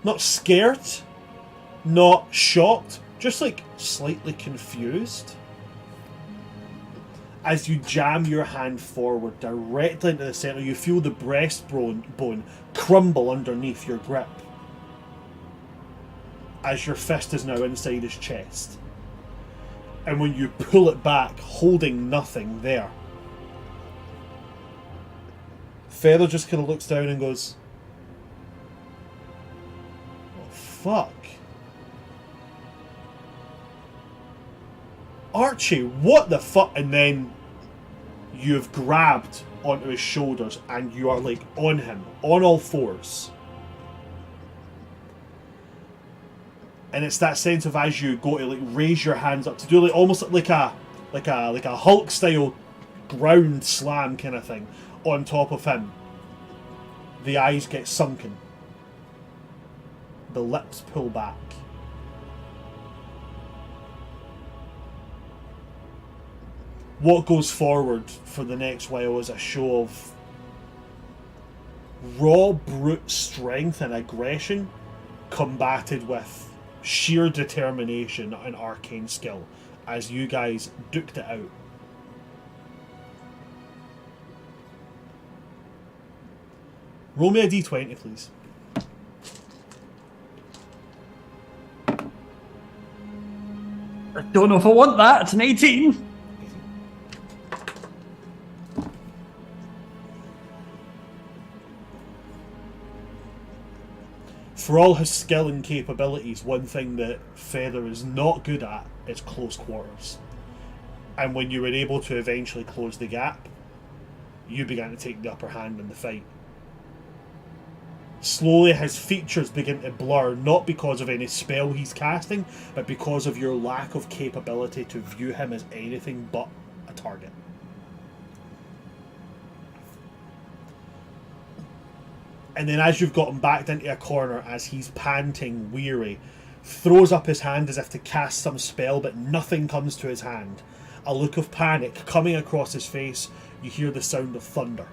not scared, not shocked, just like slightly confused. As you jam your hand forward directly into the center, you feel the breastbone crumble underneath your grip as your fist is now inside his chest. And when you pull it back, holding nothing there, Feather just kind of looks down and goes, "Oh, fuck. Archie, what the fuck?" And then you've grabbed onto his shoulders and you are like on him, on all fours. And it's that sense of as you go to like raise your hands up to do like almost like a Hulk style ground slam kind of thing on top of him. The eyes get sunken. The lips pull back. What goes forward for the next while is a show of raw brute strength and aggression combated with sheer determination and arcane skill as you guys duked it out. Roll me a d20, please. I don't know if I want that. It's an 18. For all his skill and capabilities, one thing that Feather is not good at is close quarters. And when you were able to eventually close the gap, you began to take the upper hand in the fight. Slowly his features begin to blur, not because of any spell he's casting, but because of your lack of capability to view him as anything but a target. And then as you've got him backed into a corner, as he's panting, weary, throws up his hand as if to cast some spell, but nothing comes to his hand. A look of panic coming across his face, you hear the sound of thunder.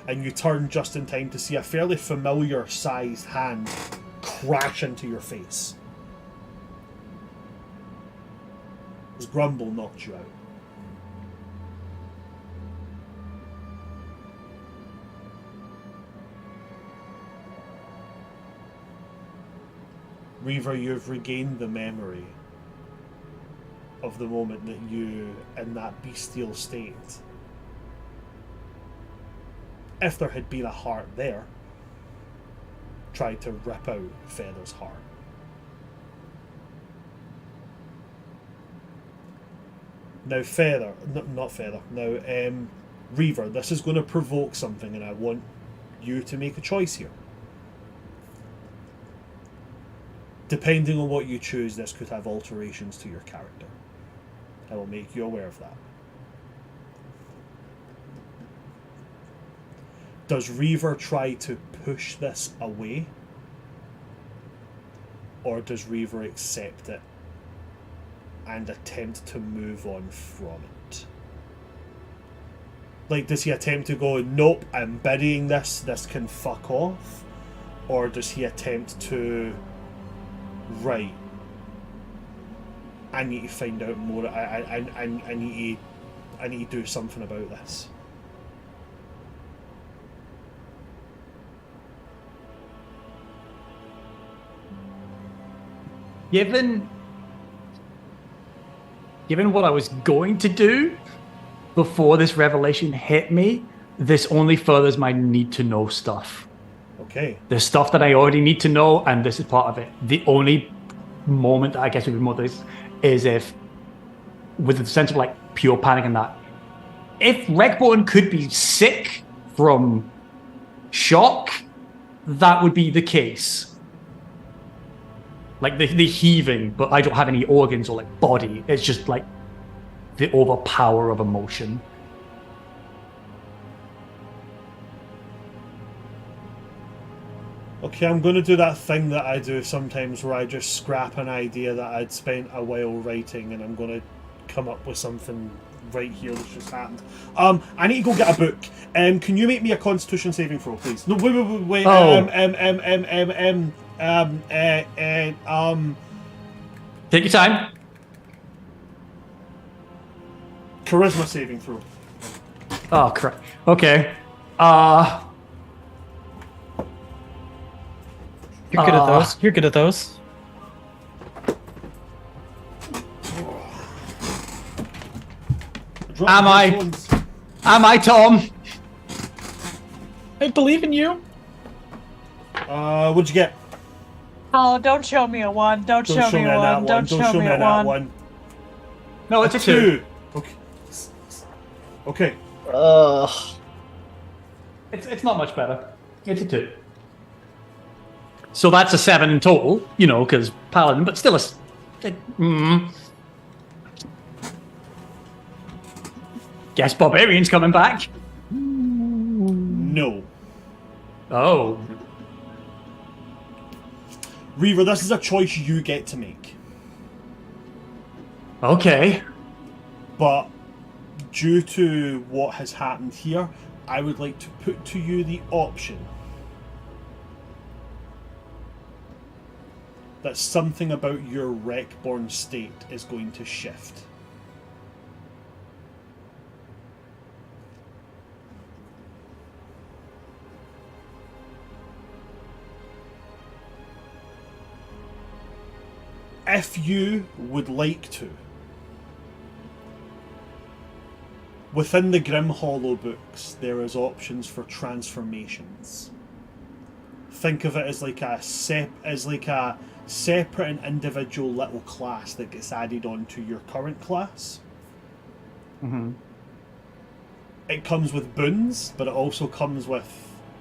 And you turn just in time to see a fairly familiar sized hand crash into your face. His grumble knocked you out. Reaver, you've regained the memory of the moment that you, in that bestial state, if there had been a heart there, tried to rip out Feather's heart. Now Feather, not Feather, now Reaver, this is going to provoke something and I want you to make a choice here. Depending on what you choose, this could have alterations to your character. I will make you aware of that. Does Reaver try to push this away? Or does Reaver accept it and attempt to move on from it? Like, does he attempt to go, nope, I'm burying this can fuck off? Or does he attempt to, right, I need to find out more, I need to do something about this? Given what I was going to do before this revelation hit me, this only furthers my need to know stuff. Okay. There's stuff that I already need to know, and this is part of it. The only moment that I guess would be more this is if, with the sense of like pure panic and that, if Regborn could be sick from shock, that would be the case. Like the heaving, but I don't have any organs or like body. It's just like the overpower of emotion. Okay, I'm going to do that thing that I do sometimes where I just scrap an idea that I'd spent a while writing and I'm going to come up with something right here that's just happened. I need to go get a book. Can you make me a Constitution saving throw, please? No, wait. Oh. Take your time. Charisma saving throw. Oh, crap. Okay. You're good at those. You're good at those. Am I Tom? I believe in you. What'd you get? Oh, don't show me a 1. Don't show me a 1. Don't show me a 1. No, it's a 2. Okay. Okay. It's not much better. It's a 2. So that's a 7 in total, you know, because Paladin, but still Guess Barbarian's coming back. No. Oh. Reaver, this is a choice you get to make. Okay. But due to what has happened here, I would like to put to you the option that something about your Wreckborn state is going to shift. If you would like to, within the Grim Hollow books, there is options for transformations. Think of it as like a separate and individual little class that gets added on to your current class. Mm-hmm. It comes with boons, but it also comes with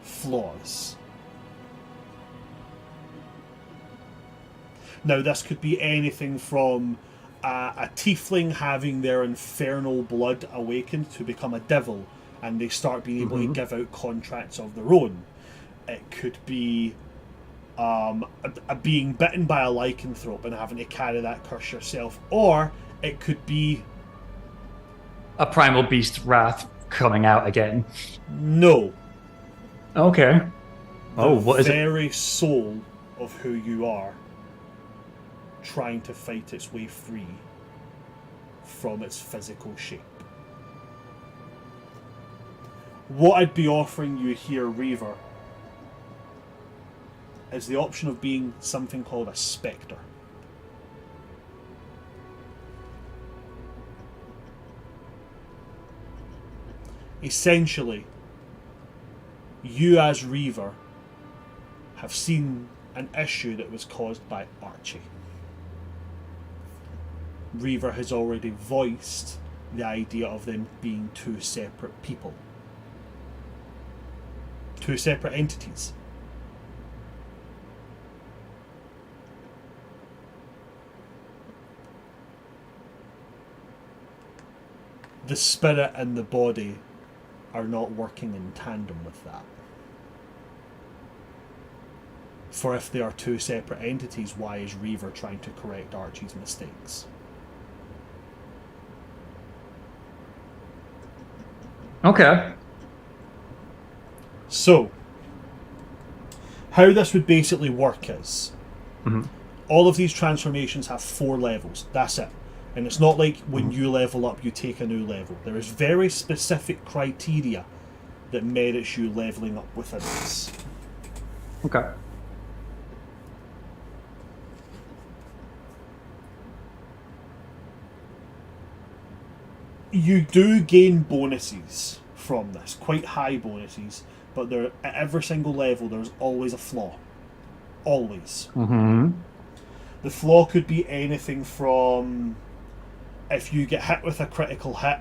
flaws. Now, this could be anything from a tiefling having their infernal blood awakened to become a devil, and they start being able to give out contracts of their own. It could be being bitten by a lycanthrope and having to carry that curse yourself, or it could be a primal beast wrath coming out again. No. Okay. What is it? The very soul of who you are trying to fight its way free from its physical shape. What I'd be offering you here, Reaver, is the option of being something called a spectre. Essentially, you as Reaver have seen an issue that was caused by Archie. Reaver has already voiced the idea of them being two separate people. Two separate entities. The spirit and the body are not working in tandem with that. For if they are two separate entities, why is Reaver trying to correct Archie's mistakes? Okay. So, how this would basically work is, all of these transformations have 4 levels. That's it. And it's not like when you level up, you take a new level. There is very specific criteria that merits you leveling up within this. Okay. You do gain bonuses from this, quite high bonuses, but there, at every single level there's always a flaw. Always. The flaw could be anything from, if you get hit with a critical hit,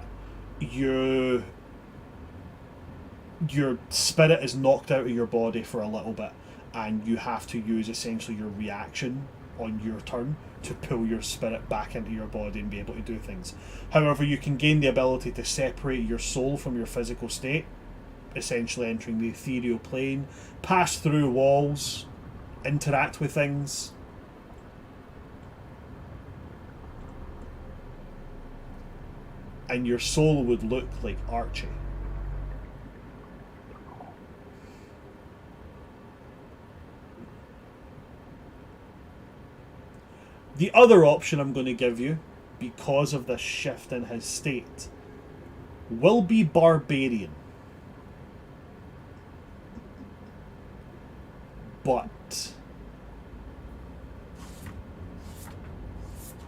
your spirit is knocked out of your body for a little bit, and you have to use essentially your reaction on your turn to pull your spirit back into your body and be able to do things. However, you can gain the ability to separate your soul from your physical state, essentially entering the ethereal plane, pass through walls, interact with things. And your soul would look like Archie. The other option I'm going to give you, because of this shift in his state, will be Barbarian. But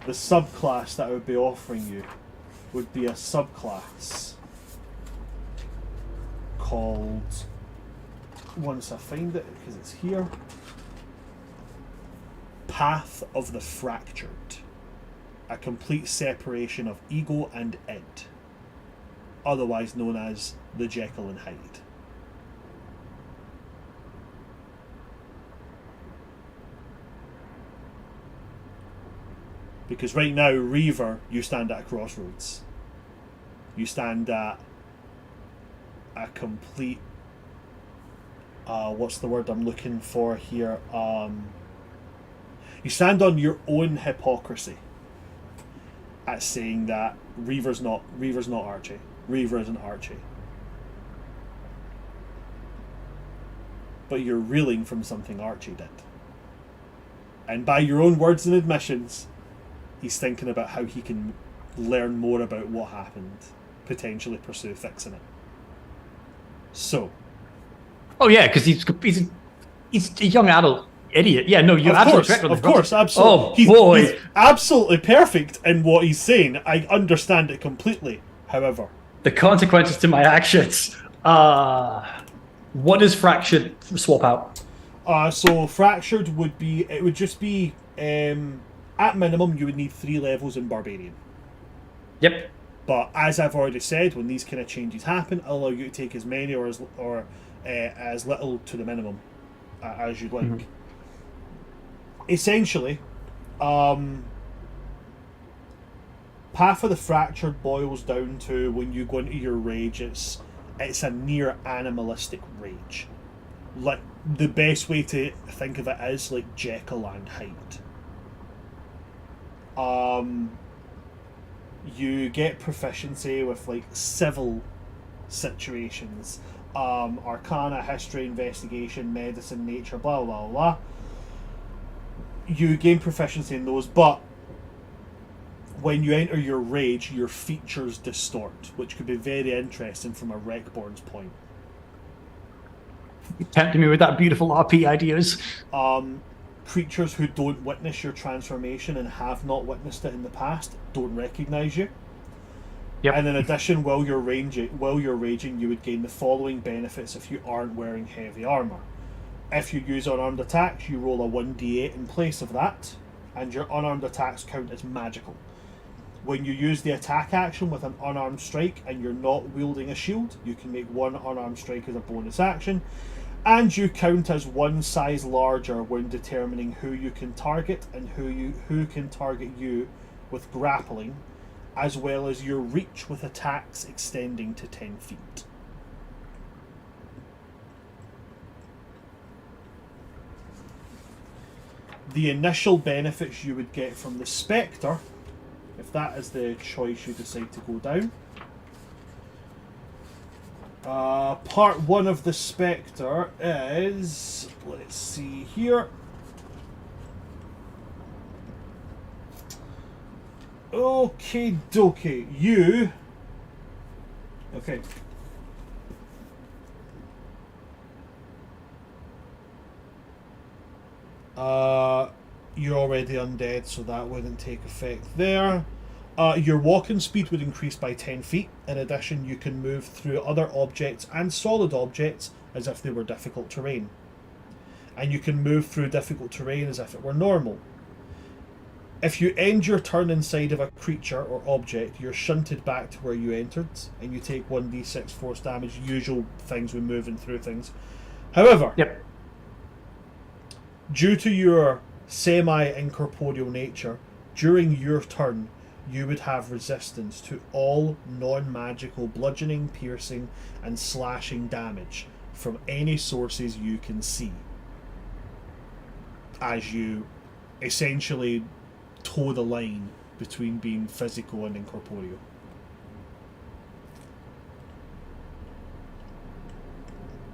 the subclass that I would be offering you would be a subclass called, once I find it, because it's here, Path of the Fractured. A complete separation of ego and id, otherwise known as the Jekyll and Hyde. Because right now, Reaver, you stand at a crossroads. You stand at a complete, what's the word I'm looking for here? You stand on your own hypocrisy at saying that Reaver's not Archie. Reaver isn't Archie. But you're reeling from something Archie did. And by your own words and admissions, he's thinking about how he can learn more about what happened, potentially pursue fixing it. So. Oh yeah, because he's a young adult idiot. Yeah, no, you're absolutely correct. Of course, absolutely. Oh boy, he's absolutely perfect in what he's saying. I understand it completely. However, the consequences to my actions. What does fractured swap out? So fractured would be. It would just be. At minimum, you would need 3 levels in Barbarian. Yep. But as I've already said, when these kind of changes happen, I'll allow you to take as many or as little to the minimum as you'd like. Essentially, Path of the Fractured boils down to when you go into your rage, it's a near animalistic rage. Like, the best way to think of it is like Jekyll and Hyde. You get proficiency with like civil situations, arcana, history, investigation, medicine, nature, blah blah blah. You gain proficiency in those, but when you enter your rage, your features distort, which could be very interesting from a Wreckborn's point. You tempted me with that beautiful RP ideas. Creatures who don't witness your transformation and have not witnessed it in the past don't recognize you. Yep. And in addition, while you're raging, you would gain the following benefits if you aren't wearing heavy armor. If you use unarmed attacks, you roll a 1d8 in place of that, and your unarmed attacks count as magical. When you use the attack action with an unarmed strike and you're not wielding a shield, you can make one unarmed strike as a bonus action, and you count as one size larger when determining who you can target and who can target you with grappling, as well as your reach with attacks extending to 10 feet. the initial benefits you would get from the Spectre, if that is the choice you decide to go down. Part 1 of the Spectre is, let's see here. Okay, dokie. You. Okay. You're already undead, so that wouldn't take effect there. Your walking speed would increase by 10 feet. In addition, you can move through other objects and solid objects as if they were difficult terrain. And you can move through difficult terrain as if it were normal. If you end your turn inside of a creature or object, you're shunted back to where you entered, and you take 1d6 force damage, usual things when moving through things. However, due to your semi-incorporeal nature, during your turn, you would have resistance to all non-magical bludgeoning, piercing, and slashing damage from any sources you can see, as you essentially toe the line between being physical and incorporeal.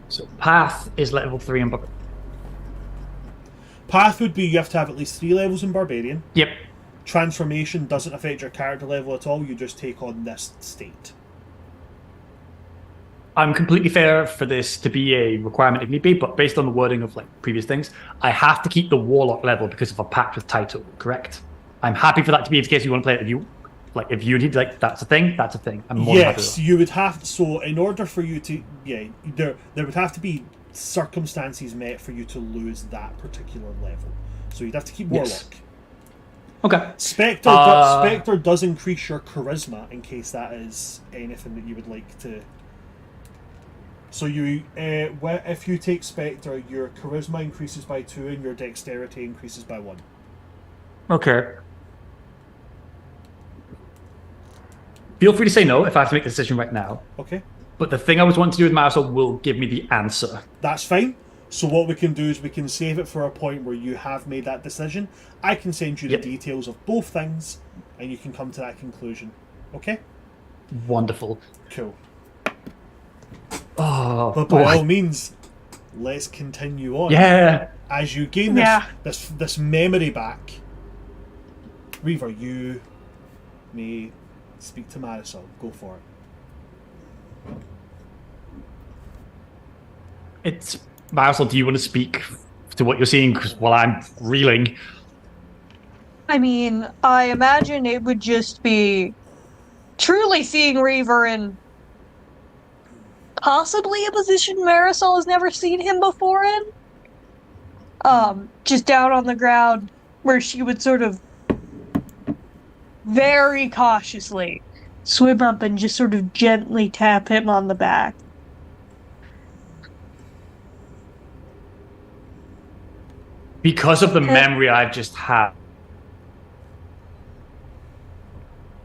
So Path is level 3 in Barbarian. Path would be you have to have at least 3 levels in Barbarian. Yep. Transformation doesn't affect your character level at all, you just take on this state. I'm completely fair for this to be a requirement if need be, but based on the wording of like previous things, I have to keep the Warlock level because of a pact with title, correct? I'm happy for that to be the case. You want to play it if you need, like, that's a thing, that's a thing. I'm more than happy with that. You would have so in order for you to there would have to be circumstances met for you to lose that particular level. So you'd have to keep Warlock. Yes. Okay. Spectre does increase your charisma in case that is anything that you would like to. So you, if you take Spectre, your charisma increases by 2 and your dexterity increases by 1. Okay. Feel free to say no if I have to make a decision right now. Okay. But the thing I was wanting to do with Marisol will give me the answer. That's fine. So what we can do is we can save it for a point where you have made that decision. I can send you the details of both things, and you can come to that conclusion. Okay? Wonderful. Cool. Oh, but by all means, let's continue on. Yeah. As you gain this memory back, Reaver, you may speak to Marisol. Go for it. It's Marisol, do you want to speak to what you're seeing? Because while I'm reeling. I mean, I imagine it would just be truly seeing Reaver in possibly a position Marisol has never seen him before in. Just down on the ground where she would sort of very cautiously swim up and just sort of gently tap him on the back. Because of the memory I've just had,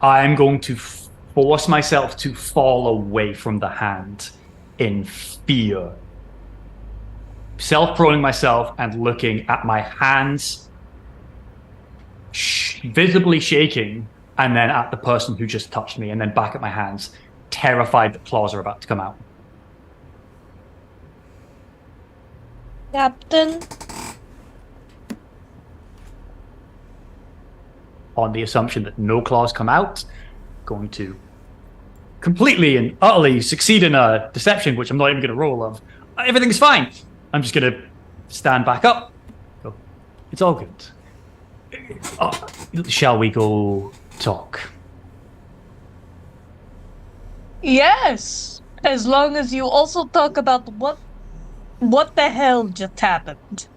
I'm going to force myself to fall away from the hand in fear. Self-proning myself and looking at my hands visibly shaking, and then at the person who just touched me, and then back at my hands, terrified that claws are about to come out. Captain? On the assumption that no claws come out, going to completely and utterly succeed in a deception, which I'm not even going to roll of. Everything's fine. I'm just going to stand back up. Go, it's all good. Shall we go talk? Yes, as long as you also talk about what the hell just happened.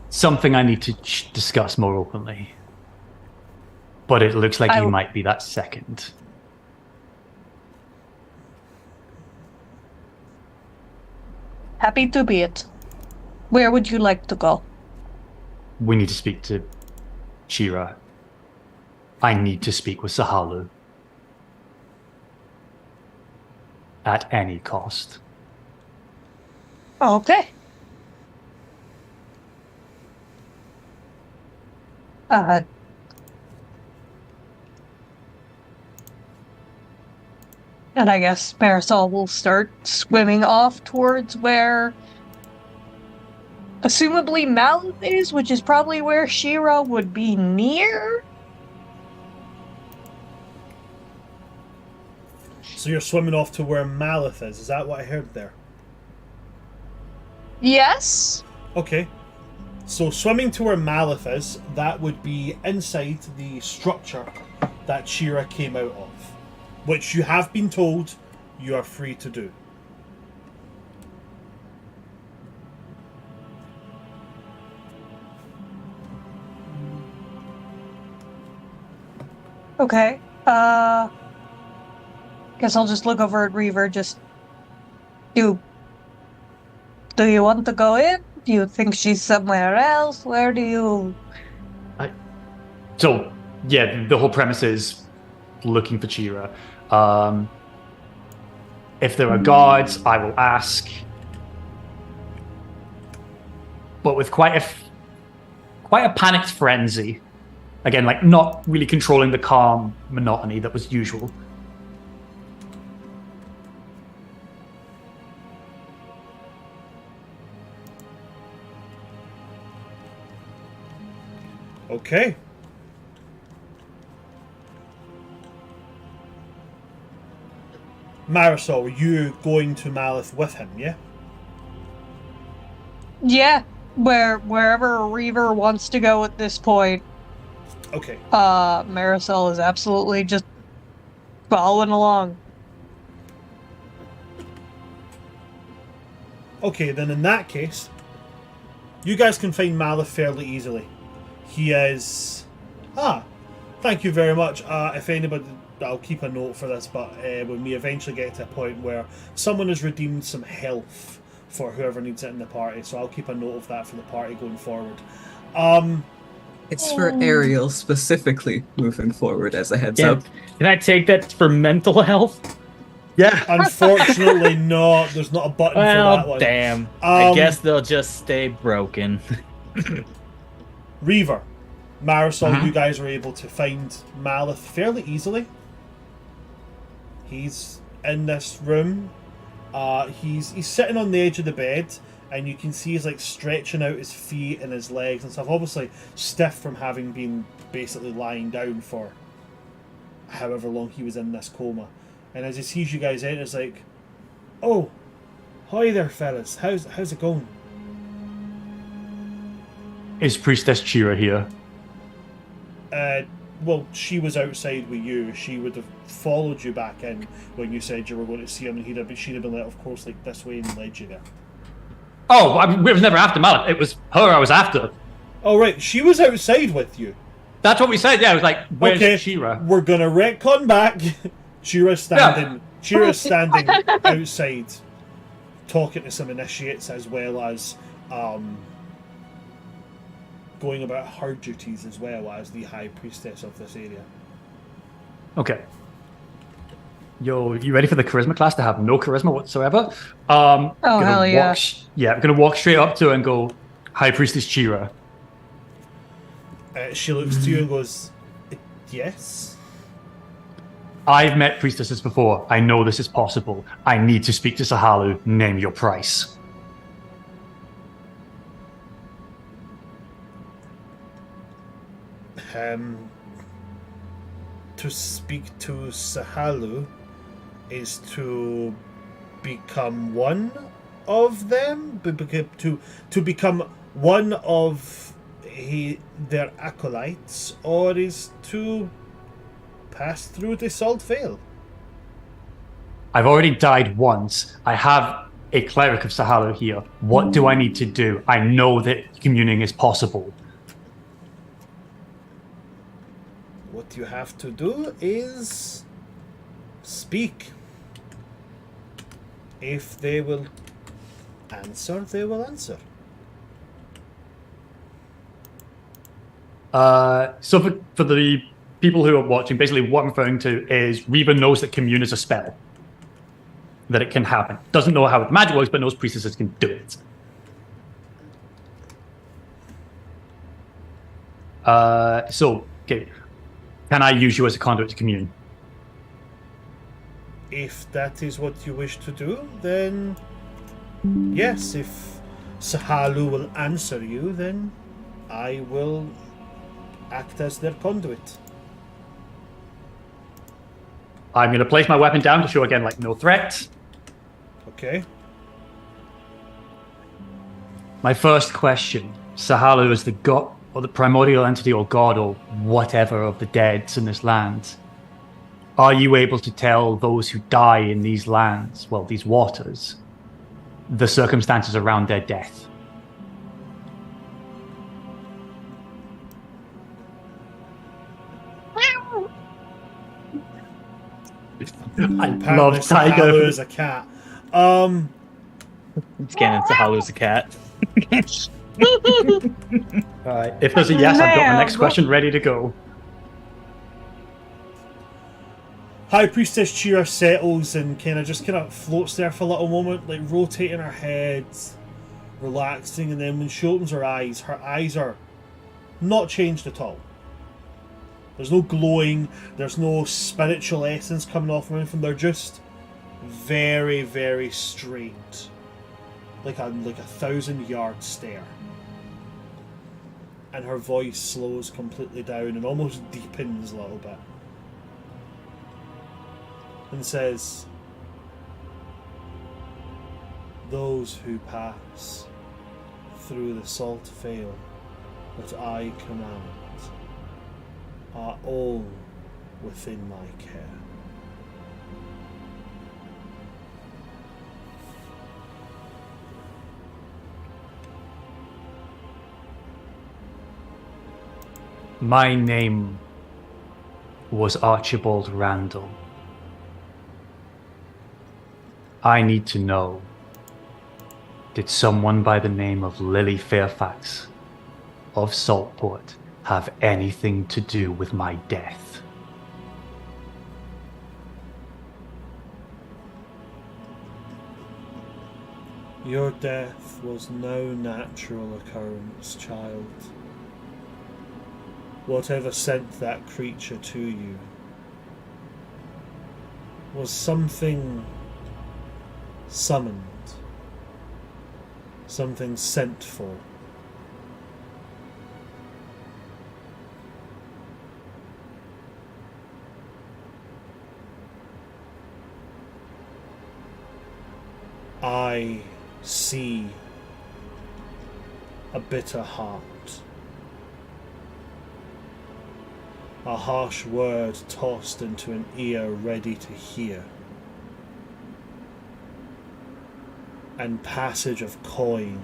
Something I need to discuss more openly. But it looks like you might be that second. Happy to be it. Where would you like to go? We need to speak to Shira. I need to speak with Sahalu. At any cost. Okay. And I guess Marisol will start swimming off towards where assumably Malith is, which is probably where Shira would be near. So you're swimming off to where Malith is. Is that what I heard there? Yes. Okay. So swimming to where Malith is, that would be inside the structure that Shira came out of, which you have been told you are free to do. Okay. Guess I'll just look over at Reaver. Just do you want to go in? Do you think she's somewhere else? Where do you? So yeah, the whole premise is looking for Chira. If there are guards, I will ask. But with quite a panicked frenzy. Again, like not really controlling the calm monotony that was usual. Okay. Marisol, were you going to Malith with him, yeah? Yeah, wherever Reaver wants to go at this point. Okay. Marisol is absolutely just following along. Okay, then in that case, you guys can find Malith fairly easily. He is... thank you very much. If anybody... I'll keep a note for this, but when we eventually get to a point where someone has redeemed some health for whoever needs it in the party, so I'll keep a note of that for the party going forward. It's for Ariel specifically moving forward as a heads up. Can I take that for mental health? Yeah. Unfortunately not. There's not a button for that one. Damn. I guess they'll just stay broken. Reaver, Marisol, you guys are able to find Malith fairly easily. He's in this room. He's sitting on the edge of the bed, and you can see he's like stretching out his feet and his legs and stuff. Obviously stiff from having been basically lying down for however long he was in this coma. And as he sees you guys in, it's like, "Oh, hi there, fellas. How's it going?" Is Priestess Chira here? Well, she was outside with you. She would have followed you back in when you said you were going to see him, and she'd have been led, of course, like this way and led you there. Oh, I mean, it was never after Malith. It was her I was after. Oh, right. She was outside with you. That's what we said. Yeah, it was like, where's Chira? We're going to retcon back. Chira's standing outside, talking to some initiates as well as going about her duties as well as the High Priestess of this area. Okay. Yo, you ready for the charisma class to have no charisma whatsoever? Hell yeah. I'm going to walk straight up to her and go, High Priestess Chira. She looks to you and goes, "Yes." I've met priestesses before. I know this is possible. I need to speak to Sahalu. Name your price. To speak to Sahalu is to become one of them, to become one of their acolytes, or is to pass through the Salt Veil. I've already died once. I have a cleric of Sahalu here. What do I need to do? I know that communing is possible. What you have to do is speak. If they will answer, they will answer. So for the people who are watching, basically what I'm referring to is Reba knows that commune is a spell. that it can happen. Doesn't know how the magic works, but knows priestesses can do it. Okay. Can I use you as a conduit to commune? If that is what you wish to do, then yes. If Sahalu will answer you, then I will act as their conduit. I'm going to place my weapon down to show again, like, no threat. Okay. My first question: Sahalu is the god, or the primordial entity, or god, or whatever of the dead in this land. Are you able to tell those who die in these lands, well, these waters, the circumstances around their death? I love Tiger. Sahalu is a cat. Scanning Sahalu as a cat. Alright, if there's a yes, I've got my next question ready to go. High Priestess Chira settles and kind of floats there for a little moment, like rotating her head, relaxing, and then when she opens her eyes are not changed at all. There's no glowing, there's no spiritual essence coming off or anything, they're just very, very straight. Like a 1,000-yard stare. And her voice slows completely down and almost deepens a little bit. And says, "Those who pass through the salt veil that I command are all within my care." My name was Archibald Randall. I need to know, did someone by the name of Lily Fairfax of Saltport have anything to do with my death? Your death was no natural occurrence, child. Whatever sent that creature to you was something summoned, something sent for. I see a bitter heart. A harsh word tossed into an ear ready to hear. And passage of coin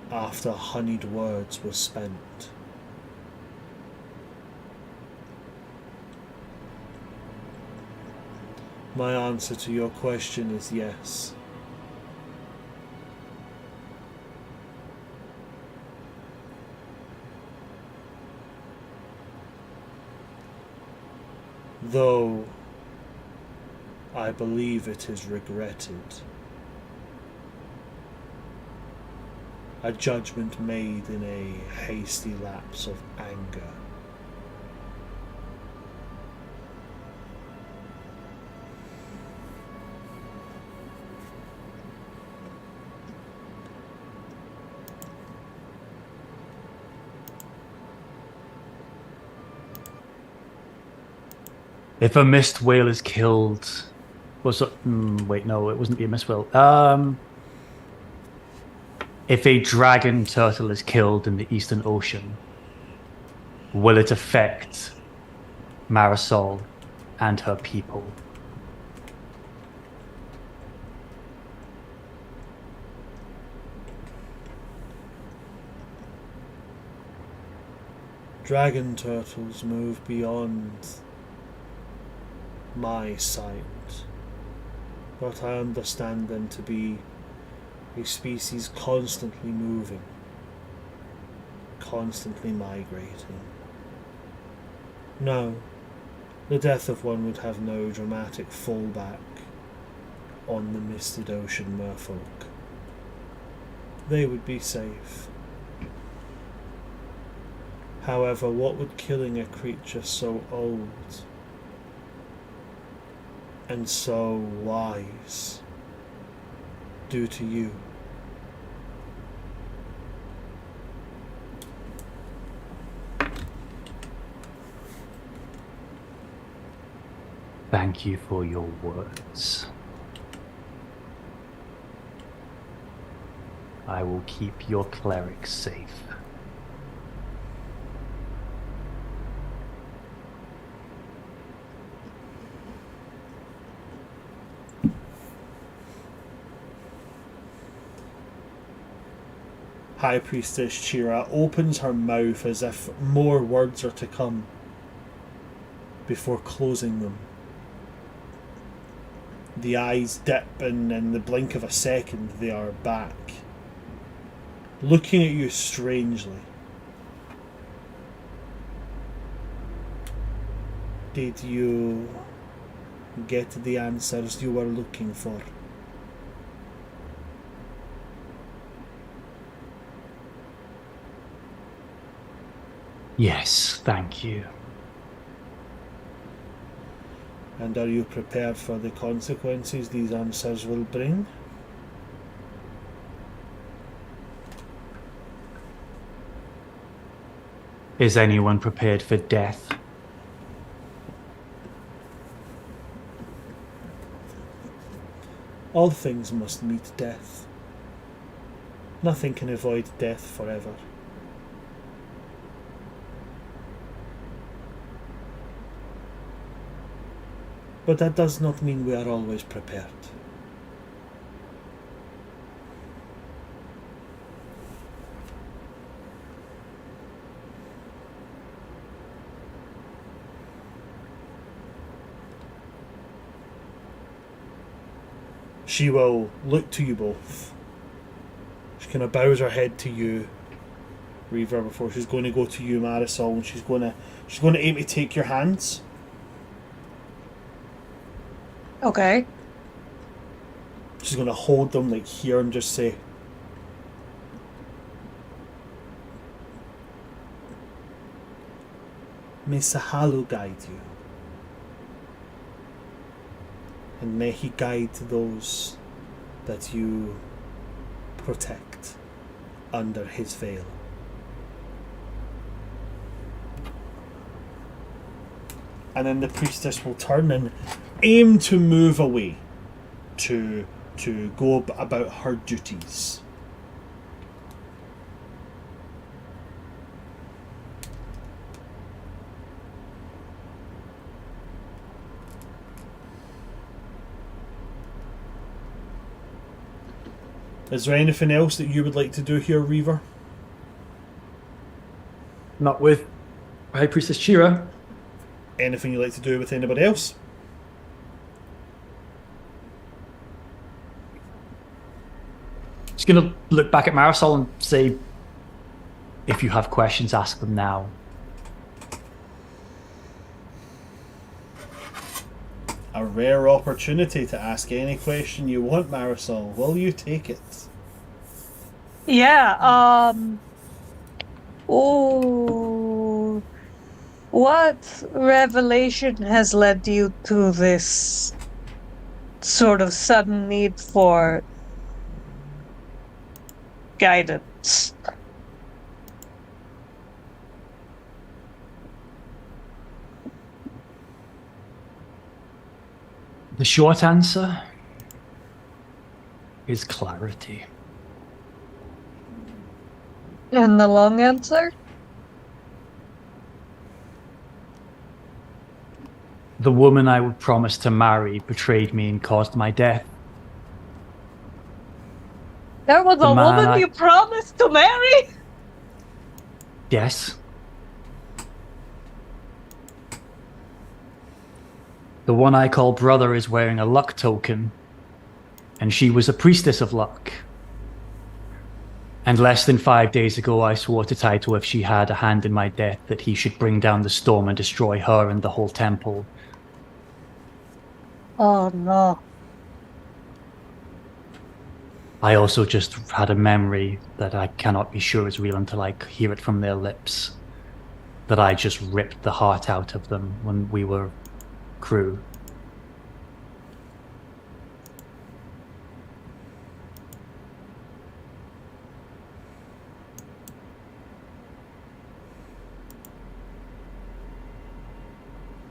after honeyed words were spent. My answer to your question is yes. Though I believe it is regretted. A judgment made in a hasty lapse of anger. If a mist whale is killed, wait, no, it wasn't the mist whale. If a dragon turtle is killed in the Eastern Ocean, will it affect Marisol and her people? Dragon turtles move beyond my sight, but I understand them to be a species constantly moving, constantly migrating. No, the death of one would have no dramatic fallback on the misted ocean, merfolk. They would be safe. However, what would killing a creature so old and so wise do to you? Thank you for your words. I will keep your cleric safe. High Priestess Chira opens her mouth as if more words are to come before closing them. The eyes dip, and in the blink of a second they are back, looking at you strangely. Did you get the answers you were looking for? Yes, thank you. And are you prepared for the consequences these answers will bring? Is anyone prepared for death? All things must meet death. Nothing can avoid death forever. But that does not mean we are always prepared. She will look to you both. She kind of bows her head to you, Reaver, before she's going to go to you, Marisol, and she's going to aim to take your hands. Okay. She's going to hold them like here and just say, "May Sahalu guide you, and may he guide those that you protect under his veil." And then the priestess will turn and aim to move away to go about her duties. Is there anything else that you would like to do here, Reaver? Not with High Priestess Chira. Anything you'd like to do with anybody else? Just gonna look back at Marisol and say, if you have questions, ask them now. A rare opportunity to ask any question you want, Marisol. Will you take it? Yeah, oh, what revelation has led you to this sort of sudden need for guidance? The short answer is clarity. And the long answer? The woman I would promise to marry betrayed me and caused my death. There was The a man woman you promised to marry? Yes. The one I call brother is wearing a luck token, and she was a priestess of luck. And less than 5 days ago, I swore to Taito if she had a hand in my death that he should bring down the storm and destroy her and the whole temple. Oh no. I also just had a memory that I cannot be sure is real until I hear it from their lips. That I just ripped the heart out of them when we were crew.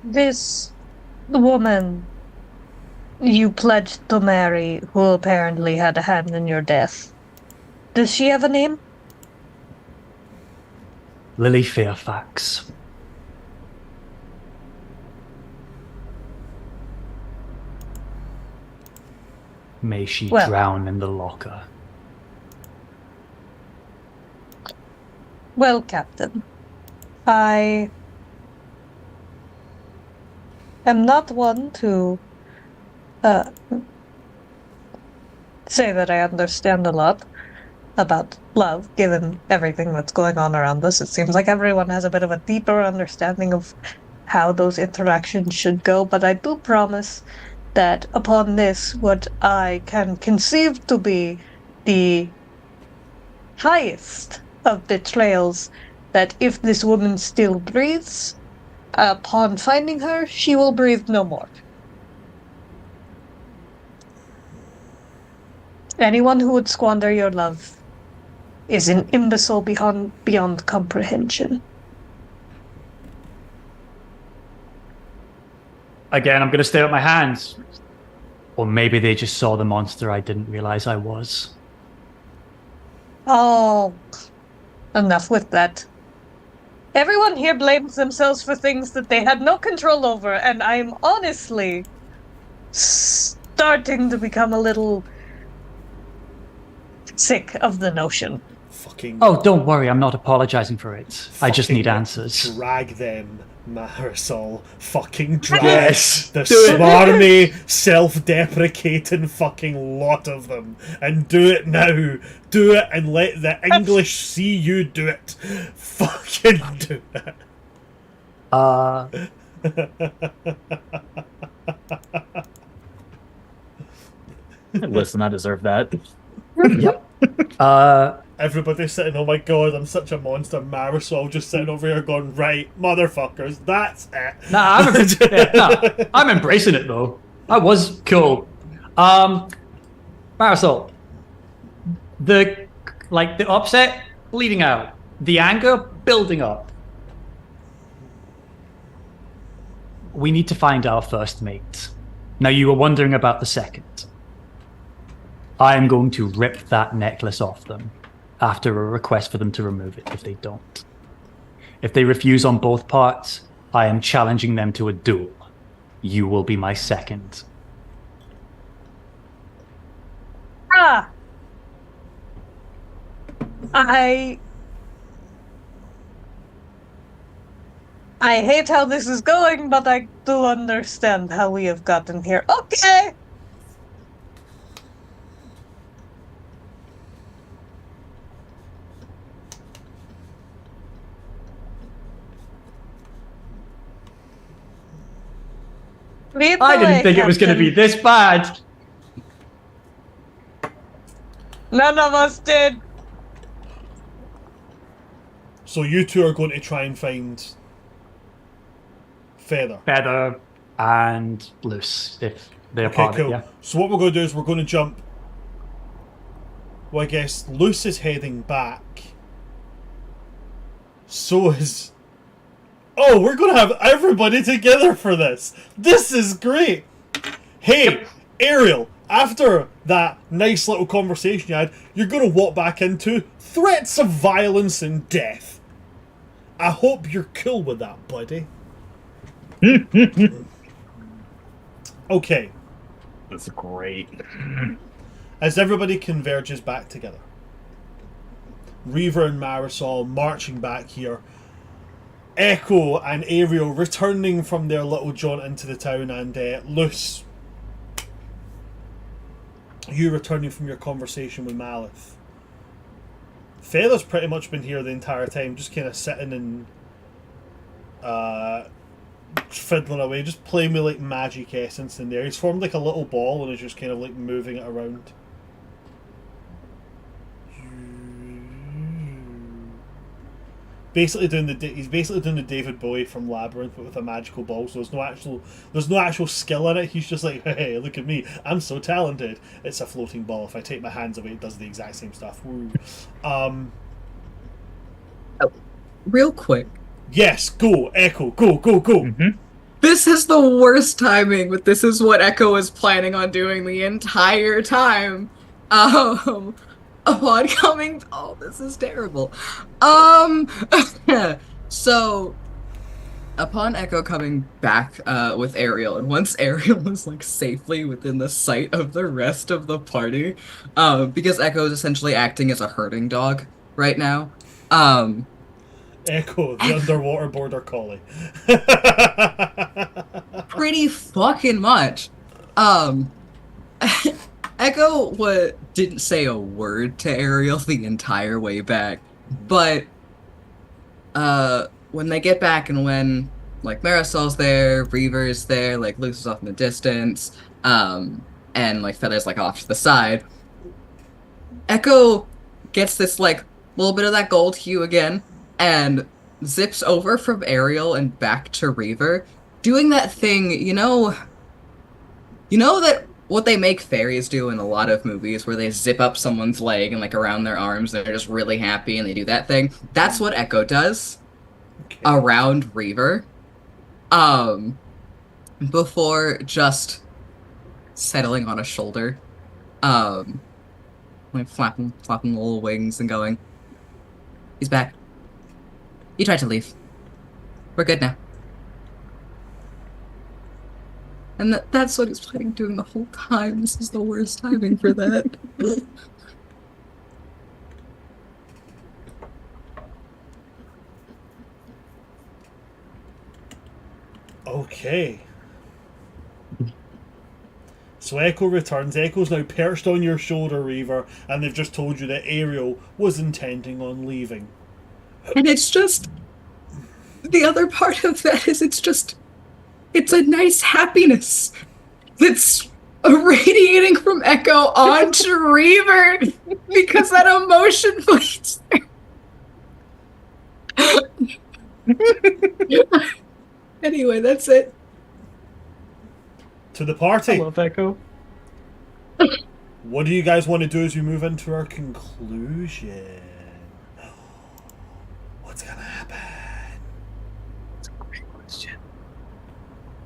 This woman you pledged to marry, who apparently had a hand in your death, does she have a name? Lily Fairfax. May she drown in the locker. Well, Captain, I am not one to say that I understand a lot about love, given everything that's going on around us. It seems like everyone has a bit of a deeper understanding of how those interactions should go, but I do promise that upon this, what I can conceive to be the highest of betrayals, that if this woman still breathes, upon finding her, she will breathe no more. Anyone who would squander your love is an imbecile beyond comprehension. Again, I'm going to stare at my hands. Or maybe they just saw the monster I didn't realize I was. Oh, enough with that. Everyone here blames themselves for things that they had no control over, and I'm honestly starting to become a little sick of the notion. Fucking. Oh, don't worry, I'm not apologizing for it. I just need answers. Drag them, Marisol. Fucking drag Yes, the smarmy, self-deprecating fucking lot of them. And do it now. Do it and let the English see you do it. Fucking do it. Listen, I deserve that. Yep. Everybody's sitting, oh my god, I'm such a monster. Marisol just sitting over here going, right, motherfuckers, that's it. I'm embracing it though. I was cool. Marisol, the upset bleeding out, the anger building up. We need to find our first mate. Now you were wondering about the second. I am going to rip that necklace off them after a request for them to remove it if they don't. If they refuse on both parts, I am challenging them to a duel. You will be my second. I hate how this is going, but I do understand how we have gotten here. Okay! I didn't think it was going to be this bad. None of us did. So you two are going to try and find Feather and Loose, if they're part cool. of it, yeah. So what we're going to do is we're going to jump. Well, I guess Loose is heading back. So is... Oh, we're going to have everybody together for this. This is great. Hey, Ariel, after that nice little conversation you had, you're going to walk back into threats of violence and death. I hope you're cool with that, buddy. Okay. That's great. As everybody converges back together, Reaver and Marisol marching back here, Echo and Ariel returning from their little jaunt into the town, and Luce, you returning from your conversation with Malith. Feather's pretty much been here the entire time, just kind of sitting and fiddling away, just playing with like magic essence in there. He's formed like a little ball and is just kind of like moving it around. basically doing the David Bowie from Labyrinth, but with a magical ball. So there's no actual skill in it. He's just like, hey, look at me, I'm so talented. It's a floating ball. If I take my hands away, it does the exact same stuff. Woo. Real quick. Yes, go Echo, go. Mm-hmm. This is the worst timing, but this is what Echo was planning on doing the entire time. Upon coming, oh, this is terrible. So, upon Echo coming back with Ariel, and once Ariel was like safely within the sight of the rest of the party, because Echo is essentially acting as a herding dog right now. Echo, the underwater border collie. Pretty fucking much. Echo didn't say a word to Ariel the entire way back, but when they get back and when like Marisol's there, Reaver's there, like Luce is off in the distance, and like Feather's like off to the side, Echo gets this like little bit of that gold hue again and zips over from Ariel and back to Reaver, doing that thing, you know that what they make fairies do in a lot of movies where they zip up someone's leg and like around their arms and they're just really happy and they do that thing? That's what Echo does around Reaver. Before just settling on a shoulder. Like flapping little wings and going, he's back. You tried to leave. We're good now. And that's what he's planning on doing the whole time. This is the worst timing for that. Okay. So Echo returns. Echo's now perched on your shoulder, Reaver, and they've just told you that Ariel was intending on leaving. And it's just... The other part of that is it's a nice happiness that's radiating from Echo onto Reaver because that emotion bleeds there. Anyway, that's it. To the party. I love Echo. What do you guys want to do as we move into our conclusion? What's gonna happen? That's a great question.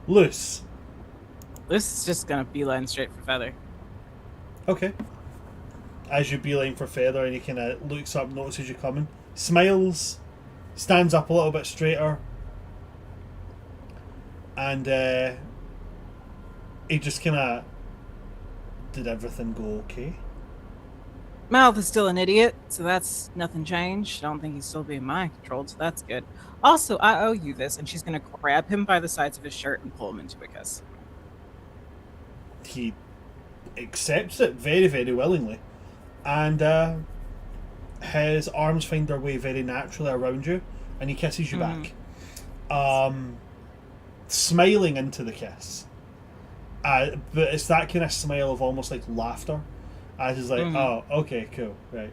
Luce. This is just gonna beeline straight for Feather. Okay. As you beeline for Feather and he kind of looks up, notices you coming, smiles, stands up a little bit straighter, and he just kind of... Did everything go okay? Malith is still an idiot, so that's nothing changed. I don't think he's still being mind controlled, so that's good. Also, I owe you this, and she's gonna grab him by the sides of his shirt and pull him into a kiss. He accepts it very, very willingly, and his arms find their way very naturally around you, and he kisses you back, smiling into the kiss. But it's that kind of smile of almost like laughter, as he's like, "Oh, okay, cool, right."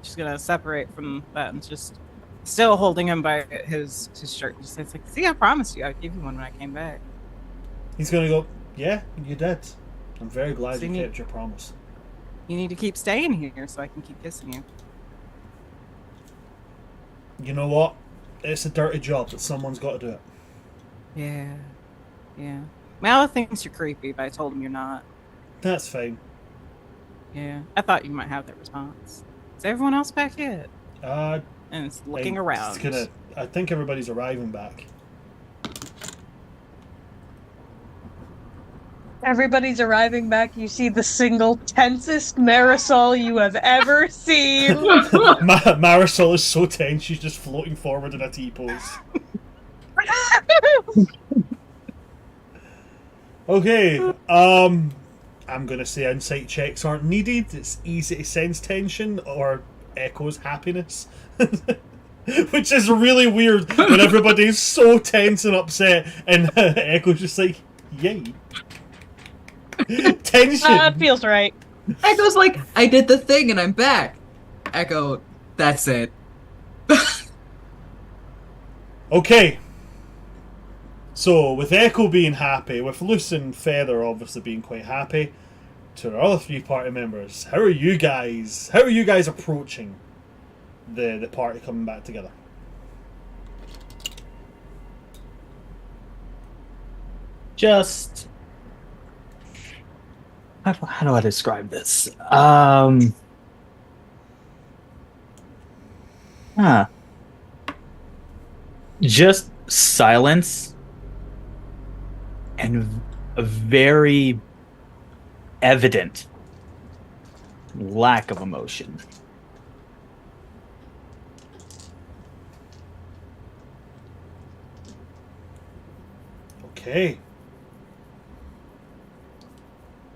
She's gonna separate from that and just still holding him by his shirt. Just it's like, see, I promised you I'd give you one when I came back. He's gonna go, "Yeah, you did. I'm very glad So you kept your promise." You need to keep staying here so I can keep kissing you. You know what? It's a dirty job, but someone's got to do it. Yeah. Yeah. Malith thinks you're creepy, but I told him you're not. That's fine. Yeah. I thought you might have that response. Is everyone else back yet? And it's looking around. I think everybody's arriving back. Everybody's arriving back. You see the single tensest Marisol you have ever seen. Marisol is so tense, she's just floating forward in a T-pose. Okay, I'm gonna say insight checks aren't needed. It's easy to sense tension or Echo's happiness. Which is really weird when everybody's so tense and upset and Echo's just like, yay. Tension! That feels right. Echo's like, I did the thing and I'm back. Echo That's it. Okay. So, with Echo being happy, with Luce and Feather obviously being quite happy, to our other 3 party members, how are you guys approaching the party coming back together? Just how do I describe this? Just silence and a very evident lack of emotion. Okay.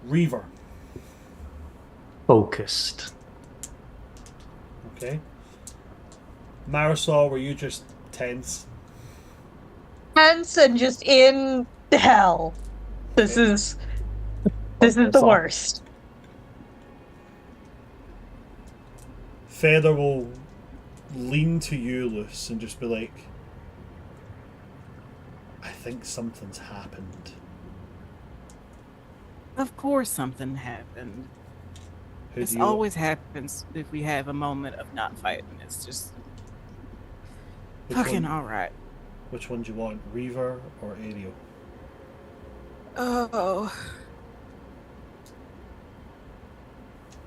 Reaver. Focused. Okay. Marisol, were you just tense? Tense and just in hell. This is the worst. Feather will lean to you, Luce, and just be like, I think something's happened. Of course something happened. Who This do you always happens if we have a moment of not fighting. It's just which fucking one- alright. Which one do you want, Reaver or Ariel? Oh.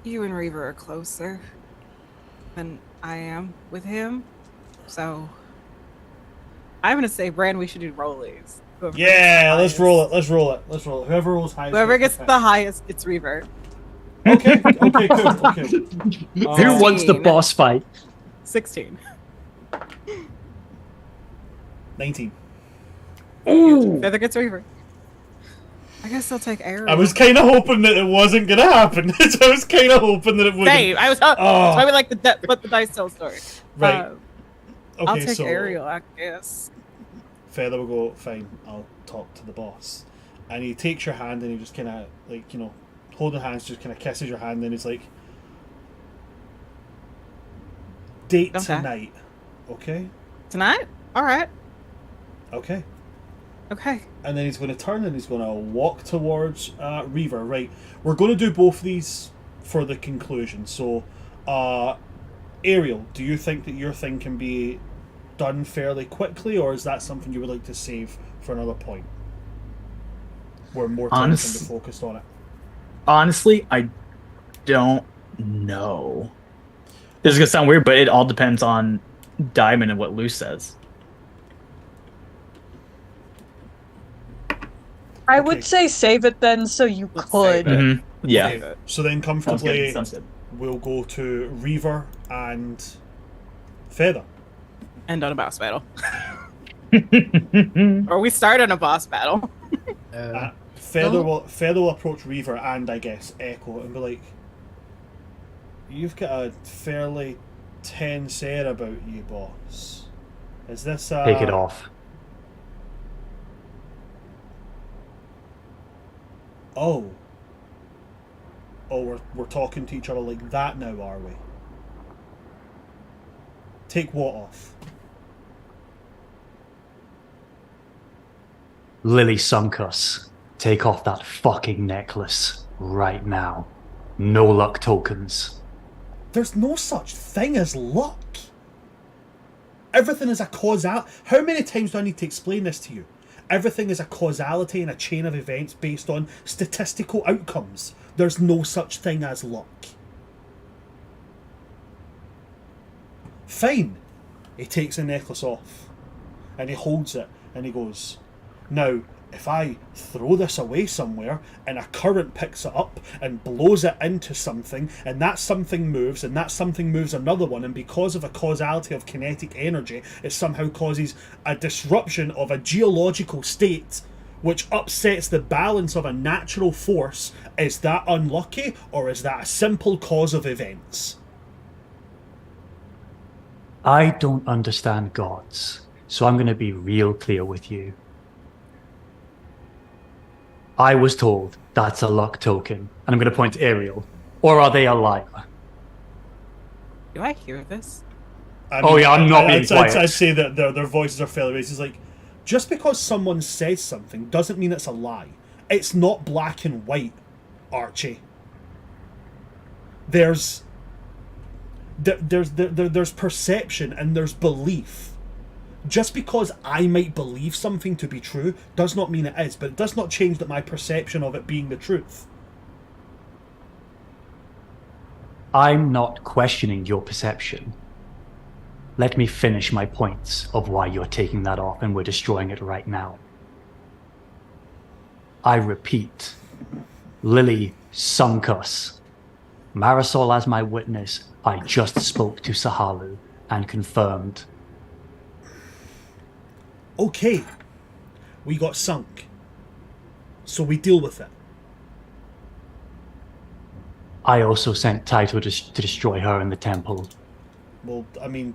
You and Reaver are closer than I am with him. So I'm gonna say, Brand, we should do rollies. Whoever gets the Yeah, let's highest- roll it. Let's roll it. Let's roll it. Whoever rolls highest. Whoever gets the the highest gets Reaver. Okay, okay, cool. Okay. Who wants the 16. boss fight? 16. 19. Feather gets Reaver. I guess I'll take Arrow. I was kind of hoping that it wasn't gonna happen. I was kind of hoping that it wouldn't. Same. I was. That's Oh. why we like the let the dice tell story. Right. I'll Okay, take so Ariel, I guess. Feather will go, fine, I'll talk to the boss. And he takes your hand and he just kind of, like, you know, holding hands, just kind of kisses your hand and he's like, date Okay. tonight, okay? Tonight? All right. Okay. Okay. And then he's going to turn and he's going to walk towards Reaver. Right, we're going to do both of these for the conclusion. So, Ariel, do you think that your thing can be done fairly quickly, or is that something you would like to save for another point where more time can be focused on it? Honestly, I don't know. This is gonna sound weird, but it all depends on Diamond and what Luce says. I Okay. would say save it then, so you Let's could. save it. Mhm. Yeah. Save it. So then Sounds comfortably good. Sounds good. we'll go to Reaver and Feather. End on a boss battle. Or we start on a boss battle. Feather will approach Reaver and I guess Echo and be like, you've got a fairly tense air about you, boss. Is this Take it off. Oh, we're talking to each other like that now, are we? Take what off? Lily sunk us. Take off that fucking necklace right now. No luck tokens. There's no such thing as luck. Everything is a causal. How many times do I need to explain this to you? Everything is a causality and a chain of events based on statistical outcomes. There's no such thing as luck. Fine. He takes the necklace off and he holds it and he goes, now, if I throw this away somewhere and a current picks it up and blows it into something and that something moves and that something moves another one, and because of a causality of kinetic energy it somehow causes a disruption of a geological state which upsets the balance of a natural force, is that unlucky or is that a simple cause of events? I don't understand gods, so I'm going to be real clear with you. I was told that's a luck token, and I'm going to point to Ariel. Or are they a liar? Do I hear this? Oh, yeah, I'm not being quiet. I'd say that their voices are fairly raised. It's like, just because someone says something doesn't mean it's a lie. It's not black and white, Archie. There's perception and there's belief. Just because I might believe something to be true does not mean it is, but it does not change that my perception of it being the truth. I'm not questioning your perception. Let me finish my points of why you're taking that off and we're destroying it right now. I repeat, Lily sunk us. Marisol as my witness, I just spoke to Sahalu and confirmed. Okay, we got sunk. So we deal with it. I also sent Taito to destroy her in the temple. Well, I mean...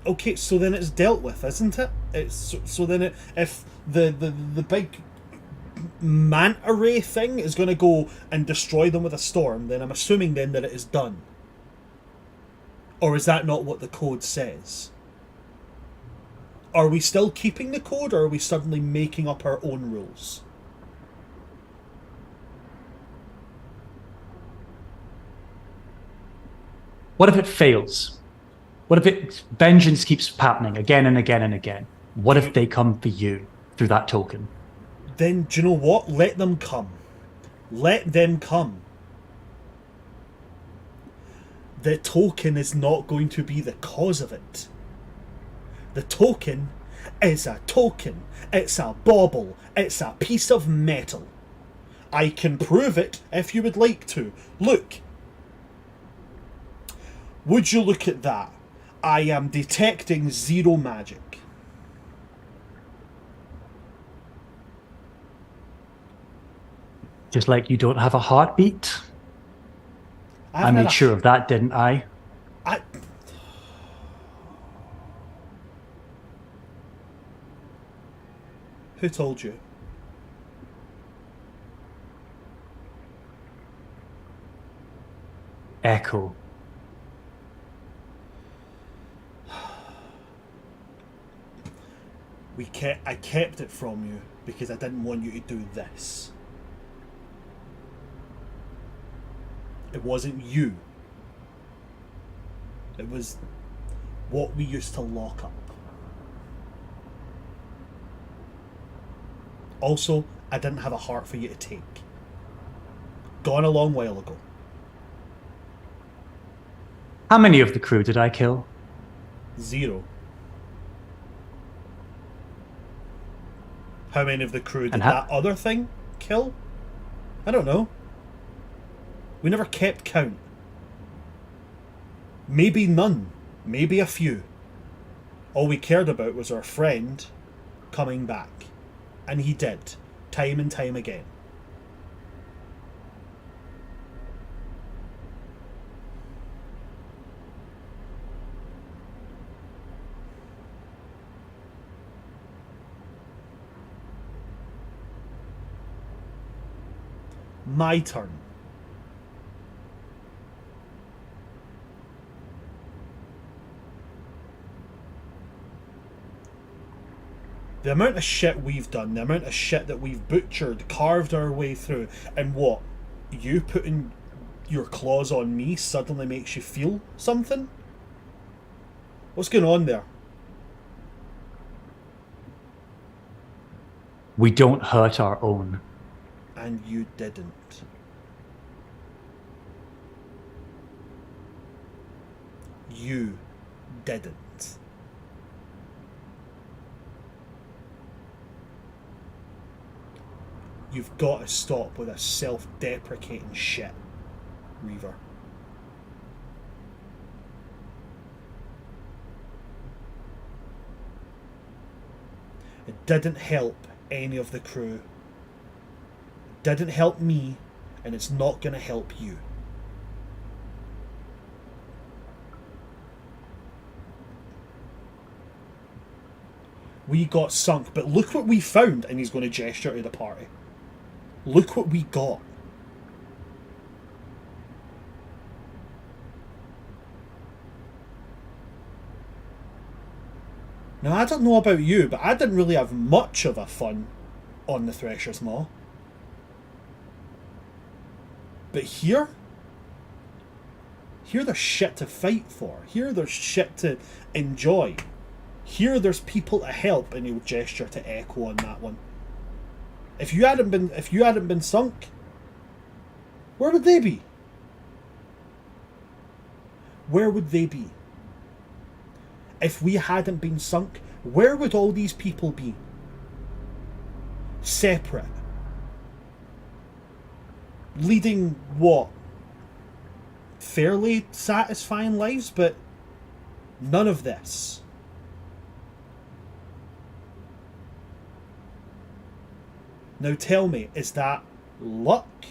Okay, so then it's dealt with, isn't it? So then if the big manta ray thing is going to go and destroy them with a storm, then I'm assuming then that it is done. Or is that not what the code says? Are we still keeping the code, or are we suddenly making up our own rules? What if it fails? What if vengeance keeps happening again and again and again? What if they come for you through that token? Then, do you know what? Let them come. Let them come. The token is not going to be the cause of it. The token is a token. It's a bauble. It's a piece of metal. I can prove it if you would like to. Look. Would you look at that? I am detecting 0 magic. Just like you don't have a heartbeat? I made sure of that, didn't I? Who told you? Echo. I kept it from you because I didn't want you to do this. It wasn't you. It was what we used to lock up. Also, I didn't have a heart for you to take. Gone a long while ago. How many of the crew did I kill? 0. How many of the crew did And that other thing kill? I don't know. We never kept count. Maybe none. Maybe a few. All we cared about was our friend coming back. And he did. Time and time again. My turn. The amount of shit we've done, the amount of shit that we've butchered, carved our way through, and what? You putting your claws on me suddenly makes you feel something? What's going on there? We don't hurt our own. And you didn't. You didn't. You've got to stop with this self-deprecating shit, Reaver. It didn't help any of the crew. It didn't help me, and it's not going to help you. We got sunk, but look what we found, and he's going to gesture to the party. Look what we got. Now, I don't know about you, but I didn't really have much of a fun on the Thresher's Maw. But here there's shit to fight for. Here there's shit to enjoy. Here there's people to help, and he'll gesture to Echo on that one. If you hadn't been sunk, where would they be? Where would they be? If we hadn't been sunk, where would all these people be? Separate. Leading what? Fairly satisfying lives, but none of this. Now tell me, is that luck?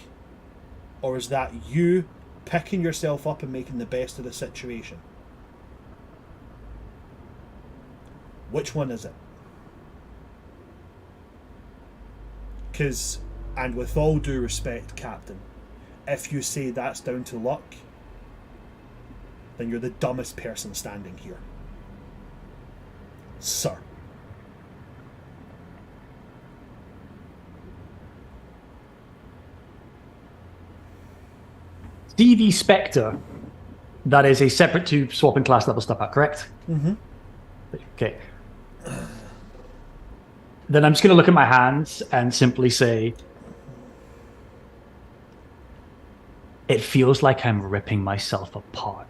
Or is that you picking yourself up and making the best of the situation? Which one is it? Because, and with all due respect, Captain, if you say that's down to luck, then you're the dumbest person standing here. Sir. DV Spectre, that is a separate to swapping class level stuff out, correct? Mm-hmm. Okay. Then I'm just going to look at my hands and simply say, it feels like I'm ripping myself apart.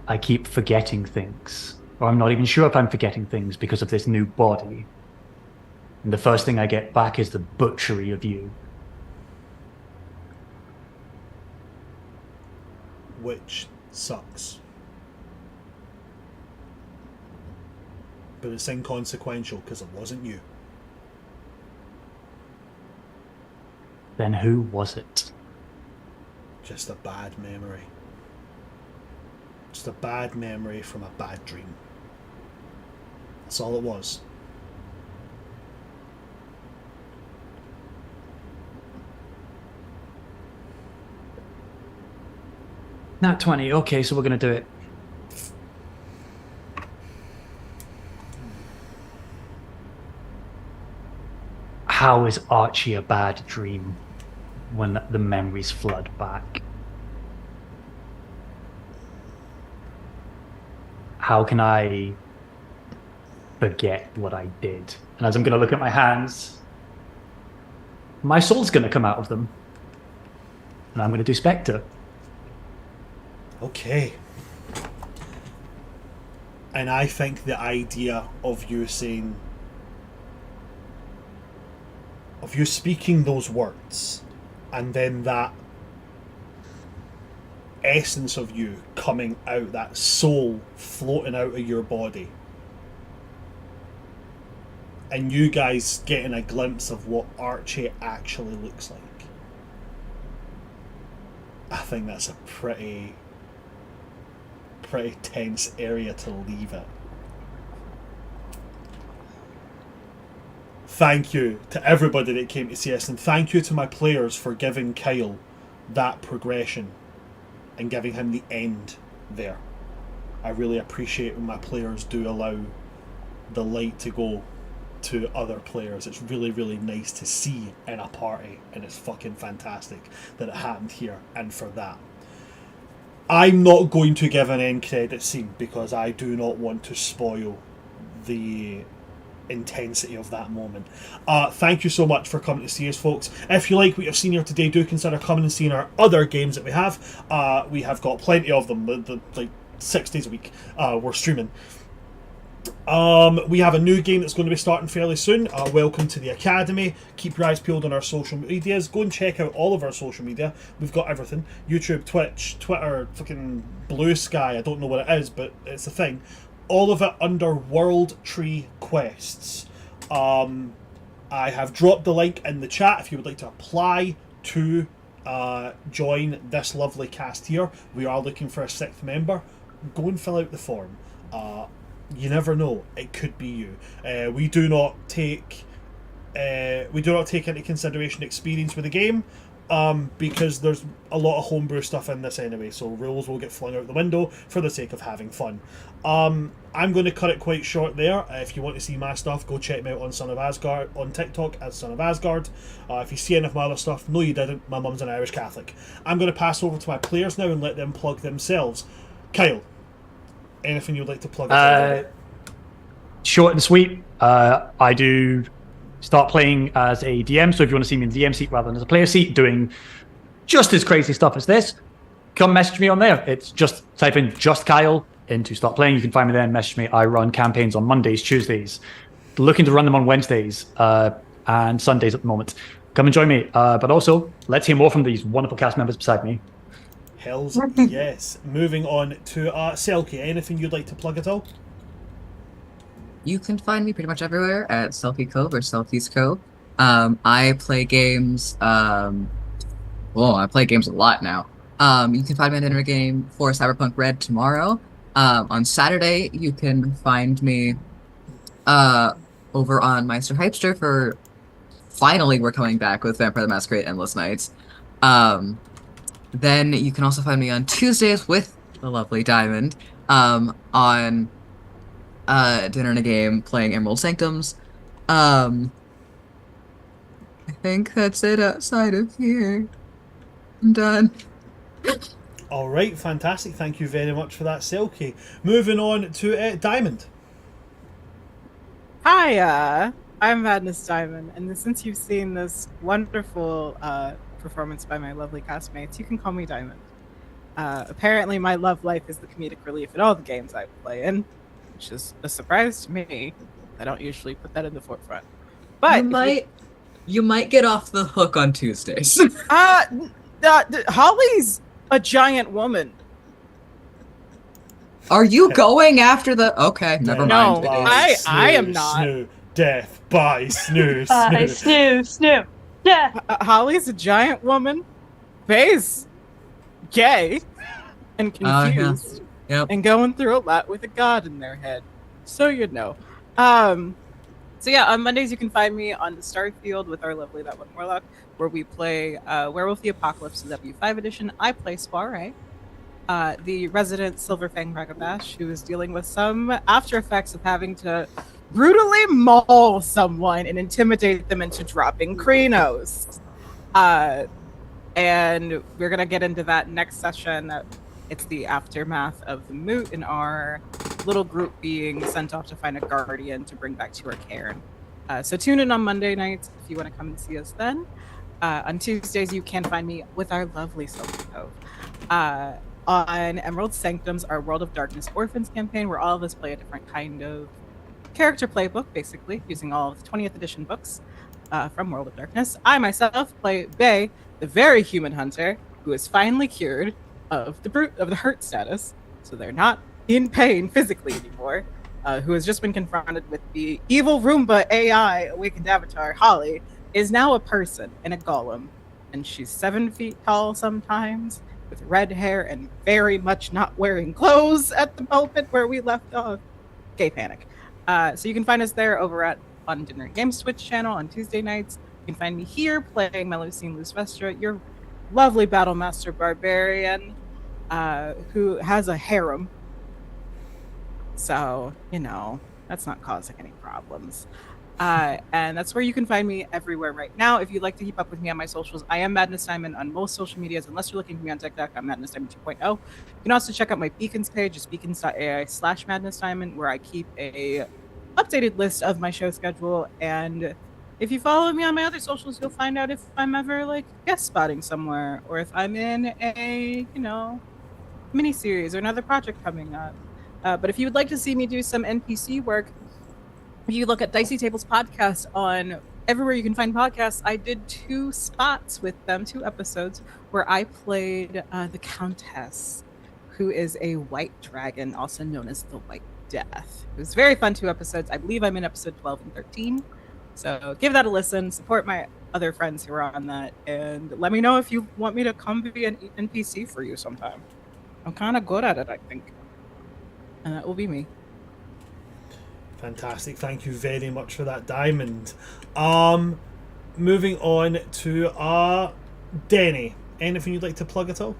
I keep forgetting things, or I'm not even sure if I'm forgetting things because of this new body. And the first thing I get back is the butchery of you. Which sucks. But it's inconsequential because it wasn't you. Then who was it? Just a bad memory. Just a bad memory from a bad dream. That's all it was. Nat 20. Okay, so we're going to do it. How is Archie a bad dream when the memories flood back? How can I forget what I did? And as I'm going to look at my hands, my soul's going to come out of them. And I'm going to do Spectre. Okay. And I think the idea of you saying, of you speaking those words, and then that essence of you coming out, that soul floating out of your body, and you guys getting a glimpse of what Archie actually looks like. I think that's a pretty tense area to leave it. Thank you to everybody that came to see us, and thank you to my players for giving Kyle that progression and giving him the end there. I really appreciate when my players do allow the light to go to other players. It's really, really nice to see in a party, and it's fucking fantastic that it happened here, and for that. I'm not going to give an end credit scene because I do not want to spoil the intensity of that moment. Thank you so much for coming to see us, folks. If you like what you've seen here today, do consider coming and seeing our other games that we have. We have got plenty of them, like 6 days a week we're streaming. We have a new game that's going to be starting fairly soon. Welcome to the Academy. Keep your eyes peeled on our social medias. Go and check out all of our social media. We've got everything. YouTube, Twitch, Twitter, fucking Blue Sky. I don't know what it is, but it's a thing. All of it under World Tree Quests. I have dropped the link in the chat if you would like to apply to join this lovely cast here. We are looking for a 6th member. Go and fill out the form. You never know, it could be you. We do not take We do not take into consideration experience with the game, because there's a lot of homebrew stuff in this anyway, so rules will get flung out the window for the sake of having fun. I'm going to cut it quite short there. If you want to see my stuff, go check me out on Son of Asgard on TikTok as Son of Asgard. If you see any of my other stuff, no you didn't, my mum's an Irish Catholic. I'm going to pass over to my players now and let them plug themselves. Kyle, anything you'd like to plug? Short and sweet. I do start playing as a DM, so if you want to see me in the DM seat rather than as a player seat, doing just as crazy stuff as this, come message me on there. It's just type in just Kyle into start playing. You can find me there and message me. I run campaigns on Mondays, Tuesdays, looking to run them on Wednesdays and Sundays at the moment. Come and join me. But also, let's hear more from these wonderful cast members beside me. Hells yes. Moving on to Selkie, anything you'd like to plug at all? You can find me pretty much everywhere at Salted Cove or Salty's Cove. I play games. I play games a lot now. You can find me at Inner Game for Cyberpunk Red tomorrow. On Saturday, you can find me over on Meister Hypester for finally we're coming back with Vampire the Masquerade Endless Nights. Then you can also find me on Tuesdays with the lovely Diamond on Dinner and a Game playing Emerald Sanctums. I think that's it outside of here. I'm done. All right, fantastic. Thank you very much for that, Selkie. Moving on to Diamond. Hi, I'm Madness Diamond, and since you've seen this wonderful performance by my lovely castmates, you can call me Diamond. Apparently, my love life is the comedic relief in all the games I play in, which is a surprise to me. I don't usually put that in the forefront. But you might get off the hook on Tuesdays. Holly's a giant woman. Are you going after the? Okay, never mind. No, I am not. Snoo, death by snoo. Bye, snoo. Yeah. Holly's a giant woman. Faye's gay and confused. Yeah. Yep. And going through a lot with a god in their head. So you'd know. So yeah, on Mondays you can find me on the Starfield with our lovely That One Warlock, where we play Werewolf the Apocalypse W5 edition. I play Soiree, the resident Silverfang Ragabash, who is dealing with some after effects of having to brutally maul someone and intimidate them into dropping Krenos. And we're gonna get into that next session. It's the aftermath of the moot and our little group being sent off to find a guardian to bring back to our cairn. So tune in on Monday nights if you want to come and see us then. On Tuesdays, you can find me with our lovely Salted Cove. On Emerald Sanctums, our World of Darkness Orphans campaign, where all of us play a different kind of character playbook, basically, using all of the 20th edition books from World of Darkness. I myself play Bay, the very human hunter, who is finally cured of the hurt status, so they're not in pain physically anymore, who has just been confronted with the evil Roomba AI awakened avatar. Holly is now a person and a golem, and she's 7 feet tall sometimes, with red hair and very much not wearing clothes at the moment where we left off. Gay panic. So you can find us there over on Dinner Games Twitch channel on Tuesday nights. You can find me here playing Melusine Lucevestra, your lovely Battlemaster Barbarian, who has a harem. So, that's not causing any problems. And that's where you can find me everywhere right now. If you'd like to keep up with me on my socials, I am Madness Diamond on most social medias. Unless you're looking for me on TikTok, I'm Madness Diamond 2.0. You can also check out my Beacons page. It's beacons.ai/Madness Diamond, where I keep a updated list of my show schedule. And if you follow me on my other socials, you'll find out if I'm ever guest spotting somewhere, or if I'm in a mini series or another project coming up. But if you would like to see me do some NPC work, if you look at Dicey Tables podcast on everywhere you can find podcasts, I did 2 spots with them, 2 episodes, where I played the Countess, who is a white dragon, also known as the White Death. It was very fun 2 episodes. I believe I'm in episode 12 and 13. So give that a listen, support my other friends who are on that, and let me know if you want me to come be an NPC for you sometime. I'm kind of good at it, I think. And that will be me. Fantastic. Thank you very much for that, Diamond. Moving on to Denny. Anything you'd like to plug at all?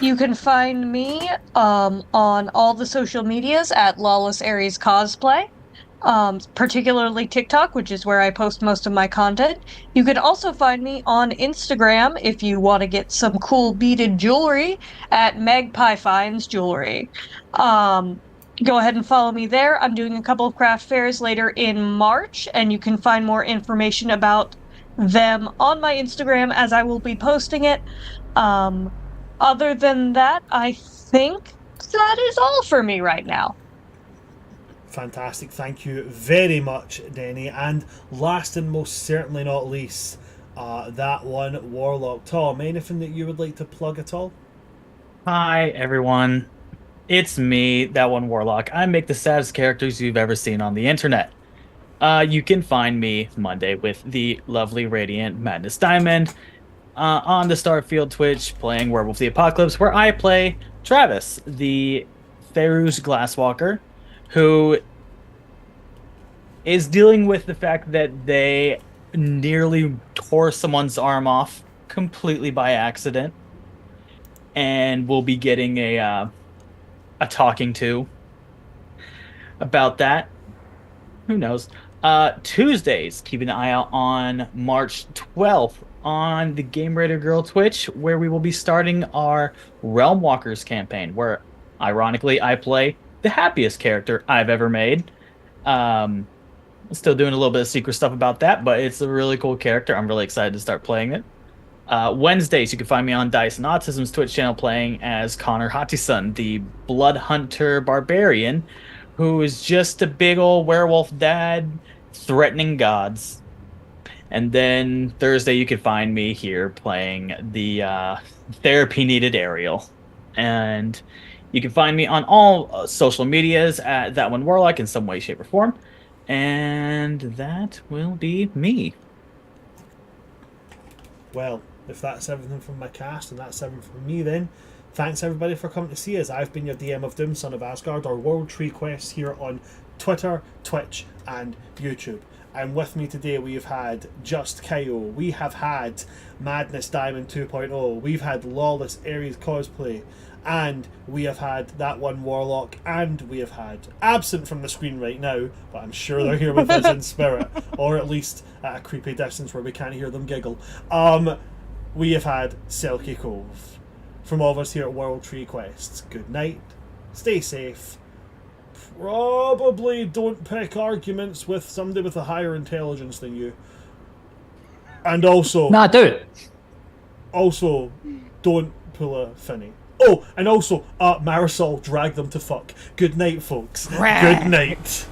You can find me on all the social medias at Lawless Aries Cosplay, particularly TikTok, which is where I post most of my content. You can also find me on Instagram if you want to get some cool beaded jewelry at Magpie Finds Jewelry. Go ahead and follow me there. I'm doing a couple of craft fairs later in March, and you can find more information about them on my Instagram as I will be posting it. Other than that, I think that is all for me right now. Fantastic. Thank you very much, Denny. And last and most certainly not least, that one, Warlock. Tom, anything that you would like to plug at all? Hi, everyone. It's me, that one Warlock. I make the saddest characters you've ever seen on the internet. You can find me Monday with the lovely Radiant Madness Diamond on the Starfield Twitch playing Werewolf the Apocalypse, where I play Travis, the Ferus Glasswalker, who is dealing with the fact that they nearly tore someone's arm off completely by accident, and will be getting a talking to about that. Who knows? Tuesdays, keep an eye out on March 12th on the Game Raider Girl Twitch, where we will be starting our Realm Walkers campaign, where ironically I play the happiest character I've ever made. Still doing a little bit of secret stuff about that, but it's a really cool character. I'm really excited to start playing it. Wednesdays, you can find me on Dice and Autism's Twitch channel playing as Connor Hattison, the Blood Hunter Barbarian, who is just a big old werewolf dad threatening gods. And then Thursday, you can find me here playing the therapy needed Ariel. And you can find me on all social medias at that one Warlock in some way, shape, or form. And that will be me. Well, if that's everything from my cast and that's everything from me, then thanks everybody for coming to see us. I've been your DM of Doom, Son of Asgard, or World Tree Quest here on Twitter, Twitch, and YouTube. And with me today we've had Just Kyo, we have had Madness Diamond 2.0, we've had Lawless Aries Cosplay, and we have had that one Warlock, and we have had, absent from the screen right now, but I'm sure they're here with us in spirit, or at least at a creepy distance where we can't hear them giggle. We have had Salted Cove. From all of us here at World Tree Quests, good night, stay safe, probably don't pick arguments with somebody with a higher intelligence than you, and also... Nah, do it. Also, don't pull a finny. Oh, and also, Marisol, drag them to fuck. Good night, folks. Good night.